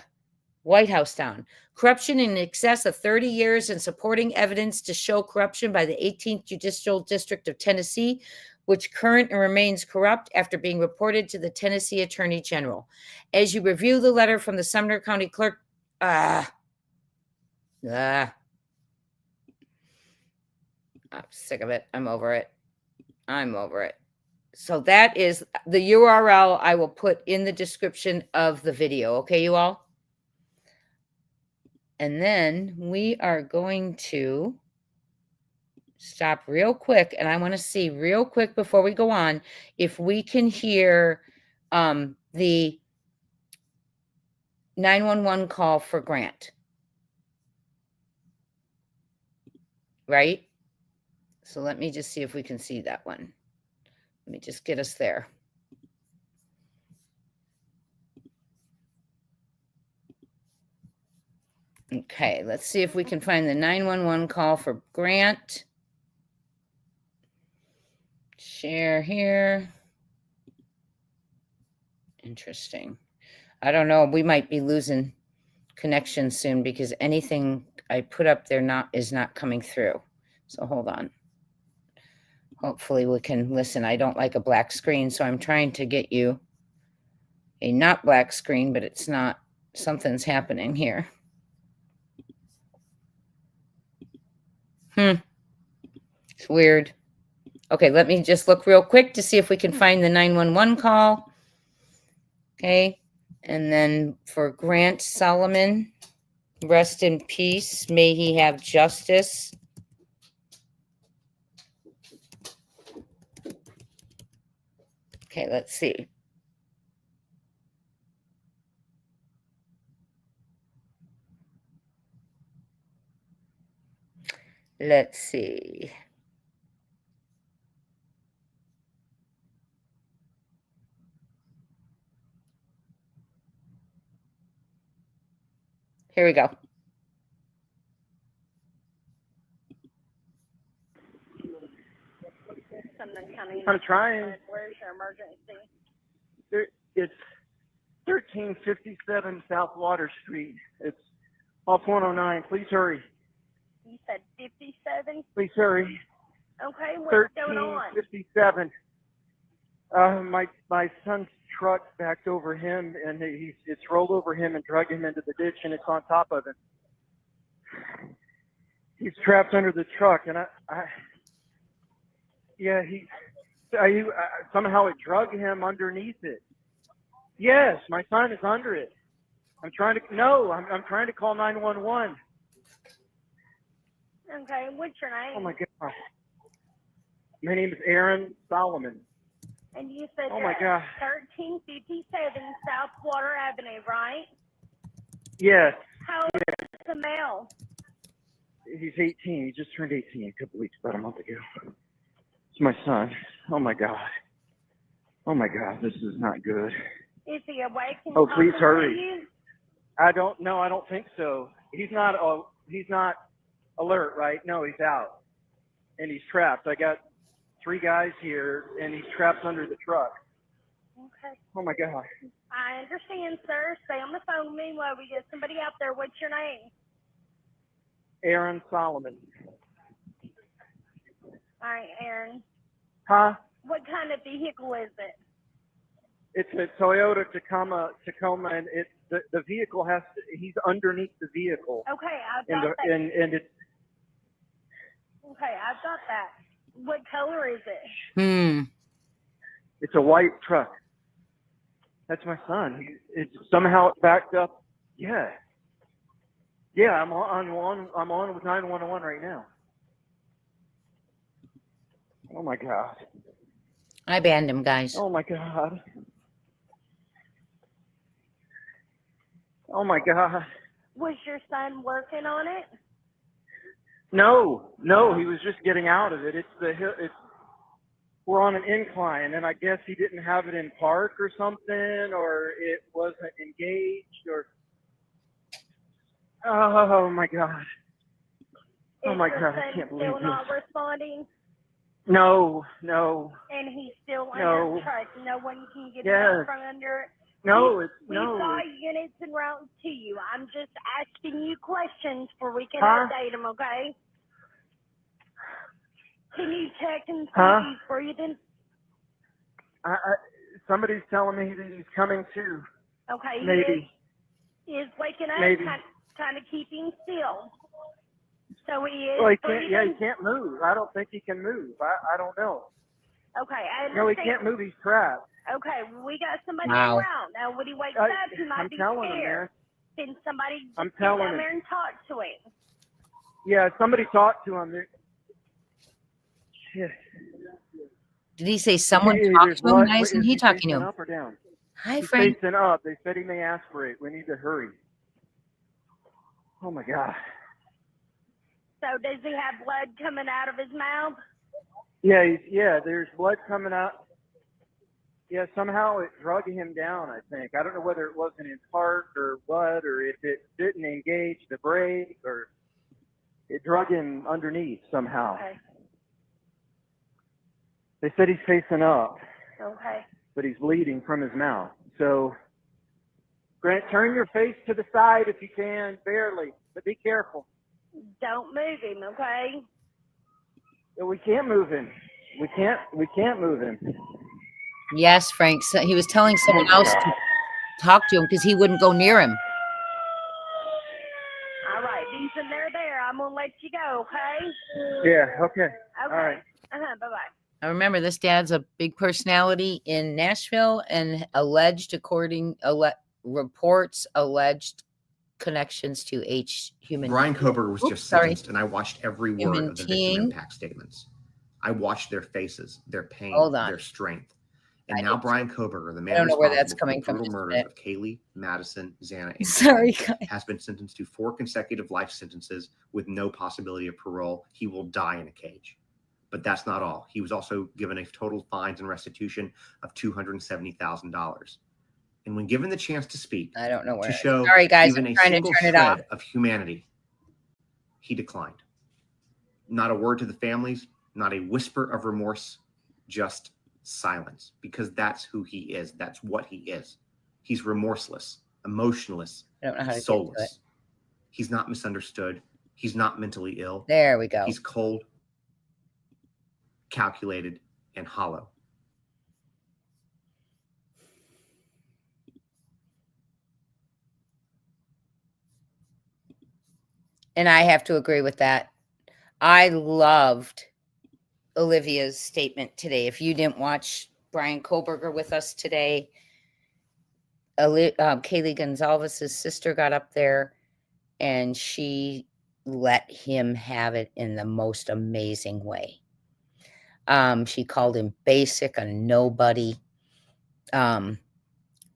White House down. Corruption in excess of 30 years and supporting evidence to show corruption by the 18th Judicial District of Tennessee, which current and remains corrupt after being reported to the Tennessee Attorney General. As you review the letter from the Sumner County Clerk, I'm sick of it. I'm over it. So that is the URL I will put in the description of the video. Okay, you all? And then we are going to stop real quick. And I want to see real quick before we go on, if we can hear the 911 call for Grant. Right? So let me just see if we can see that one. Let me just get us there. Okay, let's see if we can find the 911 call for Grant. Share here. Interesting. I don't know. We might be losing connection soon because anything I put up there is not coming through. So hold on. Hopefully we can listen. I don't like a black screen, so I'm trying to get you a not black screen, but it's not. Something's happening here. It's weird. Okay, let me just look real quick to see if we can find the 911 call. Okay, and then for Grant Solomon, rest in peace. May he have justice. Okay, let's see. Let's see. Here we go. Sumner County. I'm trying. Where's your emergency? It's 1357 South Water Street. It's off 109. Please hurry. You said 57? Please hurry. Okay, what's going on? 1357. My son's truck backed over him, and it's rolled over him and dragged him into the ditch, and it's on top of him. He's trapped under the truck, and somehow it drug him underneath it. Yes, my son is under it. I'm trying to call 911. Okay, what's your name? Oh my God. My name is Aaron Solomon. And you said oh my God. 1357 South Water Avenue, right? Yes. How old is the male? He's 18. He just turned 18 a couple weeks, about a month ago. It's my son. Oh my God. Oh my God, this is not good. Is he awake? Oh, please hurry. You? I don't think so. He's not alert, right? No, he's out. And he's trapped. I got 3 guys here, and he's trapped under the truck. Okay. Oh my God. I understand, sir. Stay on the phone with me while we get somebody out there. What's your name? Aaron Solomon. All right, Aaron. Huh? What kind of vehicle is it? It's a Toyota Tacoma, and the vehicle he's underneath the vehicle. Okay, I've got that. And it's. Okay, I've got that. What color is it? It's a white truck. That's my son. It's somehow backed up. Yeah. Yeah, I'm on with 911 right now. Oh my God. I banned him, guys. Oh my God. Oh my God. Was your son working on it? No, he was just getting out of it. We're on an incline, and I guess he didn't have it in park or something, or it wasn't engaged, or. Oh my God. Oh my God, I can't believe still not responding? No. And he's still under the truck. No one can get Yes. out from under it. No, We've got units en route to you. I'm just asking you questions for we can Huh? update them, okay? Can you check and see Huh? if he's breathing? Somebody's telling me that he's coming to. Okay, Maybe. he is waking up, Maybe. kind of keeping still. So he is Well, he breathing? can't. Yeah, he can't move. I don't think he can move. I don't know. Okay, I understand. No, he can't move. He's trapped. Okay, we got somebody Wow. around. Now, when he wakes up, he might I'm be telling him, scared. man. Can somebody just I'm get telling down him. there and talk to him? Yeah, somebody talked to him. Shit. Did he say someone Hey, talked there's to him? blood. Why isn't he talking to facing him? up or down? Hi, He's Frank. facing up. They said he may aspirate. We need to hurry. Oh my God. So does he have blood coming out of his mouth? Yeah, there's blood coming out. Yeah, somehow it drug him down, I think. I don't know whether it wasn't in park or what, or if it didn't engage the brake, or it drug him underneath somehow. Okay. They said he's facing up, Okay. but he's bleeding from his mouth. So, Grant, turn your face to the side if you can, barely, but be careful. Don't move him, okay? We can't move him. We can't move him. Yes, Frank. So he was telling someone else to talk to him because he wouldn't go near him. All right, Ethan, they're there. I'm going to let you go, okay? Yeah, okay. Okay. All right. Bye-bye. I remember this dad's a big personality in Nashville and reports alleged connections to human. Brian Kober was just sorry. sentenced, and I watched every word Human of the victim King. impact statements. I watched their faces, their pain, Hold on. their strength. And I now didn't- Brian Kober, the I man don't know where responsible that's for the coming from, brutal just a murders minute. of Kaylee, Madison, Xana, and Sorry, Ethan, guys. has been sentenced to 4 consecutive life sentences with no possibility of parole. He will die in a cage. But that's not all. He was also given a total fines and restitution of $270,000. And when given the chance to speak, I don't know where. to show Sorry, guys. even I'm a trying to single turn it shred off. of humanity, he declined. Not a word to the families, not a whisper of remorse. just silence, because that's who he is. That's what he is. He's remorseless, emotionless, I don't know how to get to it. soulless. He's not misunderstood. He's not mentally ill. There we go. He's cold, calculated, and hollow. And I have to agree with that. I loved Olivia's statement today. If you didn't watch Brian Kohlberger with us today, Kaylee Gonzalez's sister got up there and she let him have it in the most amazing way. She called him basic, a nobody.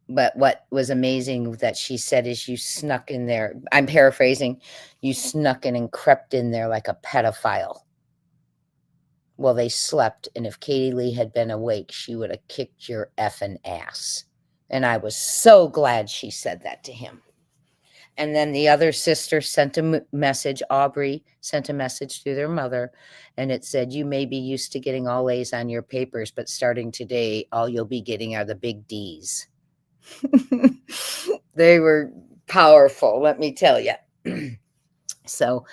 But what was amazing that she said is you snuck in there. I'm paraphrasing. You snuck in and crept in there like a pedophile. Well, they slept. And if Katie Lee had been awake, she would have kicked your effing ass. And I was so glad she said that to him. And then the other sister sent a message. Aubrey sent a message to their mother. And it said, you may be used to getting all A's on your papers, but starting today, all you'll be getting are the big D's. They were powerful, let me tell you. So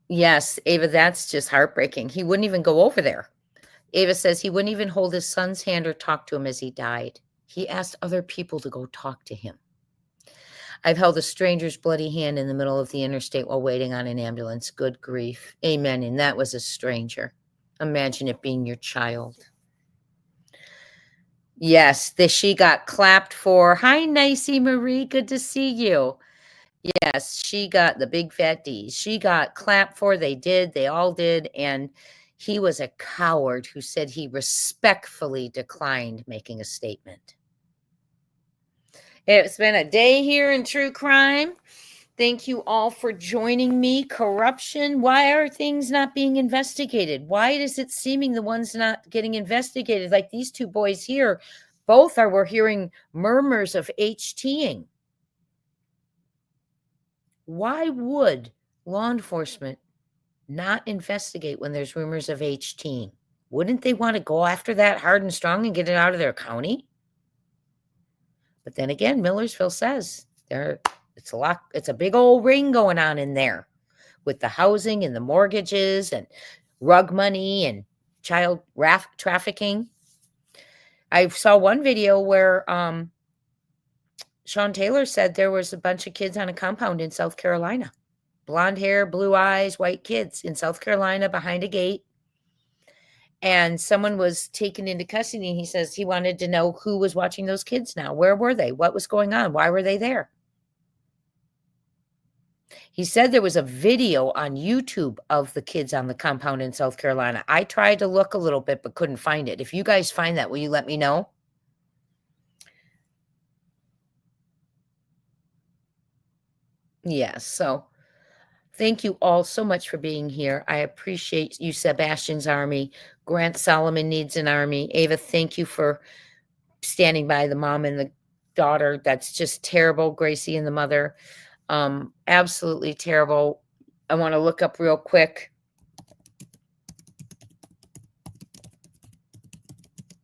yes, Ava, that's just heartbreaking. He wouldn't even go over there. Ava says he wouldn't even hold his son's hand or talk to him as he died. He asked other people to go talk to him. I've held a stranger's bloody hand in the middle of the interstate while waiting on an ambulance. Good grief. Amen. And that was a stranger. Imagine it being your child. Yes, she got clapped for. Hi, Nicey Marie. Good to see you. Yes, she got the big fat D's. She got clapped for. They did. They all did. And he was a coward who said he respectfully declined making a statement. It's been a day here in True Crime. Thank you all for joining me. Corruption. Why are things not being investigated? Why is it seeming the ones not getting investigated? Like these two boys here, we're hearing murmurs of HTing. Why would law enforcement not investigate when there's rumors of HTing? Wouldn't they want to go after that hard and strong and get it out of their county? But then again, Millersville says it's a big old ring going on in there with the housing and the mortgages and rug money and child trafficking. I saw one video where Sean Taylor said there was a bunch of kids on a compound in South Carolina. Blonde hair, blue eyes, white kids in South Carolina behind a gate. And someone was taken into custody. And he says he wanted to know who was watching those kids now. Where were they? What was going on? Why were they there? He said there was a video on YouTube of the kids on the compound in South Carolina. I tried to look a little bit, but couldn't find it. If you guys find that, will you let me know? Yes. So thank you all so much for being here. I appreciate you, Sebastian's Army. Grant Solomon needs an army. Ava, thank you for standing by the mom and the daughter. That's just terrible. Gracie and the mother. Absolutely terrible. I want to look up real quick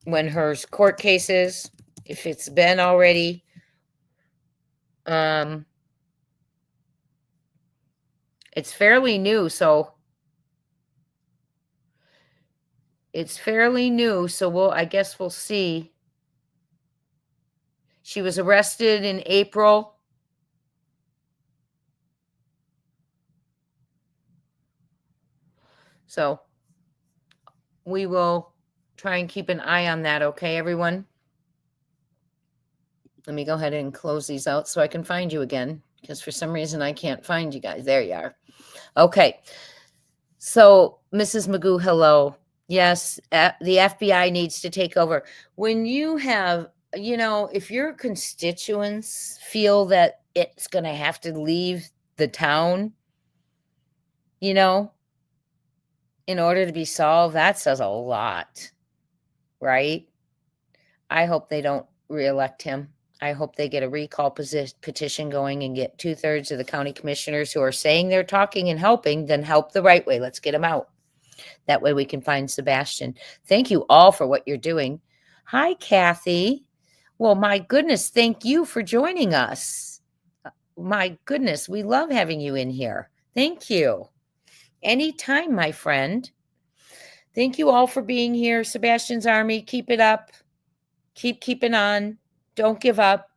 when her court case is, if it's been already. It's fairly new, so I guess we'll see. She was arrested in April. So we will try and keep an eye on that, okay, everyone? Let me go ahead and close these out so I can find you again, because for some reason I can't find you guys. There you are. Okay. So, Mrs. Magoo, hello. Yes, the FBI needs to take over. When you have, if your constituents feel that it's going to have to leave the town, in order to be solved, that says a lot, right? I hope they don't reelect him. I hope they get a recall petition going and get 2/3 of the county commissioners who are saying they're talking and helping, then help the right way. Let's get them out. That way we can find Sebastian. Thank you all for what you're doing. Hi, Kathy. Well, my goodness, thank you for joining us. My goodness, we love having you in here. Thank you. Anytime, my friend. Thank you all for being here. Sebastian's Army, keep it up. Keep keeping on. Don't give up.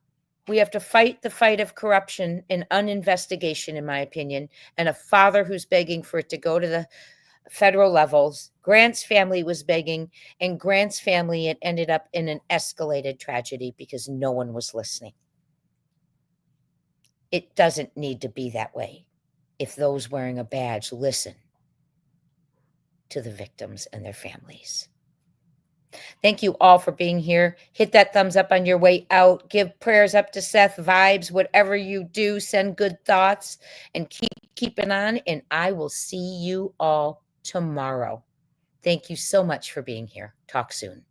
We have to fight the fight of corruption and uninvestigation, in my opinion, and a father who's begging for it to go to the federal levels. Grant's family was begging, and Grant's family, it ended up in an escalated tragedy because no one was listening. It doesn't need to be that way if those wearing a badge listen to the victims and their families. Thank you all for being here. Hit that thumbs up on your way out. Give prayers up to Seth, vibes, whatever you do, send good thoughts, and keep keeping on. And I will see you all tomorrow. Thank you so much for being here. Talk soon.